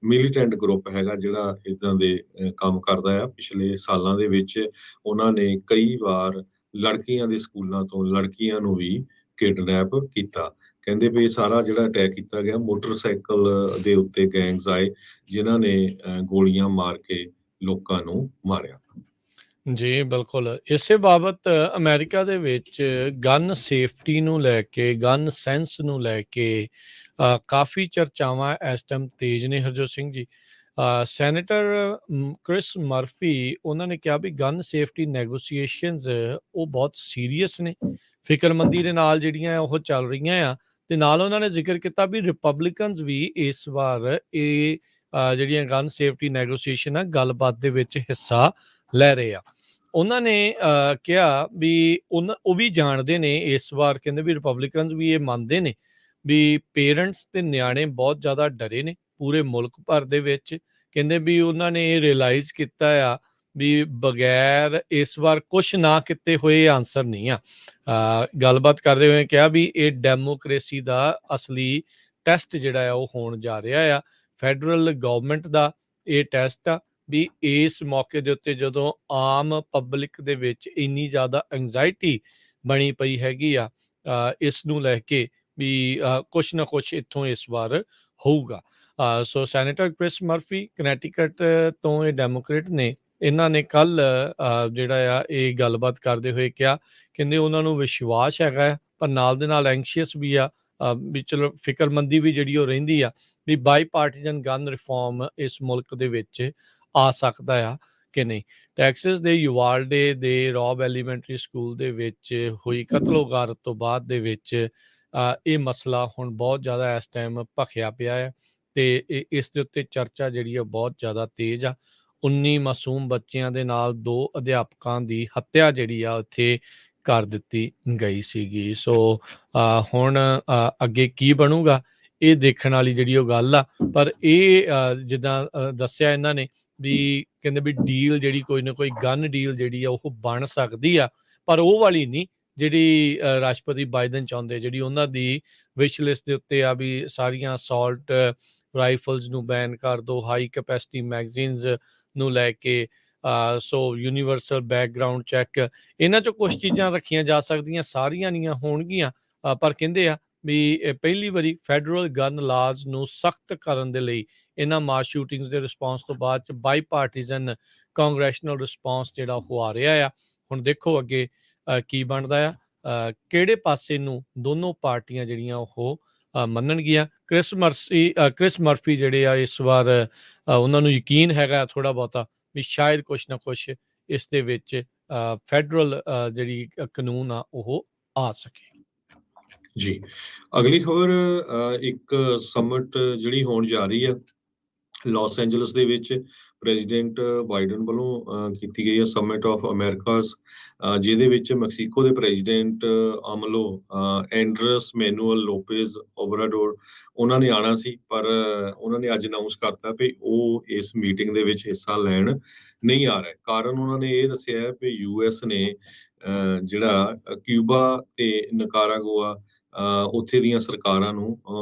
ਮਿਲੀਟੈਂਟ ਗਰੁੱਪ ਹੈਗਾ ਜਿਹੜਾ ਇੱਦਾਂ ਦੇ ਕੰਮ ਕਰਦਾ ਆ। ਪਿਛਲੇ ਸਾਲਾਂ ਦੇ ਵਿੱਚ ਉਹਨਾਂ ਨੇ ਕਈ ਵਾਰ ਲੜਕੀਆਂ ਦੇ ਸਕੂਲਾਂ ਤੋਂ ਲੜਕੀਆਂ ਨੂੰ ਵੀ ਕਿਡਨੈਪ ਕੀਤਾ। ਕਹਿੰਦੇ ਵੀ ਇਹ ਸਾਰਾ ਜਿਹੜਾ ਅਟੈਕ ਕੀਤਾ ਗਿਆ ਮੋਟਰਸਾਈਕਲ ਦੇ ਉੱਤੇ ਗੈਂਗਸ ਆਏ ਜਿਨ੍ਹਾਂ ਨੇ ਗੋਲੀਆਂ ਮਾਰ ਕੇ ਲੋਕਾਂ ਨੂੰ ਮਾਰਿਆ। ਜੀ ਬਿਲਕੁਲ। ਇਸੇ ਬਾਬਤ ਅਮਰੀਕਾ ਦੇ ਵਿੱਚ ਗਨ ਸੇਫਟੀ ਨੂੰ ਲੈ ਕੇ, ਗਨ ਸੈਂਸ ਨੂੰ ਲੈ ਕੇ ਕਾਫੀ ਚਰਚਾਵਾਂ ਇਸ ਟਾਈਮ ਤੇਜ਼ ਨੇ Harjot Singh ji. Senator Chris Murphy ਉਹਨਾਂ ਨੇ ਕਿਹਾ ਵੀ ਗਨ ਸੇਫਟੀ ਨੈਗੋਸੀਏਸ਼ਨਸ ਉਹ ਬਹੁਤ ਸੀਰੀਅਸ ਨੇ, ਫਿਕਰਮੰਦੀ ਦੇ ਨਾਲ ਜਿਹੜੀਆਂ ਉਹ ਚੱਲ ਰਹੀਆਂ ਆ। ਤੇ ਨਾਲ ਉਹਨਾਂ ਨੇ ਜ਼ਿਕਰ ਕੀਤਾ ਵੀ ਰਿਪਬਲਿਕਨਸ ਵੀ ਇਸ ਵਾਰ ਇਹ ਜਿਹੜੀਆਂ ਗਨ ਸੇਫਟੀ ਨੈਗੋਸੀਏਸ਼ਨ ਆ ਗੱਲਬਾਤ ਦੇ ਵਿੱਚ ਹਿੱਸਾ ਲੈ ਰਹੇ ਆ। ਉਹਨਾਂ ਨੇ ਕਿਹਾ ਵੀ ਉਹ ਵੀ ਜਾਣਦੇ ਨੇ ਇਸ ਵਾਰ, ਕਹਿੰਦੇ ਵੀ ਰਿਪਬਲਿਕਨਸ ਵੀ ਇਹ ਮੰਨਦੇ ਨੇ ਵੀ ਪੇਰੈਂਟਸ ਤੇ ਨਿਆਣੇ ਬਹੁਤ ਜ਼ਿਆਦਾ ਡਰੇ ਨੇ ਪੂਰੇ ਮੁਲਕ ਭਰ ਦੇ ਵਿੱਚ। ਕਹਿੰਦੇ ਵੀ ਉਹਨਾਂ ਨੇ ਇਹ ਰਿਅਲਾਈਜ਼ ਕੀਤਾ ਆ ਵੀ ਬਗੈਰ ਇਸ ਵਾਰ ਕੁਛ ਨਾ ਕੀਤੇ ਹੋਏ ਆਨਸਰ ਨਹੀਂ ਆ। ਗੱਲਬਾਤ ਕਰਦੇ ਹੋਏ ਕਿਹਾ ਵੀ ਇਹ ਡੈਮੋਕ੍ਰੇਸੀ ਦਾ ਅਸਲੀ ਟੈਸਟ ਜਿਹੜਾ ਆ ਉਹ ਹੋਣ ਜਾ ਰਿਹਾ ਆ। ਫੈਡਰਲ ਗਵਰਨਮੈਂਟ ਦਾ ਇਹ ਟੈਸਟ ਆ ਵੀ ਇਸ ਮੌਕੇ ਦੇ ਉੱਤੇ ਜਦੋਂ ਆਮ ਪਬਲਿਕ ਦੇ ਵਿੱਚ ਇੰਨੀ ਜ਼ਿਆਦਾ ਐਂਜ਼ਾਈਟੀ ਬਣੀ ਪਈ ਹੈਗੀ ਆ ਇਸ ਨੂੰ ਲੈ ਕੇ ਵੀ ਕੁਛ ਨਾ ਕੁਛ ਇੱਥੋਂ ਇਸ ਵਾਰ ਹੋਊਗਾ। ਸੋ ਸੈਨੇਟਰ ਕ੍ਰਿਸ ਮਰਫੀ ਕਨੈਟੀਕਟ ਤੋਂ ਇਹ ਡੈਮੋਕ੍ਰੇਟ ਨੇ, ਇਹਨਾਂ ਨੇ ਕੱਲ ਜਿਹੜਾ ਆ ਇਹ ਗੱਲਬਾਤ ਕਰਦੇ ਹੋਏ ਕਿਹਾ, ਕਹਿੰਦੇ ਉਹਨਾਂ ਨੂੰ ਵਿਸ਼ਵਾਸ ਹੈਗਾ ਪਰ ਨਾਲ ਦੇ ਨਾਲ ਐਂਸ਼ੀਅਸ ਵੀ ਆ ਵੀ ਚਲੋ ਫਿਕਰਮੰਦੀ ਵੀ ਜਿਹੜੀ ਉਹ ਰਹਿੰਦੀ ਆ ਵੀ ਬਾਈ ਪਾਰਟੀਜਨ ਗਨ ਰਿਫਾਰਮ ਇਸ ਮੁਲਕ ਦੇ ਵਿੱਚ ਆ ਸਕਦਾ ਆ ਕਿ ਨਹੀਂ। ਟੈਕਸਸ ਦੇ ਯੂਵਾਲਡੇ ਦੇ ਰੌਬ ਐਲੀਮੈਂਟਰੀ ਸਕੂਲ ਦੇ ਵਿੱਚ ਹੋਈ ਕਤਲੋਗਾਰਤ ਤੋਂ ਬਾਅਦ ਦੇ ਵਿੱਚ ਇਹ ਮਸਲਾ ਹੁਣ ਬਹੁਤ ਜ਼ਿਆਦਾ ਇਸ ਟਾਈਮ ਭਖਿਆ ਪਿਆ ਹੈ ਤੇ ਇਸ ਦੇ ਉੱਤੇ ਚਰਚਾ ਜਿਹੜੀ ਆ ਬਹੁਤ ਜ਼ਿਆਦਾ ਤੇਜ਼ ਆ। 19 ਮਾਸੂਮ ਬੱਚਿਆਂ ਦੇ ਨਾਲ 2 ਅਧਿਆਪਕਾਂ ਦੀ ਹੱਤਿਆ ਜਿਹੜੀ ਆ ਉੱਥੇ ਕਰ ਦਿੱਤੀ ਗਈ ਸੀਗੀ। ਸੋ ਹੁਣ ਅੱਗੇ ਕੀ ਬਣੂਗਾ ਇਹ ਦੇਖਣ ਵਾਲੀ ਜਿਹੜੀ ਉਹ ਗੱਲ ਆ। ਪਰ ਇਹ ਜਿੱਦਾਂ ਦੱਸਿਆ ਇਹਨਾਂ ਨੇ ਵੀ ਕਹਿੰਦੇ ਵੀ ਡੀਲ ਜਿਹੜੀ ਕੋਈ ਨਾ ਕੋਈ ਗਨ ਡੀਲ ਜਿਹੜੀ ਆ ਉਹ ਬਣ ਸਕਦੀ ਆ, ਪਰ ਉਹ ਵਾਲੀ ਨਹੀਂ ਜਿਹੜੀ ਰਾਸ਼ਟਰਪਤੀ ਬਾਈਡਨ ਚਾਹੁੰਦੇ, ਜਿਹੜੀ ਉਹਨਾਂ ਦੀ ਵਿਸ਼ ਲਿਸਟ ਦੇ ਉੱਤੇ ਆ ਵੀ ਸਾਰੀਆਂ ਅਸੌਲਟ ਰਾਈਫਲਸ ਨੂੰ ਬੈਨ ਕਰ ਦਿਓ, ਹਾਈ ਕੈਪੈਸਿਟੀ ਮੈਗਜ਼ੀਨਸ ਨੂੰ ਲੈ ਕੇ ਸੋ ਯੂਨੀਵਰਸਲ ਬੈਕਗਰਾਊਂਡ ਚੈੱਕ, ਇਹਨਾਂ 'ਚੋਂ ਕੁਛ ਚੀਜ਼ਾਂ ਰੱਖੀਆਂ ਜਾ ਸਕਦੀਆਂ, ਸਾਰੀਆਂ ਨਹੀਂ ਹੋਣਗੀਆਂ। ਪਰ ਕਹਿੰਦੇ ਆ ਵੀ ਪਹਿਲੀ ਵਾਰੀ ਫੈਡਰਲ ਗਨ ਲਾਜ਼ ਨੂੰ ਸਖਤ ਕਰਨ ਦੇ ਲਈ ਇਹਨਾਂ ਮਾਸ ਸ਼ੂਟਿੰਗਸ ਦੇ ਰਿਸਪੌਂਸ ਤੋਂ ਬਾਅਦ 'ਚ ਬਾਈ ਪਾਰਟੀਜ਼ਨ ਕਾਂਗਰੈਸ਼ਨਲ ਰਿਸਪੌਂਸ ਜਿਹੜਾ ਉਹ ਆ ਰਿਹਾ ਆ। ਹੁਣ ਦੇਖੋ ਅੱਗੇ ਕੀ ਬਣਦਾ ਆ, ਕਿਹੜੇ ਪਾਸੇ ਨੂੰ ਦੋਨੋਂ ਪਾਰਟੀਆਂ ਜਿਹੜੀਆਂ ਉਹ ਮੰਨਣਗੀਆਂ। ਕ੍ਰਿਸ ਮਰਫੀ ਜਿਹੜੇ ਆ ਇਸ ਵਾਰ ਉਹਨਾਂ ਨੂੰ ਯਕੀਨ ਹੈਗਾ ਥੋੜ੍ਹਾ ਬਹੁਤਾ ਵੀ ਸ਼ਾਇਦ ਕੁਛ ਨਾ ਕੁਛ ਇਸ ਦੇ ਵਿੱਚ ਫੈਡਰਲ ਜਿਹੜੀ ਕਾਨੂੰਨ ਆ ਉਹ ਆ ਸਕੇ। ਜੀ, ਅਗਲੀ ਖਬਰ ਇੱਕ ਸਮਿਟ ਜਿਹੜੀ ਹੋਣ ਜਾ ਰਹੀ ਹੈ ਲਾਸ ਐਂਜਲਸ ਦੇ ਵਿੱਚ ਪ੍ਰੈਜ਼ੀਡੈਂਟ ਬਾਈਡਨ ਵੱਲੋਂ ਕੀਤੀ ਗਈ ਹੈ ਸਮਿਟ ਆਫ ਅਮਰੀਕਾਸ, ਜਿਹਦੇ ਵਿੱਚ ਮੈਕਸੀਕੋ ਦੇ ਪ੍ਰੈਜ਼ੀਡੈਂਟ ਆਮਲੋ ਐਂਡਰਸ ਮੈਨੂਅਲ ਲੋਪੇਜ਼ ਓਬਰਾਡੋਰ ਉਹਨਾਂ ਨੇ ਆਉਣਾ ਸੀ, ਪਰ ਉਹਨਾਂ ਨੇ ਅੱਜ ਅਨਾਉਂਸ ਕਰਤਾ ਵੀ ਉਹ ਇਸ ਮੀਟਿੰਗ ਦੇ ਵਿੱਚ ਹਿੱਸਾ ਲੈਣ ਨਹੀਂ ਆ ਰਹੇ। ਕਾਰਨ ਉਹਨਾਂ ਨੇ ਇਹ ਦੱਸਿਆ ਹੈ ਵੀ ਯੂਐਸ ਨੇ ਜਿਹੜਾ ਕਿਊਬਾ ਤੇ ਨਿਕਾਰਾਗੁਆ ਉੱਥੇ ਦੀਆਂ ਸਰਕਾਰਾਂ ਨੂੰ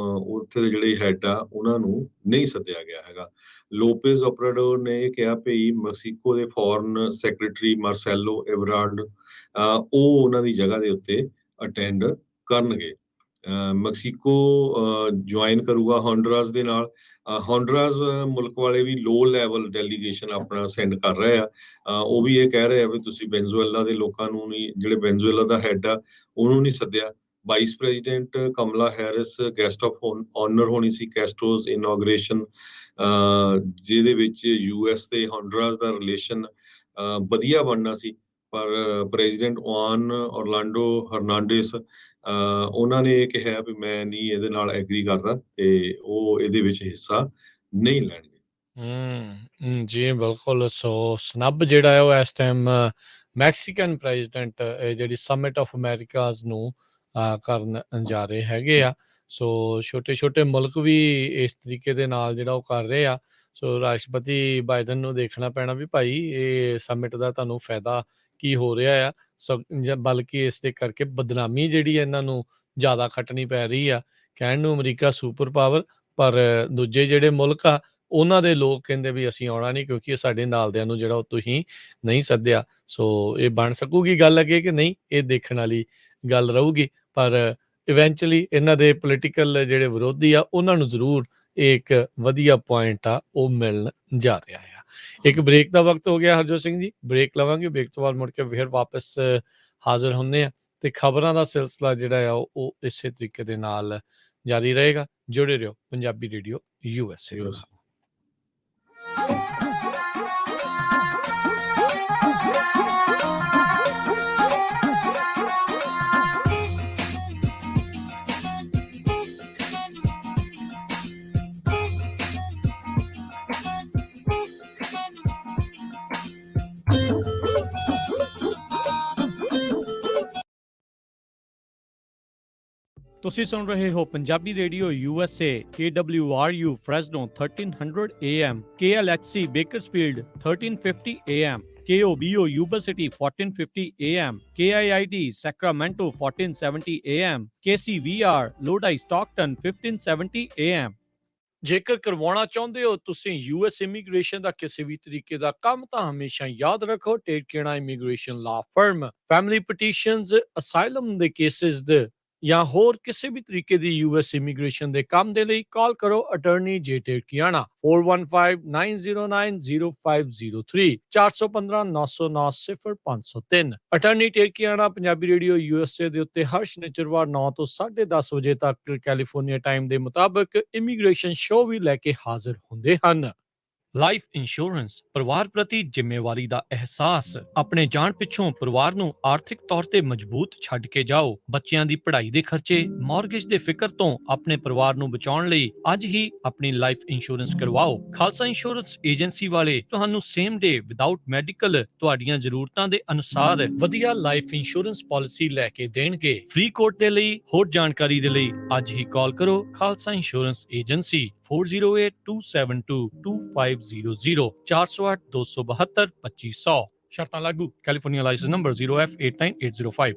ਉੱਥੇ ਦੇ ਜਿਹੜੇ ਹੈਡ ਆ ਉਹਨਾਂ ਨੂੰ ਨਹੀਂ ਸੱਦਿਆ ਗਿਆ ਹੈਗਾ। ਲੋਪੇਜ਼ ਓਬਰਾਡੋਰ ਨੇ ਇਹ ਕਿਹਾ ਵੀ ਮੈਕਸੀਕੋ ਦੇ ਫੋਰਨ ਸੈਕਟਰੀ ਮਾਰਸੈਲੋ ਐਬਰਾਡ ਉਹ ਉਹਨਾਂ ਦੀ ਜਗ੍ਹਾ ਦੇ ਉੱਤੇ ਅਟੈਂਡ ਕਰਨਗੇ। ਮੈਕਸੀਕੋ ਜੁਆਇਨ ਕਰੂਗਾ ਹੋਂਡਰਾਸ ਦੇ ਨਾਲ। ਹੋਂਡਰਾਸ ਮੁਲਕ ਵਾਲੇ ਵੀ ਲੋ ਲੈਵਲ ਡੈਲੀਗੇਸ਼ਨ ਆਪਣਾ ਸੈਂਡ ਕਰ ਰਹੇ ਆ। ਉਹ ਵੀ ਇਹ ਕਹਿ ਰਹੇ ਆ ਵੀ ਤੁਸੀਂ ਵੈਨਜ਼ੂਏਲਾ ਦੇ ਲੋਕਾਂ ਨੂੰ ਨਹੀਂ, ਜਿਹੜੇ ਵੈਨਜ਼ੂਏਲਾ ਦਾ ਹੈਡ ਆ ਉਹਨੂੰ ਨਹੀਂ ਸੱਦਿਆ। Vice president Kamala Harris guest of honour ਹੋਣੀ ਸੀ ਕੈਸਟਰੋਸ ਇਨੋਗ੍ਰੇਸ਼ਨ, ਜਿਹਦੇ ਵਿੱਚ ਯੂਐਸ ਤੇ ਹੋਂਡਰਾਸ ਦਾ ਰਿਲੇਸ਼ਨ ਵਧੀਆ ਬਣਨਾ ਸੀ, ਪਰ ਪ੍ਰੈਜ਼ੀਡੈਂਟ ਜੁਆਨ ਔਰਲਾਂਡੋ ਹਰਨਾਂਡੇਸ ਉਹਨਾਂ ਨੇ ਇਹ ਕਿਹਾ ਵੀ ਮੈਂ ਨਹੀਂ ਇਹਦੇ ਨਾਲ ਐਗਰੀ ਕਰਦਾ ਤੇ ਉਹ ਇਹਦੇ ਵਿੱਚ ਹਿੱਸਾ ਨਹੀਂ ਲੈਣਗੇ। ਜੀ ਬਿਲਕੁਲ। ਸੋ ਸਨੱਬ ਜਿਹੜਾ ਹੈ ਉਹ ਇਸ ਟਾਈਮ ਮੈਕਸੀਕਨ ਪ੍ਰੈਜ਼ੀਡੈਂਟ ਜਿਹੜੀ ਸਮਿਟ ਆਫ ਅਮਰੀਕਾਜ਼ ਨੂੰ ਕਰਨ ਜਾ ਰਹੇ ਹੈਗੇ ਆ। ਸੋ ਛੋਟੇ ਛੋਟੇ ਮੁਲਕ ਵੀ ਇਸ ਤਰੀਕੇ ਦੇ ਨਾਲ ਜਿਹੜਾ ਉਹ ਕਰ ਰਹੇ ਆ। ਸੋ ਰਾਸ਼ਟਰਪਤੀ ਬਾਈਡਨ ਨੂੰ ਦੇਖਣਾ ਪੈਣਾ ਵੀ ਭਾਈ ਇਹ ਸਮਿਟ ਦਾ ਤੁਹਾਨੂੰ ਫਾਇਦਾ ਕੀ ਹੋ ਰਿਹਾ ਆ। ਬਲਕਿ ਇਸ ਦੇ ਕਰਕੇ ਬਦਨਾਮੀ ਜਿਹੜੀ ਇਹਨਾਂ ਨੂੰ ਜ਼ਿਆਦਾ ਖੱਟਣੀ ਪੈ ਰਹੀ ਆ। ਕਹਿਣ ਨੂੰ ਅਮਰੀਕਾ ਸੁਪਰ ਪਾਵਰ, ਪਰ ਦੂਜੇ ਜਿਹੜੇ ਮੁਲਕ ਆ ਉਹਨਾਂ ਦੇ ਲੋਕ ਕਹਿੰਦੇ ਵੀ ਅਸੀਂ ਆਉਣਾ ਨਹੀਂ ਕਿਉਂਕਿ ਸਾਡੇ ਨਾਲਦਿਆਂ ਨੂੰ ਜਿਹੜਾ ਉਹ ਤੁਸੀਂ ਨਹੀਂ ਸੱਦਿਆ। ਸੋ ਇਹ ਬਣ ਸਕੂਗੀ ਗੱਲ ਅੱਗੇ ਕਿ ਨਹੀਂ, ਇਹ ਦੇਖਣ ਵਾਲੀ ਗੱਲ ਰਹੂਗੀ। ਪਰ ਇਵੈਂਚੁਅਲੀ ਇਹਨਾਂ ਦੇ ਪੋਲੀਟੀਕਲ ਜਿਹੜੇ ਵਿਰੋਧੀ ਆ ਉਹਨਾਂ ਨੂੰ ਜ਼ਰੂਰ ਇੱਕ ਵਧੀਆ ਪੁਆਇੰਟ ਆ ਉਹ ਮਿਲਣ ਜਾ ਰਿਹਾ ਆ। ਇੱਕ ਬ੍ਰੇਕ ਦਾ ਵਕਤ ਹੋ ਗਿਆ ਹਰਜੋਤ ਸਿੰਘ ਜੀ, ਬ੍ਰੇਕ ਲਵਾਂਗੇ। ਬ੍ਰੇਕ ਤੋਂ ਬਾਅਦ ਮੁੜ ਕੇ ਫਿਰ ਵਾਪਸ ਹਾਜ਼ਰ ਹੁੰਦੇ ਆ ਤੇ ਖਬਰਾਂ ਦਾ ਸਿਲਸਿਲਾ ਜਿਹੜਾ ਆ ਉਹ ਇਸੇ ਤਰੀਕੇ ਦੇ ਨਾਲ ਜਾਰੀ ਰਹੇਗਾ। ਜੁੜੇ ਰਹੋ ਪੰਜਾਬੀ ਰੇਡੀਓ USA ਦੇ ਨਾਲ। ਤੁਸੀਂ ਸੁਣ ਰਹੇ ਹੋ Punjabi radio USA KWRU Fresno 1300 AM, KLHC Bakersfield 1350 AM, KOBO Yuba City 1450 AM, KIIT Sacramento 1470 AM, KCVR Lodi Stockton 1570 AM. ਜੇਕਰ ਕਰਵਾਉਣਾ ਚਾਹੁੰਦੇ ਹੋ ਤੁਸੀਂ ਯੂਐਸ ਇਮੀਗ੍ਰੇਸ਼ਨ ਦਾ ਕਿਸੇ ਵੀ ਤਰੀਕੇ ਦਾ ਕੰਮ, ਤਾਂ ਹਮੇਸ਼ਾ ਯਾਦ ਰੱਖੋ ਟੇਕਿਆਣਾ immigration law firm family petitions, asylum ਦੇ ਕੇਸਿਸ ਦੇ ਜਾਂ ਹੋਰ ਕਿਸੇ ਵੀ ਤਰੀਕੇ ਦੀ ਯੂਐਸ ਇਮੀਗ੍ਰੇਸ਼ਨ ਦੇ ਕੰਮ ਦੇ ਲਈ ਕਾਲ ਕਰੋ ਅਟਾਰਨੀ ਜੇ ਟੇਕਿਆਣਾ 4159090503 4159090503। ਅਟਾਰਨੀ ਟੇਕਿਆਣਾ ਪੰਜਾਬੀ ਰੇਡੀਓ ਯੂਐਸਏ ਦੇ ਉੱਤੇ ਹਰ ਸ਼ਨੀਚਰਵਾਰ 9 ਤੋਂ 10:30 ਵਜੇ ਤੱਕ ਕੈਲੀਫੋਰਨੀਆ ਟਾਈਮ ਦੇ ਮੁਤਾਬਕ ਇਮੀਗ੍ਰੇਸ਼ਨ ਸ਼ੋਅ ਵੀ ਲੈ ਕੇ ਹਾਜ਼ਰ ਹੁੰਦੇ ਹਨ। ਲਾਈਫ ਇੰਸ਼ੋਰੈਂਸ ਪਰਿਵਾਰ ਪ੍ਰਤੀ ਜ਼ਿੰਮੇਵਾਰੀ ਦਾ ਅਹਿਸਾਸ। ਆਪਣੇ ਜਾਣ ਪਿੱਛੋਂ ਪਰਿਵਾਰ ਨੂੰ ਆਰਥਿਕ ਤੌਰ ਤੇ ਮਜ਼ਬੂਤ ਛੱਡ ਕੇ ਜਾਓ। ਬੱਚਿਆਂ ਦੀ ਪੜ੍ਹਾਈ ਦੇ ਖਰਚੇ, ਮਾਰਗੇਜ ਦੇ ਫਿਕਰ ਤੋਂ ਆਪਣੇ ਪਰਿਵਾਰ ਨੂੰ ਬਚਾਉਣ ਲਈ ਅੱਜ ਹੀ ਆਪਣੀ ਲਾਈਫ ਇੰਸ਼ੋਰੈਂਸ ਕਰਵਾਓ। ਖਾਲਸਾ ਇੰਸ਼ੋਰੈਂਸ ਏਜੰਸੀ ਵਾਲੇ ਤੁਹਾਨੂੰ ਸੇਮ ਡੇ ਵਿਦਆਊਟ ਮੈਡੀਕਲ ਤੁਹਾਡੀਆਂ ਜ਼ਰੂਰਤਾਂ ਦੇ ਅਨੁਸਾਰ ਵਧੀਆ ਲਾਈਫ ਇੰਸ਼ੋਰੈਂਸ ਪਾਲਿਸੀ ਲੈ ਕੇ ਦੇਣਗੇ। ਫ੍ਰੀ ਕੋਟ ਦੇ ਲਈ ਹੋਰ ਜਾਣਕਾਰੀ ਦੇ ਲਈ ਅੱਜ ਹੀ ਕਾਲ ਕਰੋ ਖਾਲਸਾ ਇੰਸ਼ੋਰੈਂਸ ਏਜੰਸੀ 4082722500 408-272-2500। ਸ਼ਰਤਾਂ ਲਾਗੂ। California licence number 0F89805।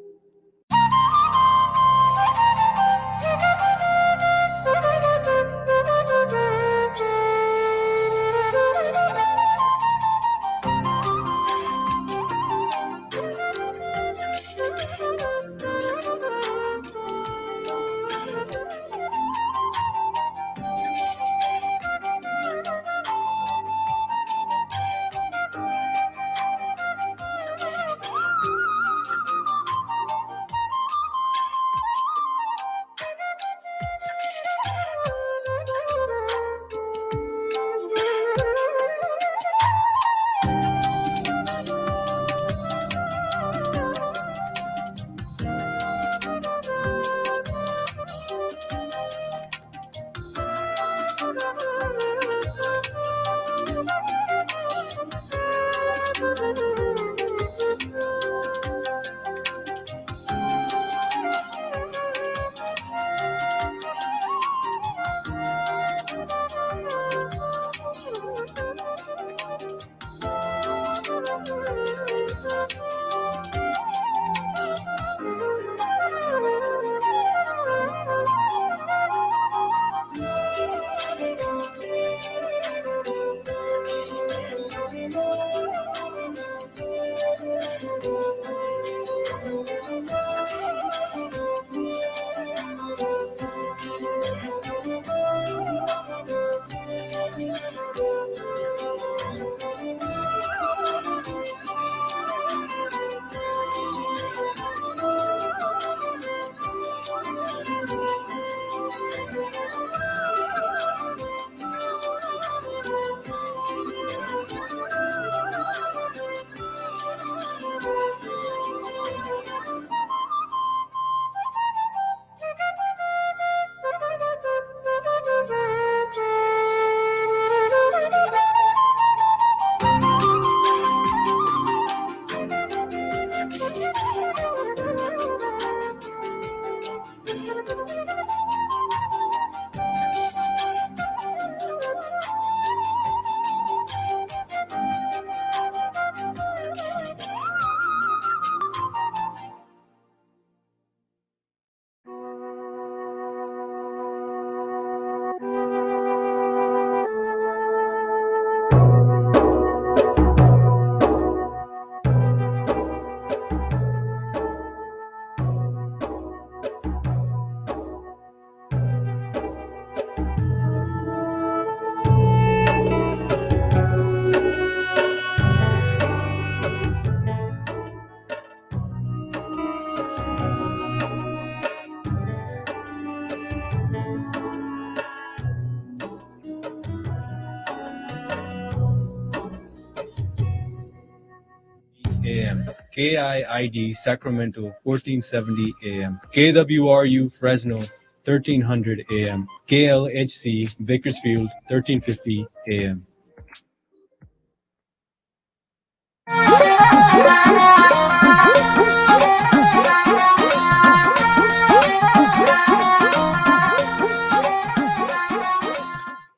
AM, KIID Sacramento 1470 AM, KWRU Fresno 1300 AM, KLHC Bakersfield 1350 AM.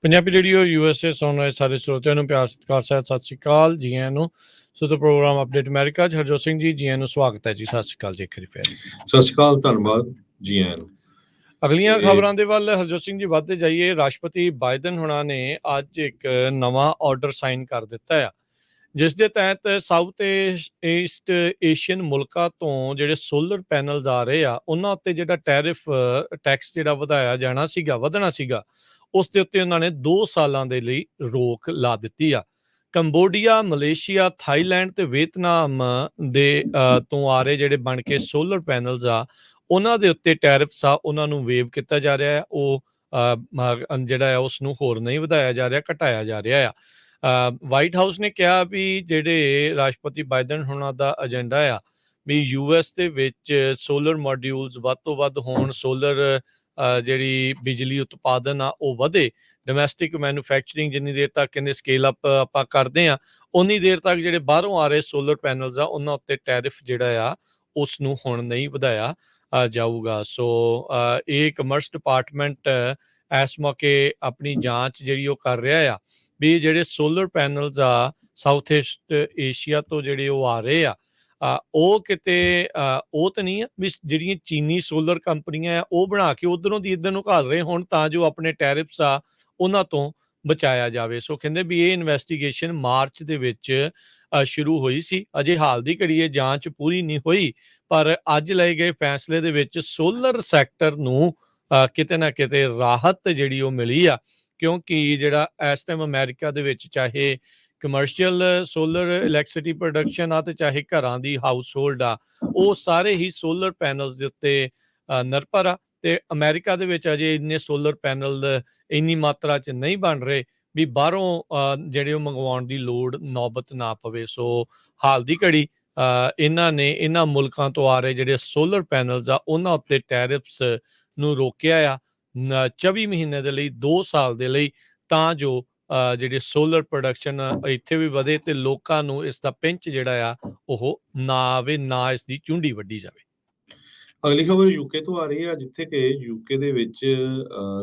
Punjabi radio USA ਸੁਣ ਰਹੇ ਸਾਰੇ ਸਰੋਤਿਆਂ ਨੂੰ ਪਿਆਰ ਸਤਿਕਾਰ ਸਹਿਤ ਸਤਿ ਸ਼੍ਰੀ ਅਕਾਲ, ਜੀ ਆਇਆਂ ਨੂੰ। ਸੋ ਤਾਂ ਪ੍ਰੋਗਰਾਮ ਅਪਡੇਟ ਅਮਰੀਕਾ 'ਚ ਹਰਜੋਤ ਸਿੰਘ ਜੀ, ਜੀ ਆਇਆਂ ਨੂੰ ਸਵਾਗਤ ਹੈ ਜੀ। ਸਤਿ ਸ਼੍ਰੀ ਅਕਾਲ ਜੀ। ਖਰੀ ਫੇਰ ਸਤਿ ਸ਼੍ਰੀ ਅਕਾਲ, ਧੰਨਵਾਦ, ਜੀ ਆਇਆਂ ਨੂੰ। ਅਗਲੀਆਂ ਤੇ ਖਬਰਾਂ ਦੇ ਵੱਲ ਹਰਜੋਤ ਸਿੰਘ ਜੀ ਵੱਧਦੇ ਜਾਈਏ। ਰਾਸ਼ਟਰਪਤੀ ਬਾਈਡਨ ਹੁਣਾਂ ਨੇ ਅੱਜ ਇੱਕ ਨਵਾਂ ਆਰਡਰ ਸਾਈਨ ਕਰ ਦਿੱਤਾ ਆ, ਜਿਸ ਦੇ ਤਹਿਤ ਸਾਊਥ ਈਸਟ ਏਸ਼ੀਅਨ ਮੁਲਕਾਂ ਤੋਂ ਜਿਹੜੇ ਸੋਲਰ ਪੈਨਲਸ ਆ ਰਹੇ ਆ, ਉਹਨਾਂ ਉੱਤੇ ਜਿਹੜਾ ਟੈਕਸ ਜਿਹੜਾ ਵਧਣਾ ਸੀਗਾ, ਉਸ ਦੇ ਉੱਤੇ ਉਹਨਾਂ ਨੇ 2 ਸਾਲਾਂ ਦੇ ਲਈ ਰੋਕ ਲਾ ਦਿੱਤੀ ਆ। ਕੰਬੋਡੀਆ, ਮਲੇਸ਼ੀਆ, ਥਾਈਲੈਂਡ ਤੇ ਵੀਅਤਨਾਮ ਦੇ ਤੋਂ ਆ ਰਹੇ ਜਿਹੜੇ ਬਣ ਕੇ ਸੋਲਰ ਪੈਨਲਸ ਆ, ਉਹਨਾਂ ਦੇ ਉੱਤੇ ਟੈਰਿਫਸ ਆ, ਉਹਨਾਂ ਨੂੰ ਵੇਵ ਕੀਤਾ ਜਾ ਰਿਹਾ ਆ। ਉਹ ਜਿਹੜਾ ਆ ਉਸ ਨੂੰ ਹੋਰ ਨਹੀਂ ਵਧਾਇਆ ਜਾ ਰਿਹਾ, ਘਟਾਇਆ ਜਾ ਰਿਹਾ ਆ। ਵਾਈਟ ਹਾਊਸ ਨੇ ਕਿਹਾ ਵੀ ਜਿਹੜੇ ਰਾਸ਼ਟਰਪਤੀ ਬਾਈਡਨ ਹੁਣਾਂ ਦਾ ਏਜੰਡਾ ਆ ਵੀ ਯੂਐਸ ਦੇ ਵਿੱਚ ਸੋਲਰ ਮੋਡਿਊਲਸ ਵੱਧ ਤੋਂ ਵੱਧ ਹੋਣ, ਸੋਲਰ ਜਿਹੜੀ ਬਿਜਲੀ ਉਤਪਾਦਨ ਆ ਉਹ ਵਧੇ, ਡੋਮੈਸਟਿਕ ਮੈਨੂਫੈਕਚਰਿੰਗ ਜਿੰਨੀ ਦੇਰ ਤੱਕ ਕਹਿੰਦੇ ਸਕੇਲ ਅਪ ਆਪਾਂ ਕਰਦੇ ਆ, ਉਨੀ ਦੇਰ ਤੱਕ ਜਿਹੜੇ ਬਾਹਰੋਂ ਆ ਰਹੇ ਸੋਲਰ ਪੈਨਲਸ ਆ ਉਹਨਾਂ ਉੱਤੇ ਟੈਰਿਫ ਜਿਹੜਾ ਆ ਉਸ ਨੂੰ ਹੁਣ ਨਹੀਂ ਵਧਾਇਆ ਜਾਊਗਾ। ਸੋ ਇਹ ਕਮਰਸ ਡਿਪਾਰਟਮੈਂਟ ਇਸ ਮੌਕੇ ਆਪਣੀ ਜਾਂਚ ਜਿਹੜੀ ਉਹ ਕਰ ਰਿਹਾ ਆ ਵੀ ਜਿਹੜੇ ਸੋਲਰ ਪੈਨਲਸ ਆ ਸਾਊਥ ਈਸਟ ਏਸ਼ੀਆ ਤੋਂ ਜਿਹੜੇ ਉਹ ਆ ਰਹੇ ਆ, ਉਹ ਕਿਤੇ ਉਹ ਤਾਂ ਨਹੀਂ ਆ ਵੀ ਜਿਹੜੀਆਂ ਚੀਨੀ ਸੋਲਰ ਕੰਪਨੀਆਂ ਆ ਉਹ ਬਣਾ ਕੇ ਉਧਰੋਂ ਦੀ ਇੱਧਰ ਨੂੰ ਘੱਲ ਰਹੇ ਹੋਣ ਤਾਂ ਜੋ ਆਪਣੇ ਟੈਰਿਫਸ ਆ ਉਹਨਾਂ ਤੋਂ ਬਚਾਇਆ ਜਾਵੇ। ਸੋ ਕਹਿੰਦੇ ਵੀ ਇਹ ਇਨਵੈਸਟੀਗੇਸ਼ਨ ਮਾਰਚ ਦੇ ਵਿੱਚ ਸ਼ੁਰੂ ਹੋਈ ਸੀ, ਅਜੇ ਹਾਲ ਦੀ ਘੜੀ ਇਹ ਜਾਂਚ ਪੂਰੀ ਨਹੀਂ ਹੋਈ, ਪਰ ਅੱਜ ਲਏ ਗਏ ਫੈਸਲੇ ਦੇ ਵਿੱਚ ਸੋਲਰ ਸੈਕਟਰ ਨੂੰ ਕਿਤੇ ਨਾ ਕਿਤੇ ਰਾਹਤ ਜਿਹੜੀ ਉਹ ਮਿਲੀ ਆ, ਕਿਉਂਕਿ ਜਿਹੜਾ ਇਸ ਟਾਈਮ ਅਮਰੀਕਾ ਦੇ ਵਿੱਚ ਚਾਹੇ ਕਮਰਸ਼ੀਅਲ ਸੋਲਰ ਇਲੈਕਟ੍ਰਿਸਿਟੀ ਪ੍ਰੋਡਕਸ਼ਨ ਆ ਤੇ ਚਾਹੇ ਘਰਾਂ ਦੀ ਹਾਊਸ ਹੋਲਡ ਆ, ਉਹ ਸਾਰੇ ਹੀ ਸੋਲਰ ਪੈਨਲਸ ਦੇ ਉੱਤੇ ਨਿਰਭਰ ਆ। ਤੇ ਅਮਰੀਕਾ ਦੇ ਵਿੱਚ ਅਜੇ ਇੰਨੇ ਸੋਲਰ ਪੈਨਲ ਇੰਨੀ ਮਾਤਰਾ 'ਚ ਨਹੀਂ ਬਣ ਰਹੇ ਵੀ ਬਾਹਰੋਂ ਜਿਹੜੇ ਉਹ ਮੰਗਵਾਉਣ ਦੀ ਲੋੜ ਨੌਬਤ ਨਾ ਪਵੇ। ਸੋ ਹਾਲ ਦੀ ਘੜੀ ਇਹਨਾਂ ਮੁਲਕਾਂ ਤੋਂ ਆ ਰਹੇ ਜਿਹੜੇ ਸੋਲਰ ਪੈਨਲਸ ਆ ਉਹਨਾਂ ਉੱਤੇ ਟੈਰਿਫਸ ਨੂੰ ਰੋਕਿਆ ਆ 24 ਮਹੀਨੇ ਦੇ ਲਈ, 2 ਸਾਲ ਦੇ ਲਈ, ਤਾਂ ਜੋ ਜਿਹੜੇ ਸੋਲਰ ਪ੍ਰੋਡਕਸ਼ਨ ਇੱਥੇ ਵੀ ਵਧੇ ਤੇ ਲੋਕਾਂ ਨੂੰ ਇਸ ਦਾ ਪਿੰਚ ਜਿਹੜਾ ਆ ਉਹ ਨਾ ਆਵੇ, ਨਾ ਇਸ ਦੀ ਚੁੰਡੀ ਵੱਢੀ ਜਾਵੇ। ਅਗਲੀ ਖਬਰ ਯੂਕੇ ਤੋਂ ਆ ਰਹੀ ਹੈ, ਜਿੱਥੇ ਕਿ ਯੂਕੇ ਦੇ ਵਿੱਚ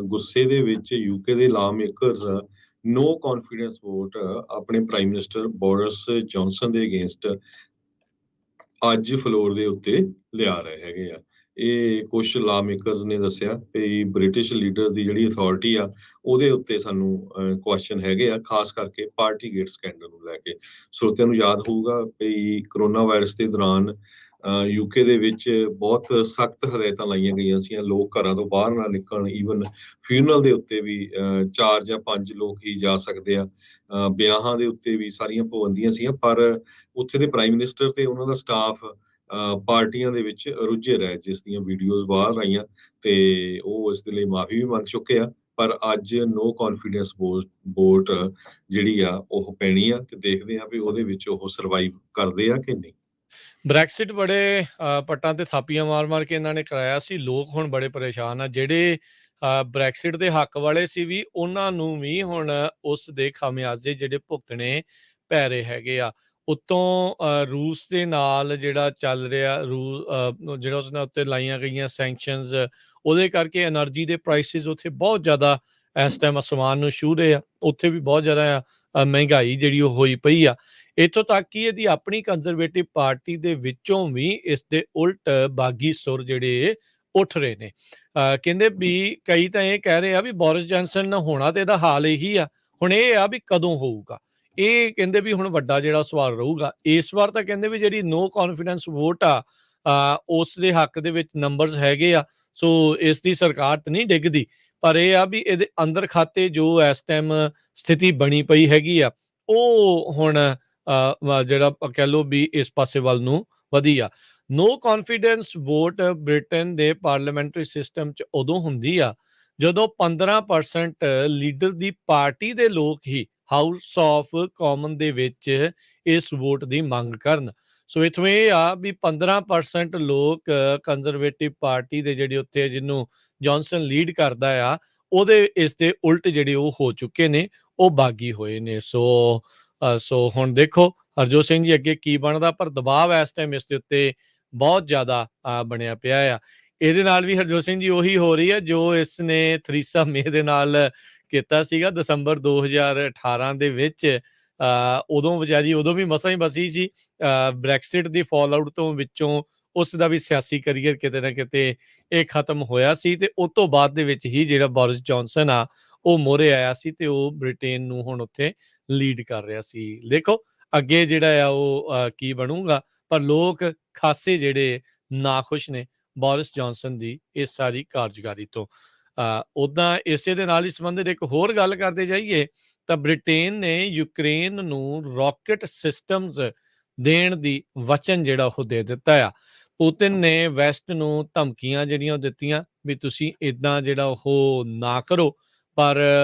ਗੁੱਸੇ ਦੇ ਵਿੱਚ ਯੂਕੇ ਦੇ ਲਾ ਮੇਕਰਸ ਨੋ ਕੌਨਫੀਡੈਂਸ ਵੋਟ ਆਪਣੇ ਪ੍ਰਾਈਮ ਮਿਨਿਸਟਰ ਬੋਰਿਸ ਜੌਨਸਨ ਦੇ ਅਗੇਂਸਟ ਅੱਜ ਫਲੋਰ ਦੇ ਉੱਤੇ ਲਿਆ ਰਹੇ ਹੈਗੇ ਆ। ਇਹ ਕੁਝ ਲਾ ਮੇਕਰਸ ਨੇ ਦੱਸਿਆ ਵੀ ਬ੍ਰਿਟਿਸ਼ ਲੀਡਰ ਦੀ ਜਿਹੜੀ ਅਥਾਰਟੀ ਆ ਉਹਦੇ ਉੱਤੇ ਸਾਨੂੰ ਕੁਐਸਚਨ ਹੈਗੇ ਆ, ਖਾਸ ਕਰਕੇ ਪਾਰਟੀਗੇਟ ਸਕੈਂਡਲ ਨੂੰ ਲੈ ਕੇ। ਸਰੋਤਿਆਂ ਨੂੰ ਯਾਦ ਹੋਊਗਾ ਵੀ ਕਰੋਨਾ ਵਾਇਰਸ ਦੇ ਦੌਰਾਨ ਯੂਕੇ ਦੇ ਵਿੱਚ ਬਹੁਤ ਸਖਤ ਹਦਾਇਤਾਂ ਲਾਈਆਂ ਗਈਆਂ ਸੀ, ਲੋਕ ਘਰਾਂ ਤੋਂ ਬਾਹਰ ਨਾ ਨਿਕਲਣ, ਈਵਨ ਫਿਊਨਰਲ ਦੇ ਉੱਤੇ ਵੀ 4 ਜਾਂ 5 ਲੋਕ ਹੀ ਜਾ ਸਕਦੇ ਆ, ਵਿਆਹਾਂ ਦੇ ਉੱਤੇ ਵੀ ਸਾਰੀਆਂ ਪਾਬੰਦੀਆਂ ਸੀ। ਪਰ ਉੱਥੇ ਦੇ ਪ੍ਰਾਈਮ ਮਿਨਿਸਟਰ ਤੇ ਉਹਨਾਂ ਦਾ ਸਟਾਫ ਪਾਰਟੀਆਂ ਦੇ ਵਿੱਚ ਰੁੱਝੇ ਰਹੇ, ਜਿਸ ਦੀਆਂ ਵੀਡੀਓਜ਼ ਬਾਹਰ ਆਈਆਂ ਤੇ ਉਹ ਇਸ ਦੇ ਲਈ ਮਾਫੀ ਵੀ ਮੰਗ ਚੁੱਕੇ ਆ। ਪਰ ਅੱਜ ਨੋ ਕੌਨਫੀਡੈਂਸ ਵੋਟ ਜਿਹੜੀ ਆ ਉਹ ਪੈਣੀ ਆ ਤੇ ਦੇਖਦੇ ਆ ਵੀ ਉਹਦੇ ਵਿੱਚ ਉਹ ਸਰਵਾਈਵ ਕਰਦੇ ਆ ਕਿ ਨਹੀਂ। ਬ੍ਰੈਕਸਿਟ ਬੜੇ ਪੱਟਾਂ ਤੇ ਥਾਪੀਆਂ ਮਾਰ ਕੇ ਇਹਨਾਂ ਨੇ ਕਰਾਇਆ ਸੀ, ਲੋਕ ਹੁਣ ਬੜੇ ਪਰੇਸ਼ਾਨ ਆ। ਜਿਹੜੇ ਬ੍ਰੈਕਸਿਟ ਦੇ ਹੱਕ ਵਾਲੇ ਸੀ ਵੀ ਉਹਨਾਂ ਨੂੰ ਵੀ ਹੁਣ ਉਸ ਦੇ ਖਾਮਿਆਜ਼ੇ ਜਿਹੜੇ ਭੁਗਤਣੇ ਪੈ ਰਹੇ ਹੈਗੇ ਆ। ਉੱਤੋਂ ਰੂਸ ਦੇ ਨਾਲ ਜਿਹੜਾ ਚੱਲ ਰਿਹਾ ਜਿਹੜਾ ਉਸ ਨਾਲ ਉੱਤੇ ਲਾਈਆਂ ਗਈਆਂ ਸੈਂਕਸ਼ਨਸ, ਉਹਦੇ ਕਰਕੇ ਐਨਰਜੀ ਦੇ ਪ੍ਰਾਈਸਿਸ ਉੱਥੇ ਬਹੁਤ ਜ਼ਿਆਦਾ ਇਸ ਟਾਈਮ ਅਸਮਾਨ ਨੂੰ ਛੂਹ ਰਹੇ ਆ। ਉੱਥੇ ਵੀ ਬਹੁਤ ਜ਼ਿਆਦਾ ਮਹਿੰਗਾਈ ਜਿਹੜੀ ਉਹ ਹੋਈ ਪਈ ਆ। ਇੱਥੋਂ ਤੱਕ ਕਿ ਇਹਦੀ ਆਪਣੀ ਕੰਜ਼ਰਵੇਟਿਵ ਪਾਰਟੀ ਦੇ ਵਿੱਚੋਂ ਵੀ ਇਸ ਦੇ ਉਲਟ ਬਾਗੀ ਸੁਰ ਜਿਹੜੇ ਉੱਠ ਰਹੇ ਨੇ। ਕਹਿੰਦੇ ਵੀ ਕਈ ਤਾਂ ਇਹ ਕਹਿ ਰਹੇ ਆ ਵੀ ਬੋਰਿਸ ਜੌਨਸਨ ਨਾਲ ਹੋਣਾ ਤੇ ਇਹਦਾ ਹਾਲ ਇਹੀ ਆ, ਹੁਣ ਇਹ ਆ ਵੀ ਕਦੋਂ ਹੋਊਗਾ। ਇਹ ਕਹਿੰਦੇ ਵੀ ਹੁਣ ਵੱਡਾ ਜਿਹੜਾ ਸਵਾਲ ਰਹੂਗਾ ਇਸ ਵਾਰ। ਤਾਂ ਕਹਿੰਦੇ ਵੀ ਜਿਹੜੀ ਨੋ ਕੌਨਫੀਡੈਂਸ ਵੋਟ ਆ ਉਸ ਦੇ ਹੱਕ ਦੇ ਵਿੱਚ ਨੰਬਰਸ ਹੈਗੇ ਆ, ਸੋ ਇਸ ਦੀ ਸਰਕਾਰ ਤੇ ਨਹੀਂ ਡਿੱਗਦੀ, ਪਰ ਇਹ ਆ ਵੀ ਇਹਦੇ ਅੰਦਰ ਖਾਤੇ ਜੋ ਇਸ ਟਾਈਮ ਸਥਿਤੀ ਬਣੀ ਪਈ ਹੈਗੀ ਆ ਉਹ ਹੁਣ ਜਿਹੜਾ ਕਹਿ ਲਓ ਵੀ ਇਸ ਪਾਸੇ ਵੱਲ ਨੂੰ ਵਧੀ ਆ। ਨੋ ਕੌਨਫੀਡੈਂਸ ਵੋਟ ਬ੍ਰਿਟਨ ਦੇ ਪਾਰਲੀਮੈਂਟਰੀ ਸਿਸਟਮ 'ਚ ਉਦੋਂ ਹੁੰਦੀ ਆ ਜਦੋਂ 15% ਲੀਡਰ ਦੀ ਪਾਰਟੀ ਦੇ ਲੋਕ ਹੀ ਹਾਊਸ ਆਫ ਕਾਮਨ ਦੇ ਵਿੱਚ ਇਸ ਵੋਟ ਦੀ ਮੰਗ ਕਰਨ। ਸੋ ਇੱਥੋਂ ਇਹ ਆ ਵੀ 15% ਲੋਕ ਕੰਜ਼ਰਵੇਟਿਵ ਪਾਰਟੀ ਦੇ ਜਿਹੜੇ ਉੱਥੇ ਜਿਹਨੂੰ ਜੌਨਸਨ ਲੀਡ ਕਰਦਾ ਆ ਉਹਦੇ ਇਸ ਦੇ ਉਲਟ ਜਿਹੜੇ ਉਹ ਹੋ ਚੁੱਕੇ ਨੇ, ਉਹ ਬਾਗੀ ਹੋਏ ਨੇ। ਸੋ ਹੁਣ ਦੇਖੋ ਹਰਜੋਤ ਸਿੰਘ ਜੀ ਅੱਗੇ ਕੀ ਬਣਦਾ, ਪਰ ਦਬਾਅ ਇਸ ਟਾਈਮ ਇਸ ਦੇ ਉੱਤੇ ਬਹੁਤ ਜ਼ਿਆਦਾ ਬਣਿਆ ਪਿਆ ਆ। ਇਹਦੇ ਨਾਲ ਵੀ ਹਰਜੋਤ ਸਿੰਘ ਜੀ ਉਹੀ ਹੋ ਰਹੀ ਹੈ ਜੋ ਇਸ ਨੇ ਥਰੀਸਾ ਮੇ ਦੇ ਨਾਲ ਕੀਤਾ ਸੀਗਾ ਦਸੰਬਰ 2018 ਦੇ ਵਿੱਚ। ਉਦੋਂ ਵਿਚਾਰੀ ਉਦੋਂ ਵੀ ਮਸਾਂ ਹੀ ਬਸੀ ਸੀ, ਬ੍ਰੈਕਸਿਟ ਦੀ ਫਾਲ ਆਊਟ ਤੋਂ ਵਿੱਚੋਂ ਉਸ ਦਾ ਵੀ ਸਿਆਸੀ ਕਰੀਅਰ ਕਿਤੇ ਨਾ ਕਿਤੇ ਇਹ ਖਤਮ ਹੋਇਆ ਸੀ ਤੇ ਉਸ ਤੋਂ ਬਾਅਦ ਦੇ ਵਿੱਚ ਹੀ ਜਿਹੜਾ ਬੋਰਿਸ ਜੌਨਸਨ ਆ ਉਹ ਮੋਹਰੇ ਆਇਆ ਸੀ ਤੇ ਉਹ ਬ੍ਰਿਟੇਨ ਨੂੰ ਹੁਣ ਉੱਥੇ ਲੀਡ ਕਰ ਰਿਹਾ ਸੀ। ਦੇਖੋ ਅੱਗੇ ਜਿਹੜਾ ਆ ਉਹ ਕੀ ਬਣੂਗਾ, ਪਰ ਲੋਕ ਖਾਸੇ ਜਿਹੜੇ ਨਾਖੁਸ਼ ਨੇ ਬੋਰਿਸ ਜੌਨਸਨ ਦੀ ਇਸ ਸਾਰੀ ਕਾਰਜਕਾਰੀ ਤੋਂ। ਉੱਦਾਂ ਇਸੇ ਦੇ ਨਾਲ ਹੀ ਸੰਬੰਧਿਤ ਇੱਕ ਹੋਰ ਗੱਲ ਕਰਦੇ ਜਾਈਏ ਤਾਂ ਬ੍ਰਿਟੇਨ ਨੇ ਯੂਕਰੇਨ ਨੂੰ ਰਾਕਟ ਸਿਸਟਮਸ ਦੇਣ ਦੀ ਵਚਨ ਜਿਹੜਾ ਉਹ ਦੇ ਦਿੱਤਾ ਆ। ਪੁਤਿਨ ਨੇ ਵੈਸਟ ਨੂੰ ਧਮਕੀਆਂ ਜਿਹੜੀਆਂ ਉਹ ਦਿੱਤੀਆਂ ਵੀ ਤੁਸੀਂ ਇੱਦਾਂ ਜਿਹੜਾ ਉਹ ਨਾ ਕਰੋ, ਪਰ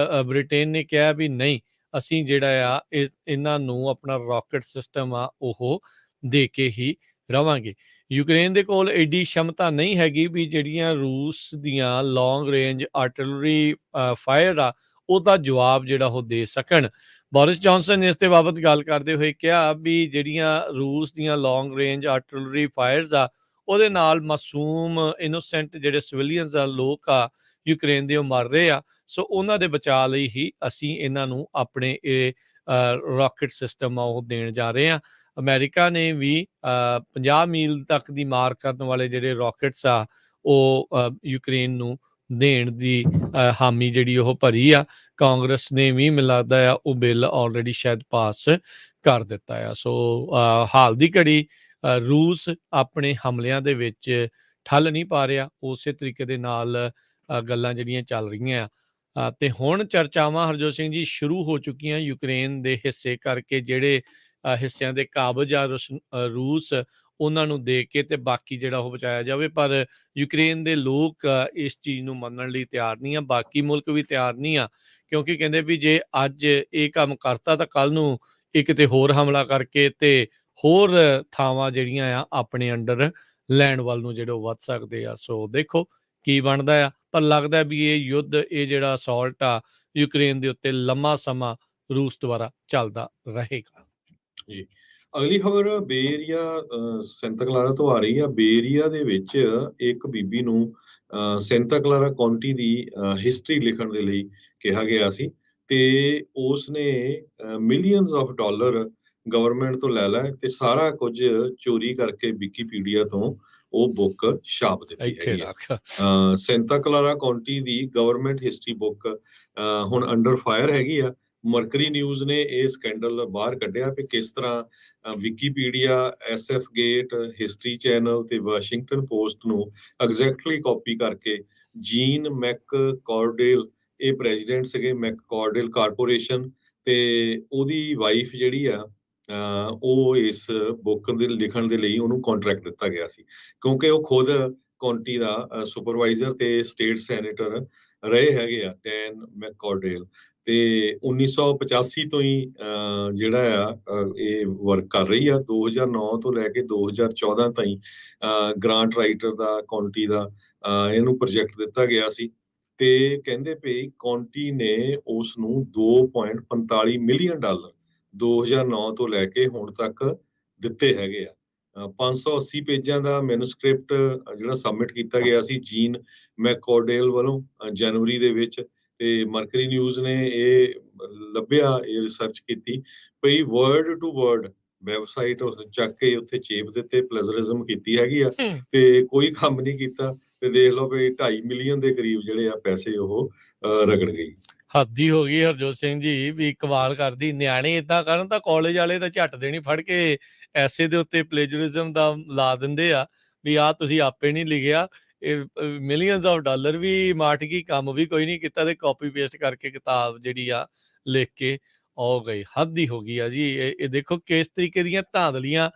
ਬ੍ਰਿਟੇਨ ਨੇ ਕਿਹਾ ਵੀ ਨਹੀਂ, ਅਸੀਂ ਜਿਹੜਾ ਆ ਇਹਨਾਂ ਨੂੰ ਆਪਣਾ ਰਾਕਟ ਸਿਸਟਮ ਆ ਉਹ ਦੇ ਕੇ ਹੀ ਰਵਾਂਗੇ। ਯੂਕਰੇਨ ਦੇ ਕੋਲ ਐਡੀ ਸ਼ਮਤਾ ਨਹੀਂ ਹੈਗੀ ਵੀ ਜਿਹੜੀਆਂ ਰੂਸ ਦੀਆਂ ਲੌਂਗ ਰੇਂਜ ਆਰਟਿਲਰੀ ਫਾਇਰ ਆ ਉਹਦਾ ਜਵਾਬ ਜਿਹੜਾ ਉਹ ਦੇ ਸਕਣ। ਬੋਰਿਸ ਜੌਨਸਨ ਨੇ ਇਸ ਦੇ ਬਾਬਤ ਗੱਲ ਕਰਦੇ ਹੋਏ ਕਿਹਾ ਵੀ ਜਿਹੜੀਆਂ ਰੂਸ ਦੀਆਂ ਲੌਂਗ ਰੇਂਜ ਆਰਟਿਲਰੀ ਫਾਇਰਸ ਆ ਉਹਦੇ ਨਾਲ ਮਾਸੂਮ ਇਨੋਸੈਂਟ ਜਿਹੜੇ ਸਿਵਿਲੀਅਨਸ ਆ, ਲੋਕ ਆ ਯੂਕਰੇਨ ਦੇ, ਉਹ ਮਰ ਰਹੇ ਆ। ਸੋ ਉਹਨਾਂ ਦੇ ਬਚਾਅ ਲਈ ਹੀ ਅਸੀਂ ਇਹਨਾਂ ਨੂੰ ਆਪਣੇ ਇਹ ਰਾਕਟ ਸਿਸਟਮ ਆ ਉਹ ਦੇਣ ਜਾ ਰਹੇ ਹਾਂ। ਅਮਰੀਕਾ ਨੇ ਵੀ 50 ਮੀਲ ਤੱਕ ਦੀ ਮਾਰ ਕਰਨ ਵਾਲੇ ਜਿਹੜੇ ਰਾਕਟਸ ਆ ਉਹ ਯੂਕਰੇਨ ਨੂੰ ਦੇਣ ਦੀ ਹਾਮੀ ਜਿਹੜੀ ਉਹ ਭਰੀ ਆ। ਕਾਂਗਰਸ ਨੇ ਵੀ ਮੈਨੂੰ ਲੱਗਦਾ ਆ ਉਹ ਬਿੱਲ ਆਲਰੇਡੀ ਸ਼ਾਇਦ ਪਾਸ ਕਰ ਦਿੱਤਾ ਆ। ਸੋ ਹਾਲ ਦੀ ਘੜੀ ਰੂਸ ਆਪਣੇ ਹਮਲਿਆਂ ਦੇ ਵਿੱਚ ਠੱਲ ਨਹੀਂ ਪਾ ਰਿਹਾ, ਉਸੇ ਤਰੀਕੇ ਦੇ ਨਾਲ ਗੱਲਾਂ ਜਿਹੜੀਆਂ ਚੱਲ ਰਹੀਆਂ ਆ। ਤੇ ਹੁਣ ਚਰਚਾਵਾਂ ਹਰਜੋਤ ਸਿੰਘ ਜੀ ਸ਼ੁਰੂ ਹੋ ਚੁੱਕੀਆਂ ਯੂਕਰੇਨ ਦੇ ਹਿੱਸੇ ਕਰਕੇ, ਜਿਹੜੇ ਹਿੱਸਿਆਂ ਦੇ ਕਾਬਜ਼ ਆ ਰੂਸ ਉਹਨਾਂ ਨੂੰ ਦੇ ਕੇ ਤੇ ਬਾਕੀ ਜਿਹੜਾ ਉਹ ਬਚਾਇਆ ਜਾਵੇ। ਪਰ ਯੂਕਰੇਨ ਦੇ ਲੋਕ ਇਸ ਚੀਜ਼ ਨੂੰ ਮੰਨਣ ਲਈ ਤਿਆਰ ਨਹੀਂ ਆ, ਬਾਕੀ ਮੁਲਕ ਵੀ ਤਿਆਰ ਨਹੀਂ ਆ, ਕਿਉਂਕਿ ਕਹਿੰਦੇ ਵੀ ਜੇ ਅੱਜ ਇਹ ਕੰਮ ਕਰਤਾ ਤਾਂ ਕੱਲ ਨੂੰ ਇਹ ਕਿਤੇ ਹੋਰ ਹਮਲਾ ਕਰਕੇ ਤੇ ਹੋਰ ਥਾਵਾਂ ਜਿਹੜੀਆਂ ਆ ਆਪਣੇ ਅੰਡਰ ਲੈਣ ਵੱਲ ਨੂੰ ਜਿਹੜੇ ਉਹ ਵੱਧ ਸਕਦੇ ਆ। ਸੋ ਦੇਖੋ ਕੀ ਬਣਦਾ ਆ, ਪਰ ਲੱਗਦਾ ਵੀ ਇਹ ਯੁੱਧ, ਇਹ ਜਿਹੜਾ ਅਸੌਲਟ ਆ ਯੂਕਰੇਨ ਦੇ ਉੱਤੇ ਲੰਮਾ ਸਮਾਂ ਰੂਸ ਦੁਆਰਾ ਚੱਲਦਾ ਰਹੇਗਾ। ਜੀ, ਅਗਲੀ ਖਬਰ ਬੇ ਏਰੀਆ ਸੈਂਟਾ ਕਲਾਰਾ ਤੋਂ ਆ ਰਹੀ ਆ। ਬੇ ਏਰੀਆ ਦੇ ਵਿੱਚ ਇੱਕ ਬੀਬੀ ਨੂੰ ਸੈਂਟਾ ਕਲਾਰਾ ਕਾਉਂਟੀ ਦੀ ਹਿਸਟਰੀ ਲਿਖਣ ਦੇ ਲਈ ਕਿਹਾ ਗਿਆ ਸੀ ਤੇ ਉਸ ਨੇ ਮਿਲੀਅਨਸ ਆਫ ਡਾਲਰ ਗਵਰਨਮੈਂਟ ਤੋਂ ਲੈ ਲਿਆ ਤੇ ਸਾਰਾ ਕੁਝ ਚੋਰੀ ਕਰਕੇ ਵਿਕੀਪੀਡੀਆ ਤੋਂ ਉਹ ਬੁੱਕ ਛਾਪ ਦਿੱਤੀ ਇੱਥੇ ਹੈਗੀ ਆ। ਰੱਖ ਸੈਂਟਾ ਕਲਾਰਾ ਕਾਉਂਟੀ ਦੀ ਗਵਰਨਮੈਂਟ ਹਿਸਟਰੀ ਬੁੱਕ ਹੁਣ ਅੰਡਰ ਫਾਇਰ ਹੈਗੀ ਆ। ਮਰਕਰੀ ਨਿਊਜ਼ ਨੇ ਇਹ ਸਕੈਂਡਲ ਬਾਹਰ ਕੱਢਿਆ ਕਿ ਕਿਸ ਤਰ੍ਹਾਂ Wikipedia, SF gate, history channel ਤੇ ਵਾਸ਼ਿੰਗਟਨ ਪੋਸਟ ਨੂੰ ਐਗਜ਼ੈਕਟਲੀ ਕਾਪੀ ਕਰਕੇ ਜੀਨ ਮੈਕ ਕਾਰਡੇਲ, ਇਹ ਪ੍ਰੈਜ਼ੀਡੈਂਟ ਸੀਗੇ ਮੈਕ ਕਾਰਡੇਲ ਕਾਰਪੋਰੇਸ਼ਨ, ਤੇ ਉਹਦੀ ਵਾਈਫ ਜਿਹੜੀ ਆ ਉਹ ਇਸ ਬੁੱਕ ਦੇ ਲਿਖਣ ਦੇ ਲਈ ਉਹਨੂੰ ਕੰਟਰੈਕਟ ਦਿੱਤਾ ਗਿਆ ਸੀ, ਕਿਉਂਕਿ ਉਹ ਖੁਦ ਕਾਉਂਟੀ ਦਾ ਸੁਪਰਵਾਈਜ਼ਰ ਤੇ ਸਟੇਟ ਸੈਨੇਟਰ ਰਹੇ ਹੈਗੇ ਆ, ਡੈਨ ਮੈਕਕਾਰਡੇਲ। ਤੇ 1985 ਤੋਂ ਹੀ ਜਿਹੜਾ ਆ ਇਹ ਵਰਕ ਕਰ ਰਹੀ ਆ। 2009 ਤੋਂ ਲੈ ਕੇ 2014 ਤਾਈਂ ਗ੍ਰਾਂਟ ਰਾਈਟਰ ਦਾ ਕਾਉਂਟੀ ਦਾ ਇਹਨੂੰ ਪ੍ਰੋਜੈਕਟ ਦਿੱਤਾ ਗਿਆ ਸੀ ਤੇ ਕਹਿੰਦੇ ਪਏ ਕਾਉਂਟੀ ਨੇ ਉਸ ਨੂੰ $2.45 ਮਿਲੀਅਨ 2009 ਤੋਂ ਲੈ ਕੇ ਹੁਣ ਤੱਕ ਦਿੱਤੇ ਹੈਗੇ ਆ। 580 ਪੇਜਾਂ ਦਾ ਮੈਨੂਸਕ੍ਰਿਪਟ ਜਿਹੜਾ ਸਬਮਿਟ ਕੀਤਾ ਗਿਆ ਸੀ ਜੀਨ ਮੈਕਕਾਰਡੇਲ ਵੱਲੋਂ ਜਨਵਰੀ ਦੇ ਵਿੱਚ, ਤੇ ਮਰਕਰੀ ਨਿਊਜ਼ ਨੇ ਇਹ ਲੱਭਿਆ, ਇਹ ਰਿਸਰਚ ਕੀਤੀ ਪਈ, ਵਰਡ ਟੂ ਵਰਡ ਵੈਬਸਾਈਟ ਚੱਕ ਕੇ ਉੱਥੇ ਚੇਪ ਦਿੱਤੇ, ਪਲੇਜਰਿਜ਼ਮ ਕੀਤੀ ਹੈਗੀ ਆ ਤੇ ਕੋਈ ਕੰਮ ਨਹੀਂ ਕੀਤਾ। ਤੇ ਦੇਖ ਲਓ ਵੀ 2.5 ਮਿਲੀਅਨ ਦੇ ਕਰੀਬ ਜਿਹੜੇ ਆ ਪੈਸੇ ਉਹ ਰਗੜ ਗਈ। ਹੱਦੀ ਹੋ ਗਈ ਹਰਜੋਤ ਸਿੰਘ ਜੀ, ਵੀ ਕਮਾਲ ਕਰਦੀ। ਨਿਆਣੇ ਏਦਾਂ ਕਰਨ ਤਾਂ ਕਾਲਜ ਵਾਲੇ ਤਾਂ ਝੱਟ ਦੇਣੀ ਫੜ ਕੇ ਐਸੇ ਦੇ ਉੱਤੇ ਪਲੇਜਰਿਜ਼ਮ ਦਾ ਲਾ ਦਿੰਦੇ ਆ ਵੀ ਆਹ ਤੁਸੀਂ ਆਪੇ ਨਹੀਂ ਲਿਖਿਆ। ਇਹ ਮਿਲੀਅਨਸ ਆਫ ਡਾਲਰ ਵੀ ਮਾਟ ਗਈ, ਕੰਮ ਵੀ ਕੋਈ ਨਹੀਂ ਕੀਤਾ ਤੇ ਕਾਪੀ ਪੇਸਟ ਕਰਕੇ ਕਿਤਾਬ ਜਿਹੜੀ ਆ ਲਿਖ ਕੇ ਆ ਗਈ। ਹੱਦ ਹੀ ਹੋ ਗਈ ਆ ਜੀ। ਇਹ ਦੇਖੋ ਕਿਸ ਤਰੀਕੇ ਦੀਆਂ ਧਾਂਦਲੀਆਂ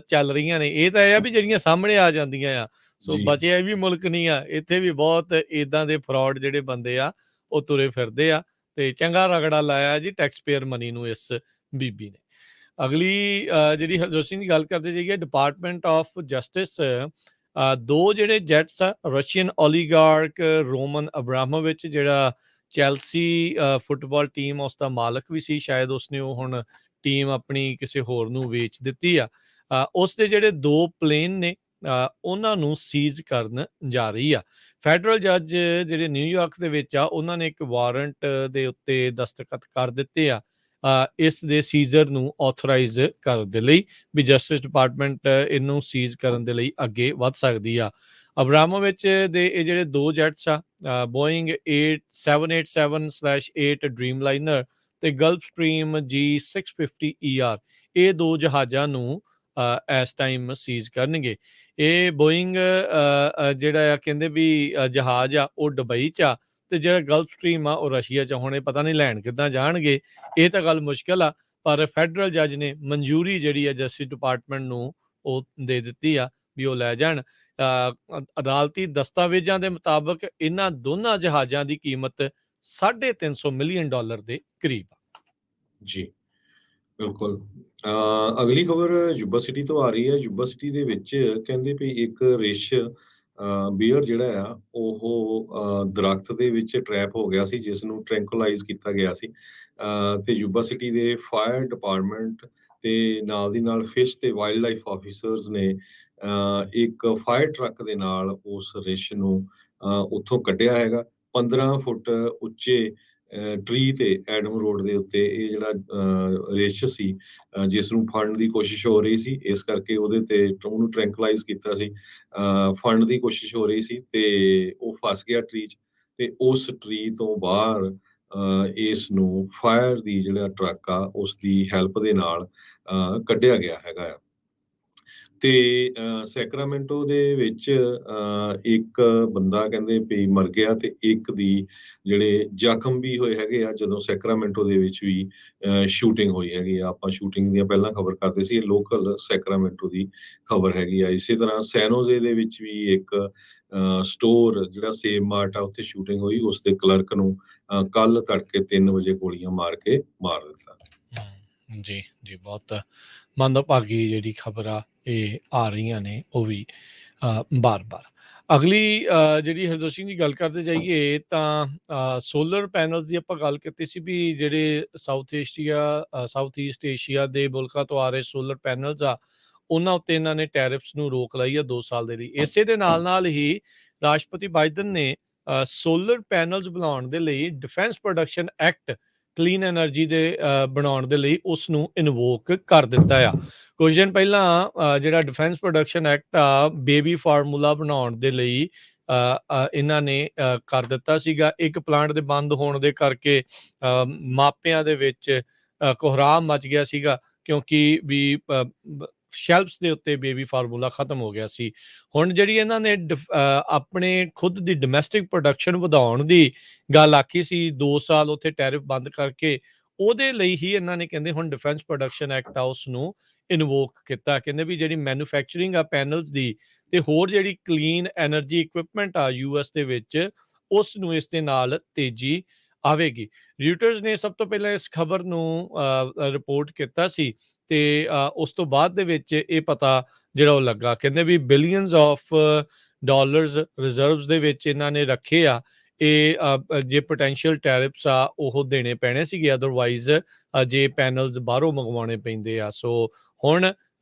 ਚੱਲ ਰਹੀਆਂ ਨੇ। ਇਹ ਤਾਂ ਇਹ ਆ ਵੀ ਜਿਹੜੀਆਂ ਸਾਹਮਣੇ ਆ ਜਾਂਦੀਆਂ ਆ। ਸੋ ਬਚਿਆ ਵੀ ਮੁਲਕ ਨਹੀਂ ਆ, ਇੱਥੇ ਵੀ ਬਹੁਤ ਏਦਾਂ ਦੇ ਫਰਾਡ ਜਿਹੜੇ ਬੰਦੇ ਆ ਉਹ ਤੁਰੇ ਫਿਰਦੇ ਆ ਤੇ ਚੰਗਾ ਰਗੜਾ ਲਾਇਆ ਜੀ ਟੈਕਸ ਪੇਅਰ ਮਨੀ ਨੂੰ ਇਸ ਬੀਬੀ ਨੇ। ਅਗਲੀ ਜਿਹੜੀ ਹਰਜੋਤ ਸਿੰਘ ਦੀ ਗੱਲ ਕਰਦੇ ਜਾਈਏ, ਡਿਪਾਰਟਮੈਂਟ ਆਫ ਜਸਟਿਸ, ਦੋ ਜਿਹੜੇ ਜੈਟਸ ਆ, ਰਸ਼ੀਅਨ ਓਲੀਗਾਰਕ ਰੋਮਨ ਅਬਰਾਮੋਵਿਚ, ਜਿਹੜਾ ਚੈਲਸੀ ਫੁੱਟਬਾਲ ਟੀਮ ਉਸ ਦਾ ਮਾਲਕ ਵੀ ਸੀ, ਸ਼ਾਇਦ ਉਸਨੇ ਉਹ ਹੁਣ ਟੀਮ ਆਪਣੀ ਕਿਸੇ ਹੋਰ ਨੂੰ ਵੇਚ ਦਿੱਤੀ ਆ। ਉਸ ਦੇ ਜਿਹੜੇ 2 ਪਲੇਨ ਨੇ ਉਹਨਾਂ ਨੂੰ ਸੀਜ਼ ਕਰਨ ਜਾ ਰਹੀ ਆ। ਫੈਡਰਲ ਜੱਜ ਜਿਹੜੇ ਨਿਊਯਾਰਕ ਦੇ ਵਿੱਚ ਆ ਉਹਨਾਂ ਨੇ ਇੱਕ ਵਾਰੰਟ ਦੇ ਉੱਤੇ ਦਸਤਖਤ ਕਰ ਦਿੱਤੇ ਆ ਇਸ ਦੇ ਸੀਜ਼ਰ ਨੂੰ ਆਥੋਰਾਈਜ਼ ਕਰਨ ਦੇ ਲਈ ਵੀ ਜਸਟਿਸ ਡਿਪਾਰਟਮੈਂਟ ਇਹਨੂੰ ਸੀਜ਼ ਕਰਨ ਦੇ ਲਈ ਅੱਗੇ ਵੱਧ ਸਕਦੀ ਆ। ਅਬਰਾਮੋਵਿਚ ਦੇ ਇਹ ਜਿਹੜੇ 2 ਜੈਟਸ ਆ, ਬੋਇੰਗ 787/8 ਡ੍ਰੀਮਲਾਈਨਰ ਤੇ ਗਲਫ ਸਟਰੀਮ G650ER, ਇਹ 2 ਜਹਾਜ਼ਾਂ ਨੂੰ ਇਸ ਟਾਈਮ ਸੀਜ਼ ਕਰਨਗੇ। ਇਹ ਬੋਇੰਗ ਜਿਹੜਾ ਆ ਕਹਿੰਦੇ ਵੀ ਜਹਾਜ਼ ਆ ਉਹ ਦੁਬਈ 'ਚ ਆ, ਤੇ ਜਿਹੜਾ ਗਲਫ ਸਟਰੀਮ ਆ ਉਹ ਰਸ਼ੀਆ 'ਚ। ਹੁਣ ਇਹ ਪਤਾ ਨਹੀਂ ਲੈਣ ਕਿੱਦਾਂ ਜਾਣਗੇ, ਇਹ ਤਾਂ ਗੱਲ ਮੁਸ਼ਕਿਲ ਆ, ਪਰ ਫੈਡਰਲ ਜੱਜ ਨੇ ਮਨਜ਼ੂਰੀ ਜਿਹੜੀ ਆ ਜਸਟਿਸ ਡਿਪਾਰਟਮੈਂਟ ਨੂੰ ਉਹ ਦੇ ਦਿੱਤੀ ਆ ਵੀ ਉਹ ਲੈ ਜਾਣ। ਅਦਾਲਤੀ ਦਸਤਾਵੇਜ਼ਾਂ ਦੇ ਮੁਤਾਬਕ ਇਹਨਾਂ ਦੋਨਾਂ ਜਹਾਜ਼ਾਂ ਦੀ ਕੀਮਤ $350 ਮਿਲੀਅਨ ਦੇ ਕਰੀਬ ਆ। ਜੀ ਬਿਲਕੁਲ। ਅਗਲੀ ਖਬਰ ਯੂਬਾ ਸਿਟੀ ਤੋਂ ਆ ਰਹੀ ਹੈ। ਯੂਬਾ ਸਿਟੀ ਦੇ ਵਿੱਚ ਕਹਿੰਦੇ ਵੀ ਇੱਕ ਰਿਛ ਬੀਅਰ ਜਿਹੜਾ ਆ ਉਹ ਦਰਖਤ ਦੇ ਵਿੱਚ ਟਰੈਪ ਹੋ ਗਿਆ ਸੀ, ਜਿਸ ਨੂੰ ਟ੍ਰੈਂਕੁਲਾਈਜ਼ ਕੀਤਾ ਗਿਆ ਸੀ। ਤੇ ਯੂਬਾ ਸਿਟੀ ਦੇ ਫਾਇਰ ਡਿਪਾਰਟਮੈਂਟ ਤੇ ਨਾਲ ਦੀ ਨਾਲ ਫਿਸ਼ ਤੇ ਵਾਈਲਡ ਲਾਈਫ ਆਫੀਸਰਸ ਨੇ ਇੱਕ ਫਾਇਰ ਟਰੱਕ ਦੇ ਨਾਲ ਉਸ ਰਿਛ ਨੂੰ ਉੱਥੋਂ ਕੱਢਿਆ ਹੈਗਾ। 15 ਫੁੱਟ ਉੱਚੇ ਟਰੀ ਤੇ ਐਡਮ ਰੋਡ ਦੇ ਉੱਤੇ ਇਹ ਜਿਹੜਾ ਰਿਛ ਸੀ, ਜਿਸ ਨੂੰ ਫੜਨ ਦੀ ਕੋਸ਼ਿਸ਼ ਹੋ ਰਹੀ ਸੀ, ਇਸ ਕਰਕੇ ਉਹਦੇ ਤੇ ਉਹਨੂੰ ਟ੍ਰੈਂਕੁਲਾਈਜ਼ ਕੀਤਾ ਸੀ। ਫੜਨ ਦੀ ਕੋਸ਼ਿਸ਼ ਹੋ ਰਹੀ ਸੀ ਤੇ ਉਹ ਫਸ ਗਿਆ ਟਰੀ 'ਚ, ਤੇ ਉਸ ਟਰੀ ਤੋਂ ਬਾਹਰ ਇਸ ਨੂੰ ਫਾਇਰ ਦੀ ਜਿਹੜਾ ਟਰੱਕ ਆ ਉਸ ਦੀ ਹੈਲਪ ਦੇ ਨਾਲ ਕੱਢਿਆ ਗਿਆ ਹੈਗਾ ਆ। ਤੇ ਸੈਕਰਾਮੈਂਟੋ ਦੇ ਵਿੱਚ ਇੱਕ ਬੰਦਾ ਕਹਿੰਦੇ ਵੀ ਮਰ ਗਿਆ, ਤੇ ਇੱਕ ਦੀ ਜਿਹੜੇ ਜ਼ਖਮ ਵੀ ਹੋਏ ਹੈਗੇ ਆ ਜਦੋਂ ਸੈਕਰਾਮੈਂਟੋ ਦੇ ਵਿੱਚ ਵੀ ਸ਼ੂਟਿੰਗ ਹੋਈ ਹੈਗੀ ਆ। ਆਪਾਂ ਸ਼ੂਟਿੰਗ ਦੀਆਂ ਪਹਿਲਾਂ ਖਬਰ ਕਰਦੇ ਸੀ, ਇਹ ਲੋਕਲ ਸੈਕਰਾਮੈਂਟੋ ਦੀ ਖਬਰ ਹੈਗੀ ਆ। ਇਸੇ ਤਰ੍ਹਾਂ ਸੈਨੋਜ਼ੇ ਦੇ ਵਿੱਚ ਵੀ ਇੱਕ ਸਟੋਰ ਜਿਹੜਾ ਸੇਮ ਮਾਰਟ ਆ, ਉੱਥੇ ਸ਼ੂਟਿੰਗ ਹੋਈ। ਉਸ ਦੇ ਕਲਰਕ ਨੂੰ ਕੱਲ ਤੜਕੇ 3 ਵਜੇ ਗੋਲੀਆਂ ਮਾਰ ਕੇ ਮਾਰ ਦਿੱਤਾ। ਜੀ ਜੀ, ਬਹੁਤ ਮੰਦਭਾਗੀ ਜਿਹੜੀ ਖਬਰ ਆ ਇਹ ਆ ਰਹੀਆਂ ਨੇ ਉਹ ਵੀ ਬਾਰ-ਬਾਰ। ਅਗਲੀ ਜਿਹੜੀ ਹਰਜੋਤ ਸਿੰਘ ਦੀ ਗੱਲ ਕਰਦੇ ਜਾਈਏ ਤਾਂ ਸੋਲਰ ਪੈਨਲਸ ਦੀ ਆਪਾਂ ਗੱਲ ਕੀਤੀ ਸੀ ਵੀ ਜਿਹੜੇ ਸਾਊਥ ਈਸਟ ਏਸ਼ੀਆ ਦੇ ਮੁਲਕਾਂ ਤੋਂ ਆ ਰਹੇ ਸੋਲਰ ਪੈਨਲਸ ਆ, ਉਹਨਾਂ ਉੱਤੇ ਇਹਨਾਂ ਨੇ ਟੈਰਿਫਸ ਨੂੰ ਰੋਕ ਲਾਈ ਆ 2 ਸਾਲ ਦੇ ਲਈ। ਇਸੇ ਦੇ ਨਾਲ ਹੀ ਰਾਸ਼ਟਰਪਤੀ ਬਾਈਡਨ ਨੇ ਸੋਲਰ ਪੈਨਲਸ ਬਣਾਉਣ ਦੇ ਲਈ defence production act clean energy ਦੇ ਬਣਾਉਣ ਦੇ ਲਈ ਉਸ ਨੂੰ ਇਨਵੋਕ ਕਰ ਦਿੱਤਾ ਆ। ਕੁਝ ਦਿਨ ਪਹਿਲਾਂ ਜਿਹੜਾ ਡਿਫੈਂਸ ਪ੍ਰੋਡਕਸ਼ਨ ਐਕਟ ਆ ਬੇਬੀ ਫਾਰਮੂਲਾ ਬਣਾਉਣ ਦੇ ਲਈ ਇਹਨਾਂ ਨੇ ਕਰ ਦਿੱਤਾ ਸੀਗਾ। ਇੱਕ ਪਲਾਂਟ ਦੇ ਬੰਦ ਹੋਣ ਦੇ ਕਰਕੇ ਮਾਪਿਆਂ ਦੇ ਵਿੱਚ ਕੋਹਰਾਮ ਮਚ ਗਿਆ ਸੀਗਾ, ਕਿਉਂਕਿ ਵੀ ਸ਼ੈਲਫਸ ਦੇ ਉੱਤੇ ਬੇਬੀ ਫਾਰਮੂਲਾ ਖਤਮ ਹੋ ਗਿਆ ਸੀ। ਹੁਣ ਜਿਹੜੀ ਇਹਨਾਂ ਨੇ ਆਪਣੇ ਖੁਦ ਦੀ ਡੋਮੈਸਟਿਕ ਪ੍ਰੋਡਕਸ਼ਨ ਵਧਾਉਣ ਦੀ ਗੱਲ ਆਖੀ ਸੀ 2 ਸਾਲ ਉੱਥੇ ਟੈਰਿਫ ਬੰਦ ਕਰਕੇ, ਉਹਦੇ ਲਈ ਹੀ ਇਹਨਾਂ ਨੇ ਕਹਿੰਦੇ ਹੁਣ ਡਿਫੈਂਸ ਪ੍ਰੋਡਕਸ਼ਨ ਐਕਟ ਆ ਉਸ ਨੂੰ ਇਨਵੋਕ ਕੀਤਾ। ਕਹਿੰਦੇ ਵੀ ਜਿਹੜੀ ਮੈਨੂਫੈਕਚਰਿੰਗ ਆ ਪੈਨਲਸ ਦੀ ਤੇ ਹੋਰ ਜਿਹੜੀ ਕਲੀਨ ਐਨਰਜੀ ਇਕਵਿਪਮੈਂਟ ਆ US ਦੇ ਵਿੱਚ, ਉਸ ਨੂੰ ਇਸ ਦੇ ਨਾਲ ਤੇਜ਼ੀ ਆਵੇਗੀ। ਰਿਊਟਰਸ ਨੇ ਸਭ ਤੋਂ ਪਹਿਲਾਂ ਇਸ ਖਬਰ ਨੂੰ ਰਿਪੋਰਟ ਕੀਤਾ ਸੀ ਤੇ ਉਸ ਤੋਂ ਬਾਅਦ ਦੇ ਵਿੱਚ ਇਹ ਪਤਾ ਜਿਹੜਾ ਉਹ ਲੱਗਾ। ਕਹਿੰਦੇ ਵੀ ਬਿਲੀਅਨਸ ਆਫ ਡਾਲਰਸ ਰਿਜ਼ਰਵਸ ਦੇ ਵਿੱਚ ਇਹਨਾਂ ਨੇ ਰੱਖੇ ਆ। ਇਹ ਜੇ ਪੋਟੈਂਸ਼ੀਅਲ ਟੈਰਿਫਸ ਆ ਉਹ ਦੇਣੇ ਪੈਣੇ ਸੀਗੇ, ਅਦਰਵਾਈਜ਼ ਜੇ ਪੈਨਲਸ ਬਾਹਰੋਂ ਮੰਗਵਾਉਣੇ ਪੈਂਦੇ ਆ। ਸੋ ਹੁਣ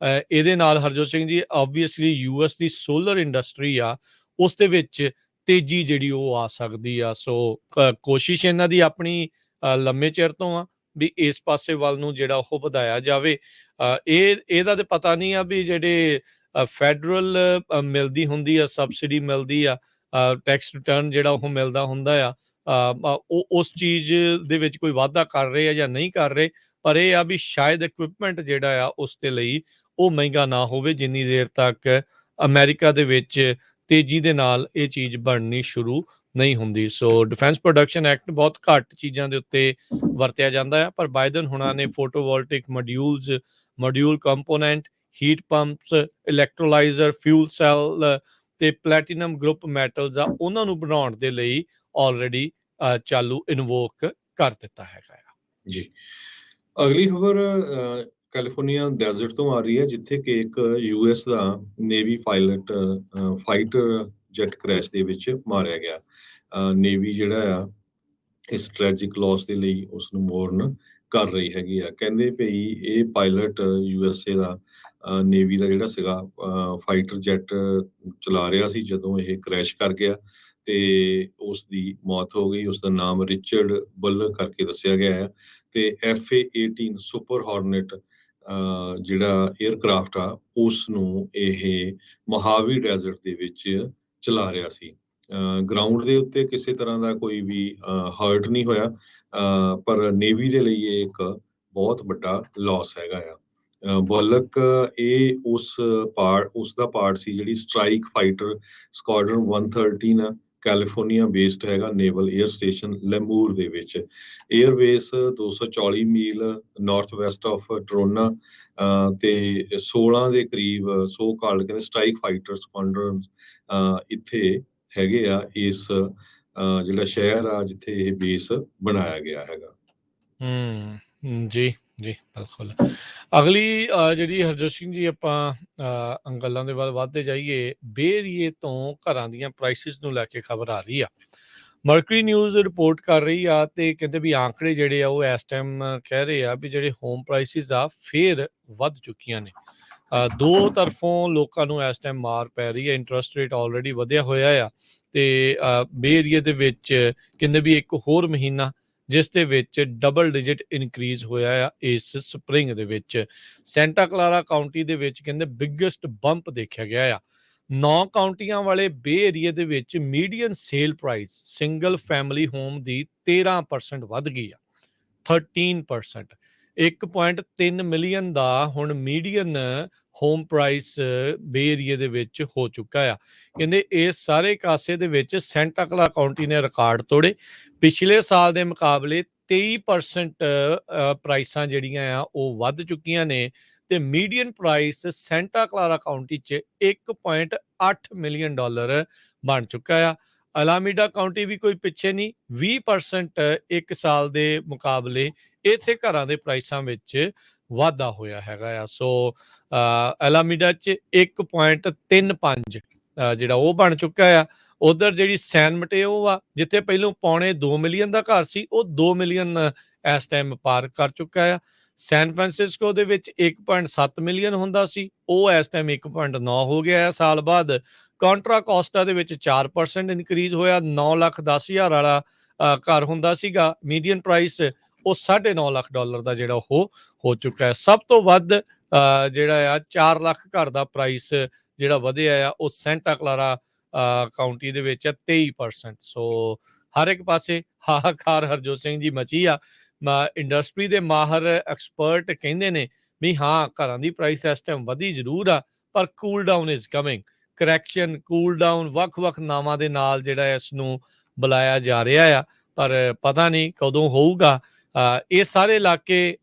ਇਹਦੇ ਨਾਲ ਹਰਜੋਤ ਸਿੰਘ ਜੀ ਆਬਵੀਅਸਲੀ US ਦੀ ਸੋਲਰ ਇੰਡਸਟਰੀ ਆ ਉਸ ਦੇ ਵਿੱਚ ਤੇਜ਼ੀ ਜਿਹੜੀ ਉਹ ਆ ਸਕਦੀ ਆ। ਸੋ ਕੋਸ਼ਿਸ਼ ਇਹਨਾਂ ਦੀ ਆਪਣੀ ਲੰਮੇ ਚਿਰ ਤੋਂ ਆ ਵੀ ਇਸ ਪਾਸੇ ਵੱਲ ਨੂੰ ਜਿਹੜਾ ਉਹ ਵਧਾਇਆ ਜਾਵੇ। ਇਹਦਾ ਤੇ ਪਤਾ ਨਹੀਂ ਆ ਵੀ ਜਿਹੜੇ ਫੈਡਰਲ ਮਿਲਦੀ ਹੁੰਦੀ ਆ, ਸਬਸਿਡੀ ਮਿਲਦੀ ਆ, ਟੈਕਸ ਰਿਟਰਨ ਜਿਹੜਾ ਉਹ ਮਿਲਦਾ ਹੁੰਦਾ ਆ, ਉਹ ਉਸ ਚੀਜ਼ ਦੇ ਵਿੱਚ ਕੋਈ ਵਾਧਾ ਕਰ ਰਹੇ ਆ ਜਾਂ ਨਹੀਂ ਕਰ ਰਹੇ। ਪਰ ਇਹ ਆ ਵੀ ਸ਼ਾਇਦ ਇਕਵਿਪਮੈਂਟ ਜਿਹੜਾ ਆ ਉਸ ਦੇ ਲਈ ਉਹ ਮਹਿੰਗਾ ਨਾ ਹੋਵੇ ਜਿੰਨੀ ਦੇਰ ਤੱਕ ਅਮਰੀਕਾ ਦੇ ਵਿੱਚ ਤੇਜ਼ੀ ਦੇ ਨਾਲ ਇਹ ਚੀਜ਼ ਬਣਨੀ ਸ਼ੁਰੂ ਨਹੀਂ ਹੁੰਦੀ। ਸੋ ਡਿਫੈਂਸ ਪ੍ਰੋਡਕਸ਼ਨ ਐਕਟ ਬਹੁਤ ਘੱਟ ਚੀਜ਼ਾਂ ਦੇ ਉੱਤੇ ਵਰਤਿਆ ਜਾਂਦਾ ਹੈ, ਪਰ ਬਾਈਡਨ ਹੁਣਾਂ ਨੇ photovoltaic module component, heat pumps, electrolyser, fuel cell ਤੇ ਪਲੈਟੀਨਮ ਗਰੁੱਪ ਮੈਟਲਸ ਆ ਉਹਨਾਂ ਨੂੰ ਬਣਾਉਣ ਦੇ ਲਈ ਆਲਰੇਡੀ ਚਾਲੂ ਇਨਵੋਕ ਕਰ ਦਿੱਤਾ ਹੈਗਾ ਆ। ਜੀ ਅਗਲੀ ਖਬਰ ਕੈਲੀਫੋਰਨੀਆ ਡੈਜ਼ਰਟ ਤੋਂ ਆ ਰਹੀ ਹੈ, ਜਿੱਥੇ ਕਿ ਇੱਕ US ਦਾ navy pilot fighter jet crash ਦੇ ਵਿੱਚ ਮਾਰਿਆ ਗਿਆ। ਨੇਵੀ ਜਿਹੜਾ ਆ ਇਸ ਟ੍ਰੈਜਿਕ ਲਾਸ ਦੇ ਲਈ ਉਸ ਨੂੰ ਮੋਰਨ ਕਰ ਰਹੀ ਹੈਗੀ ਆ। ਕਹਿੰਦੇ ਭਈ ਇਹ ਪਾਇਲਟ USA ਦਾ ਨੇਵੀ ਦਾ ਜਿਹੜਾ ਸੀਗਾ ਫਾਈਟਰ ਜੈਟ ਚਲਾ ਰਿਹਾ ਸੀ ਜਦੋਂ ਇਹ ਕ੍ਰੈਸ਼ ਕਰ ਗਿਆ ਤੇ ਉਸ ਦੀ ਮੌਤ ਹੋ ਗਈ। ਉਸ ਦਾ ਨਾਮ ਰਿਚਰਡ ਬੱਲਰ ਕਰਕੇ ਦੱਸਿਆ ਗਿਆ ਹੈ ਤੇ FA-18 ਸੁਪਰ ਹਾਰਨੇਟ ਜਿਹੜਾ 에ਅਰਕ੍ਰਾਫਟ ਆ ਉਸ ਨੂੰ ਇਹ ਮੋਹਾਵੀ ਡੈਜ਼ਰਟ ਦੇ ਵਿੱਚ ਚਲਾ ਰਿਹਾ ਸੀ। ਗਰਾਊਂਡ ਦੇ ਉੱਤੇ ਕਿਸੇ ਤਰ੍ਹਾਂ ਦਾ ਕੋਈ ਵੀ ਹਰਟ ਨਹੀਂ ਹੋਇਆ, ਪਰ ਨੇਵੀ ਦੇ ਲਈ ਇਹ ਇੱਕ ਬਹੁਤ ਵੱਡਾ ਲਾਸ ਹੈਗਾ ਆ। ਬੁਲਕ ਇਹ ਉਸ ਦਾ ਪਾਰਟ ਸੀ ਜਿਹੜੀ ਸਟ੍ਰਾਈਕ ਫਾਈਟਰ ਸਕੁਆਡਰਨ 113 ਆ, ਕੈਲੀਫੋਰਨੀਆ ਬੇਸਡ ਹੈਗਾ ਨੇਵਲ 에ਅਰ ਸਟੇਸ਼ਨ ਲੈਮੂਰ ਦੇ ਵਿੱਚ। 에ਅਰ ਬੇਸ 240 ਮੀਲ ਨਾਰਥ ਵੈਸਟ ਆਫ ਟਰੋਨਾ ਤੇ 16 ਦੇ ਕਰੀਬ ਸੋ ਕਾਲਡ ਕਹਿੰਦੇ ਸਟ੍ਰਾਈਕ ਫਾਈਟਰ ਸਕੁਆਡਰਨ ਇੱਥੇ ਹੈਗੇ ਆ ਇਸ ਜਿਹੜਾ ਸ਼ਹਿਰ ਆ ਜਿੱਥੇ ਇਹ ਬੇਸ ਬਣਾਇਆ ਗਿਆ ਹੈਗਾ। ਜੀ ਜੀ ਬਿਲਕੁਲ। ਅਗਲੀ ਜਿਹੜੀ ਹਰਜੋਤ ਸਿੰਘ ਜੀ ਆਪਾਂ ਗੱਲਾਂ ਦੇ ਵੱਲ ਵੱਧਦੇ ਜਾਈਏ, ਬੇ ਏਰੀਏ ਤੋਂ ਘਰਾਂ ਦੀਆਂ ਪ੍ਰਾਈਸਿਸ ਨੂੰ ਲੈ ਕੇ ਖਬਰ ਆ ਰਹੀ ਆ। ਮਰਕਰੀ ਨਿਊਜ਼ ਰਿਪੋਰਟ ਕਰ ਰਹੀ ਆ ਤੇ ਕਹਿੰਦੇ ਵੀ ਆંકੜੇ ਜਿਹੜੇ ਆ ਉਹ ਇਸ ਟਾਈਮ ਕਹਿ ਰਹੇ ਆ ਵੀ ਜਿਹੜੇ ਹੋਮ ਪ੍ਰਾਈਸਿਸ ਆ ਫੇਰ ਵੱਧ ਚੁੱਕੀਆਂ ਨੇ। ਦੋ ਤਰਫੋਂ ਲੋਕਾਂ ਨੂੰ ਇਸ ਟਾਈਮ ਮਾਰ ਪੈ ਰਹੀ ਹੈ। ਇੰਟਰਸਟ ਰੇਟ ਆਲਰੇਡੀ ਵਧਿਆ ਹੋਇਆ ਆ ਤੇ ਬੇ ਏਰੀਏ ਦੇ ਵਿੱਚ ਕਹਿੰਦੇ ਵੀ ਇੱਕ ਹੋਰ ਮਹੀਨਾ ਜਿਸ ਦੇ ਵਿੱਚ ਡਬਲ ਡਿਜਿਟ ਇਨਕਰੀਜ਼ ਹੋਇਆ ਆ ਇਸ ਸਪਰਿੰਗ ਦੇ ਵਿੱਚ। ਸੈਂਟਾ ਕਲਾਰਾ ਕਾਊਂਟੀ ਦੇ ਵਿੱਚ ਕਹਿੰਦੇ ਬਿਗੇਸਟ ਬੰਪ ਦੇਖਿਆ ਗਿਆ ਆ। 9 ਕਾਊਂਟੀਆਂ ਵਾਲੇ ਬੇ ਏਰੀਏ ਦੇ ਵਿੱਚ median sale price single family home ਦੀ 13% ਵੱਧ ਗਈ ਆ। 13%। 1.3 ਮਿਲੀਅਨ ਦਾ ਹੁਣ ਮੀਡੀਅਨ ਹੋਮ ਪ੍ਰਾਈਸ ਬੇ ਏਰੀਏ ਦੇ ਵਿੱਚ ਹੋ ਚੁੱਕਾ ਆ। ਕਹਿੰਦੇ ਇਸ ਸਾਰੇ ਕਾਸੇ ਦੇ ਵਿੱਚ ਸੈਂਟਾ ਕਲਾਰਾ ਕਾਊਂਟੀ ਨੇ ਰਿਕਾਰਡ ਤੋੜੇ। ਪਿਛਲੇ ਸਾਲ ਦੇ ਮੁਕਾਬਲੇ 23% ਪ੍ਰਾਈਸਾਂ ਜਿਹੜੀਆਂ ਆ ਉਹ ਵੱਧ ਚੁੱਕੀਆਂ ਨੇ ਤੇ ਮੀਡੀਅਨ ਪ੍ਰਾਈਸ ਸੈਂਟਾ ਕਲਾਰਾ ਕਾਊਂਟੀ 'ਚ $1.8 ਮਿਲੀਅਨ ਬਣ ਚੁੱਕਾ ਆ। ਅਲਾਮੀਡਾ ਕਾਊਂਟੀ ਵੀ ਕੋਈ ਪਿੱਛੇ ਨਹੀਂ, 20% ਇੱਕ ਸਾਲ ਦੇ ਮੁਕਾਬਲੇ ਇੱਥੇ ਘਰਾਂ ਦੇ ਪ੍ਰਾਈਸਾਂ ਵਿੱਚ ਵਾਧਾ ਹੋਇਆ ਹੈਗਾ ਆ। ਸੋ ਅਲਾਮੀਡਾ 'ਚ 1.35 ਜਿਹੜਾ ਉਹ ਬਣ ਚੁੱਕਾ ਆ। ਉਧਰ ਜਿਹੜੀ ਸੈਨ ਮਟੇਓ ਆ ਜਿੱਥੇ ਪਹਿਲੋਂ 2.25 ਮਿਲੀਅਨ ਦਾ ਘਰ ਸੀ ਉਹ 2 ਮਿਲੀਅਨ ਇਸ ਟਾਈਮ ਪਾਰ ਕਰ ਚੁੱਕਾ ਆ। ਸੈਨ ਫਰਾਂਸਿਸਕੋ ਦੇ ਵਿੱਚ 1.7 ਮਿਲੀਅਨ ਹੁੰਦਾ ਸੀ, ਉਹ ਇਸ ਟਾਈਮ 1.9 ਹੋ ਗਿਆ ਹੈ ਸਾਲ ਬਾਅਦ। ਕਾਂਟਰਾ ਕੋਸਟਾ ਦੇ ਵਿੱਚ 4% ਇਨਕਰੀਜ਼ ਹੋਇਆ। 9,10,000 ਵਾਲਾ ਘਰ ਹੁੰਦਾ ਸੀਗਾ ਮੀਡੀਅਨ ਪ੍ਰਾਈਸ, ਉਹ $9.5 ਲੱਖ ਦਾ ਜਿਹੜਾ ਉਹ ਹੋ ਚੁੱਕਾ ਹੈ। ਸਭ ਤੋਂ ਵੱਧ ਜਿਹੜਾ ਆ 4 ਲੱਖ ਘਰ ਦਾ ਪ੍ਰਾਈਸ ਜਿਹੜਾ ਵਧਿਆ ਆ ਉਹ ਸੈਂਟਾ ਕਲਾਰਾ ਕਾਊਂਟੀ ਦੇ ਵਿੱਚ 23%। ਸੋ ਹਰ ਇੱਕ ਪਾਸੇ ਹਾਹਾਕਾਰ ਹਰਜੋਤ ਸਿੰਘ ਜੀ ਮਚੀ ਆ। ਇੰਡਸਟਰੀ ਦੇ ਮਾਹਰ ਐਕਸਪਰਟ ਕਹਿੰਦੇ ਨੇ ਵੀ ਹਾਂ ਘਰਾਂ ਦੀ ਪ੍ਰਾਈਸ ਇਸ ਟਾਈਮ ਵਧੀ ਜ਼ਰੂਰ ਆ ਪਰ cool down is coming. Correction, cool down ਵੱਖ-ਵੱਖ ਨਾਵਾਂ ਦੇ ਨਾਲ ਜਿਹੜਾ ਇਸ ਨੂੰ ਬੁਲਾਇਆ ਜਾ ਰਿਹਾ ਆ, ਪਰ ਪਤਾ ਨਹੀਂ ਕਦੋਂ ਹੋਊਗਾ। ਇਹ ਸਾਰੇ ਇਲਾਕੇ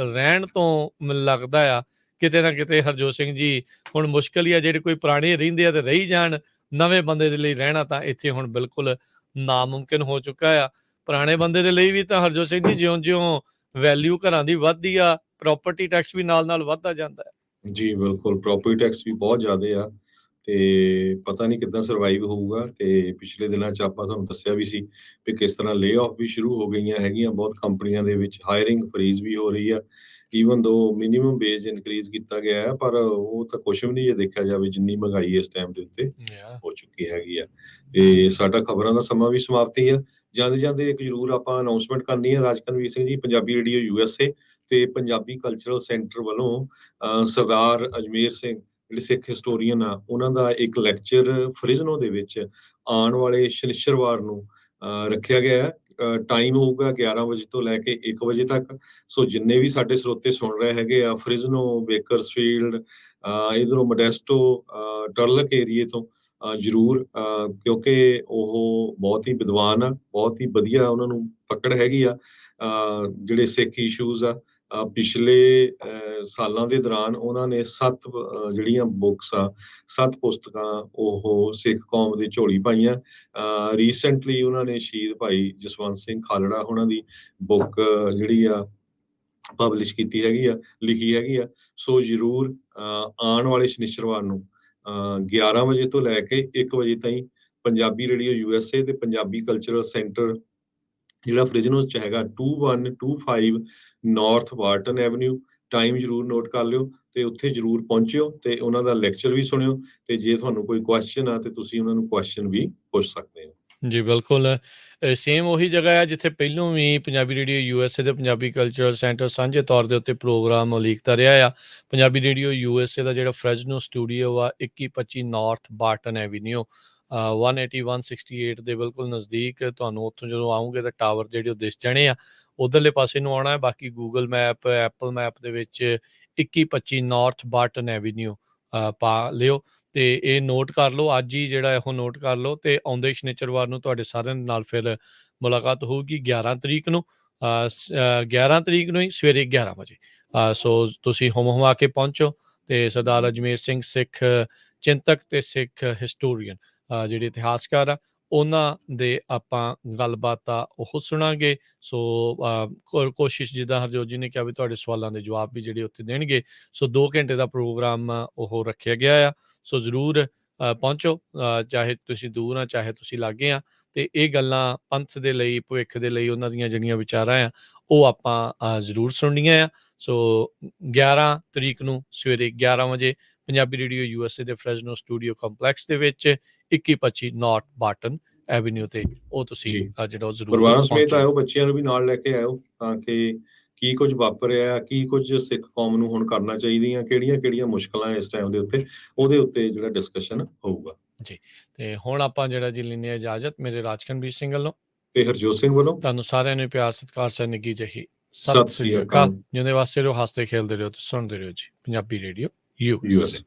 ਰਹਿਣ ਤੋਂ ਮੈਨੂੰ ਲੱਗਦਾ ਆ ਕਿਤੇ ਨਾ ਕਿਤੇ ਹਰਜੋਤ ਸਿੰਘ ਜੀ ਹੁਣ ਮੁਸ਼ਕਿਲ ਹੀ ਆ। ਜਿਹੜੇ ਕੋਈ ਪੁਰਾਣੇ ਰਹਿੰਦੇ ਆ ਤੇ ਰਹੀ ਜਾਣ, ਨਵੇਂ ਬੰਦੇ ਦੇ ਲਈ ਰਹਿਣਾ ਤਾਂ ਇੱਥੇ ਹੁਣ ਬਿਲਕੁਲ ਨਾਮੁਮਕਿਨ ਹੋ ਚੁੱਕਾ ਆ। ਪੁਰਾਣੇ ਬੰਦੇ ਦੇ ਲਈ ਵੀ ਤਾਂ ਹਰਜੋਤ ਸਿੰਘ ਜੀ ਜਿਉਂ-ਜਿਉਂ ਵੈਲਿਊ ਘਰਾਂ ਦੀ ਵੱਧਦੀ ਆ ਪ੍ਰੋਪਰਟੀ ਟੈਕਸ ਵੀ ਨਾਲ-ਨਾਲ ਵੱਧਦਾ ਜਾਂਦਾ ਹੈ। ਜੀ ਬਿਲਕੁਲ, ਪ੍ਰੋਪਰਟੀ ਟੈਕਸ ਵੀ ਬਹੁਤ ਜ਼ਿਆਦਾ ਆ ਤੇ ਪਤਾ ਨਹੀਂ ਕਿੱਦਾਂ ਸਰਵਾਈਵ ਹੋਊਗਾ। ਤੇ ਪਿਛਲੇ ਦਿਨਾਂ 'ਚ ਆਪਾਂ ਤੁਹਾਨੂੰ ਦੱਸਿਆ ਵੀ ਸੀ ਵੀ ਕਿਸ ਤਰ੍ਹਾਂ ਲੇ ਆਫ ਵੀ ਸ਼ੁਰੂ ਹੋ ਗਈਆਂ ਹੈਗੀਆਂ ਬਹੁਤ ਕੰਪਨੀਆਂ ਦੇ ਵਿੱਚ, ਹਾਇਰਿੰਗ ਫਰੀਜ਼ ਵੀ ਹੋ ਰਹੀ ਆ। ਈਵਨ ਦੋ ਮਿਨੀਮਮ ਵੇਜ ਇਨਕਰੀਜ਼ ਕੀਤਾ ਗਿਆ ਹੈ, ਪਰ ਉਹ ਤਾਂ ਕੁਛ ਵੀ ਨਹੀਂ ਜੇ ਦੇਖਿਆ ਜਾਵੇ ਜਿੰਨੀ ਮਹਿੰਗਾਈ ਇਸ ਟਾਈਮ ਦੇ ਉੱਤੇ ਹੋ ਚੁੱਕੀ ਹੈਗੀ ਆ। ਤੇ ਸਾਡਾ ਖਬਰਾਂ ਦਾ ਸਮਾਂ ਵੀ ਸਮਾਪਤੀ ਆ। ਜਾਂਦੇ ਜਾਂਦੇ ਇੱਕ ਜ਼ਰੂਰ ਆਪਾਂ ਅਨਾਉਂਸਮੈਂਟ ਕਰਨੀ ਹੈ। ਰਾਜਕਨਵੀਰ ਸਿੰਘ ਜੀ, ਪੰਜਾਬੀ ਰੇਡੀਓ USA ਤੇ ਪੰਜਾਬੀ ਕਲਚਰਲ ਸੈਂਟਰ ਵੱਲੋਂ ਸਰਦਾਰ ਅਜਮੇਰ ਸਿੰਘ ਜਿਹੜੇ ਸਿੱਖ ਹਿਸਟੋਰੀਅਨ ਆ ਉਹਨਾਂ ਦਾ ਇੱਕ ਲੈਕਚਰ ਫਰਿਜ਼ਨੋ ਦੇ ਵਿੱਚ ਆਉਣ ਵਾਲੇ ਸ਼ਨੀਚਰਵਾਰ ਨੂੰ ਰੱਖਿਆ ਗਿਆ ਹੈ। ਟਾਈਮ ਹੋਊਗਾ 11 ਵਜੇ ਤੋਂ ਲੈ ਕੇ 1 ਵਜੇ ਤੱਕ। ਸੋ ਜਿੰਨੇ ਵੀ ਸਾਡੇ ਸਰੋਤੇ ਸੁਣ ਰਹੇ ਹੈਗੇ ਆ ਫਰਿਜ਼ਨੋ, ਬੇਕਰਸਫੀਲਡ, ਇਧਰੋਂ ਮੋਡੈਸਟੋ, ਟਰਲਕ ਏਰੀਏ ਤੋਂ ਜ਼ਰੂਰ, ਕਿਉਂਕਿ ਉਹ ਬਹੁਤ ਹੀ ਵਿਦਵਾਨ ਆ, ਬਹੁਤ ਹੀ ਵਧੀਆ ਉਹਨਾਂ ਨੂੰ ਪਕੜ ਹੈਗੀ ਆ ਜਿਹੜੇ ਸਿੱਖ ਇਸ਼ੂਜ਼ ਆ। ਪਿਛਲੇ ਸਾਲਾਂ ਦੇ ਦੌਰਾਨ ਉਹਨਾਂ ਨੇ 7 ਜਿਹੜੀਆਂ ਬੁੱਕਸ ਆ, 7 ਪੁਸਤਕਾਂ ਉਹ ਸਿੱਖ ਕੌਮ ਦੀ ਝੋਲੀ ਪਾਈਆਂ। ਰੀਸੈਂਟਲੀ ਉਹਨਾਂ ਨੇ ਸ਼ਹੀਦ ਭਾਈ ਜਸਵੰਤ ਸਿੰਘ ਖਾਲੜਾ ਉਹਨਾਂ ਦੀ ਬੁੱਕ ਜਿਹੜੀ ਆ ਪਬਲਿਸ਼ ਕੀਤੀ ਹੈਗੀ ਆ, ਲਿਖੀ ਹੈਗੀ ਆ। ਸੋ ਜ਼ਰੂਰ ਆਉਣ ਵਾਲੇ ਸ਼ਨੀਚਰਵਾਰ ਨੂੰ 11 ਵਜੇ ਤੋਂ ਲੈ ਕੇ 1 ਵਜੇ ਤਾਈਂ ਪੰਜਾਬੀ ਰੇਡੀਓ USA ਤੇ ਪੰਜਾਬੀ ਕਲਚਰਲ ਸੈਂਟਰ ਜਿਹੜਾ ਫਰਿਜ਼ਨੋ 'ਚ ਹੈਗਾ 2125 ਨਾਰਥ ਵਾਰਟਨ ਐਵਨਿਊ। ਟਾਈਮ ਜ਼ਰੂਰ ਨੋਟ ਕਰ ਲਿਓ ਤੇ ਉੱਥੇ ਜ਼ਰੂਰ ਪਹੁੰਚਿਓ ਤੇ ਉਹਨਾਂ ਦਾ ਲੈਕਚਰ ਵੀ ਸੁਣਿਓ। ਤੇ ਜੇ ਤੁਹਾਨੂੰ ਕੋਈ ਕੁਐਸਚਨ ਆ ਤੇ ਤੁਸੀਂ ਉਹਨਾਂ ਨੂੰ ਕੁਐਸਚਨ ਵੀ ਪੁੱਛ ਸਕਦੇ ਹੋ। ਜੀ ਬਿਲਕੁਲ। ਸੇਮ ਉਹੀ ਜਗ੍ਹਾ ਹੈ ਜਿੱਥੇ ਪਹਿਲੋਂ ਵੀ ਪੰਜਾਬੀ ਰੇਡੀਓ USA ਦੇ ਪੰਜਾਬੀ ਕਲਚਰਲ ਸੈਂਟਰ ਸਾਂਝੇ ਤੌਰ ਦੇ ਉੱਤੇ ਪ੍ਰੋਗਰਾਮ ਉਲੀਕਦਾ ਰਿਹਾ ਆ। ਪੰਜਾਬੀ ਰੇਡੀਓ USA ਦਾ ਜਿਹੜਾ ਫਰੈਜ਼ਨੋ ਸਟੂਡੀਓ ਆ 2125 ਨਾਰਥ ਬਾਰਟਨ ਐਵੀਨਿਊ 180-168 ਦੇ ਬਿਲਕੁਲ ਨਜ਼ਦੀਕ। ਤੁਹਾਨੂੰ ਉੱਥੋਂ ਜਦੋਂ ਆਉਂਗੇ ਤਾਂ ਟਾਵਰ ਜਿਹੜੇ ਉਹ ਦਿਸ ਜਾਣੇ ਆ, ਉਧਰਲੇ ਪਾਸੇ ਨੂੰ ਆਉਣਾ ਹੈ। ਬਾਕੀ ਗੂਗਲ ਮੈਪ, ਐਪਲ ਮੈਪ ਦੇ ਵਿੱਚ 2125 ਨਾਰਥ ਬਾਰਟਨ ਐਵੀਨਿਊ ਪਾ ਲਿਓ ਤੇ ਇਹ ਨੋਟ ਕਰ ਲਓ, ਅੱਜ ਹੀ ਜਿਹੜਾ ਇਹੋ ਨੋਟ ਕਰ ਲਓ। ਤੇ ਆਉਂਦੇ ਸ਼ਨੀਚਰਵਾਰ ਨੂੰ ਤੁਹਾਡੇ ਸਾਰਿਆਂ ਦੇ ਨਾਲ ਫਿਰ ਮੁਲਾਕਾਤ ਹੋਊਗੀ 11 ਤਰੀਕ ਨੂੰ 11 ਤਰੀਕ ਨੂੰ ਹੀ ਸਵੇਰੇ 11 ਵਜੇ। ਸੋ ਤੁਸੀਂ ਹੁਮ-ਹੁਮਾ ਕੇ ਪਹੁੰਚੋ ਤੇ ਸਰਦਾਰ ਅਜਮੇਰ ਸਿੰਘ ਸਿੱਖ ਚਿੰਤਕ ਤੇ ਸਿੱਖ ਹਿਸਟੋਰੀਅਨ ਜਿਹੜੇ ਇਤਿਹਾਸਕਾਰ ਆ ਉਹਨਾਂ ਦੇ ਆਪਾਂ ਗੱਲਬਾਤ ਆ ਉਹ ਸੁਣਾਂਗੇ। ਸੋ ਕੋਸ਼ਿਸ਼ ਜਿੱਦਾਂ ਹਰਜੋਤ ਜੀ ਨੇ ਕਿਹਾ ਵੀ ਤੁਹਾਡੇ ਸਵਾਲਾਂ ਦੇ ਜਵਾਬ ਵੀ ਜਿਹੜੇ ਉੱਥੇ ਦੇਣਗੇ। ਸੋ 2 ਘੰਟੇ ਦਾ ਪ੍ਰੋਗਰਾਮ ਉਹ ਰੱਖਿਆ ਗਿਆ ਆ। ਸੋ ਜ਼ਰੂਰ ਪਹੁੰਚੋ, ਚਾਹੇ ਤੁਸੀਂ ਦੂਰ ਆ ਚਾਹੇ ਤੁਸੀਂ ਲਾਗੇ ਆ। ਤੇ ਇਹ ਗੱਲਾਂ ਪੰਥ ਦੇ ਲਈ, ਭਵਿੱਖ ਦੇ ਲਈ ਉਹਨਾਂ ਦੀਆਂ ਜਿਹੜੀਆਂ ਵਿਚਾਰਾਂ ਆ ਉਹ ਆਪਾਂ ਜ਼ਰੂਰ ਸੁਣਨੀਆਂ ਆ। ਸੋ 11 ਤਰੀਕ ਨੂੰ ਸਵੇਰੇ 11 ਵਜੇ ਪੰਜਾਬੀ ਰੇਡੀਓ USA ਦੇ ਫਰੈਜ਼ਨੋ ਸਟੂਡੀਓ ਕੰਪਲੈਕਸ ਦੇ ਵਿੱਚ 2125 ਨਾਰਥ ਬਾਰਟਨ ਐਵੀਨਿਊ ਤੇ ਉਹ ਤੁਸੀਂ ਜਿਹੜਾ ਜ਼ਰੂਰ ਪਰਿਵਾਰ ਸਮੇਤ ਆਇਓ, ਬੱਚਿਆਂ ਨੂੰ ਵੀ ਨਾਲ ਲੈ ਕੇ ਆਇਓ ਤਾਂ ਕਿ ਕੀ ਕੁਝ ਵਾਪਰਿਆ, ਕੀ ਕੁਝ ਸਿੱਖ ਕੌਮ ਨੂੰ ਹੁਣ ਕਰਨਾ ਚਾਹੀਦੀਆਂ, ਕਿਹੜੀਆਂ ਮੁਸ਼ਕਲਾਂ ਇਸ ਟਾਈਮ ਦੇ ਉੱਤੇ, ਉਹਦੇ ਉੱਤੇ ਜਿਹੜਾ ਡਿਸਕਸ਼ਨ ਹੋਊਗਾ ਜੀ। ਤੇ ਹੁਣ ਆਪਾਂ ਜਿਹੜਾ ਜੀ ਲੈਂਦੇ ਹਾਂ ਇਜਾਜ਼ਤ ਮੇਰੇ ਰਾਜਕਨਵੀਰ ਸਿੰਘ ਵੱਲੋਂ ਤੇ ਹਰਜੋਤ ਸਿੰਘ ਵੱਲੋਂ। ਤੁਹਾਨੂੰ ਸਾਰਿਆਂ ਨੂੰ ਪਿਆਰ ਸਤਿਕਾਰ ਸਹਿ ਨਿੱਘੀ ਜਿਹੀ ਸਤਿ ਸ੍ਰੀ ਅਕਾਲ। ਜਿਉਂਦੇ ਵਾਸਤੇ ਰਹੋ, ਹੱਸਦੇ ਖੇਲਦੇ ਰਹੋ ਤੇ ਸੁਣਦੇ ਰਹੋ ਜੀ ਪੰਜਾਬੀ ਰੇਡੀਓ USA।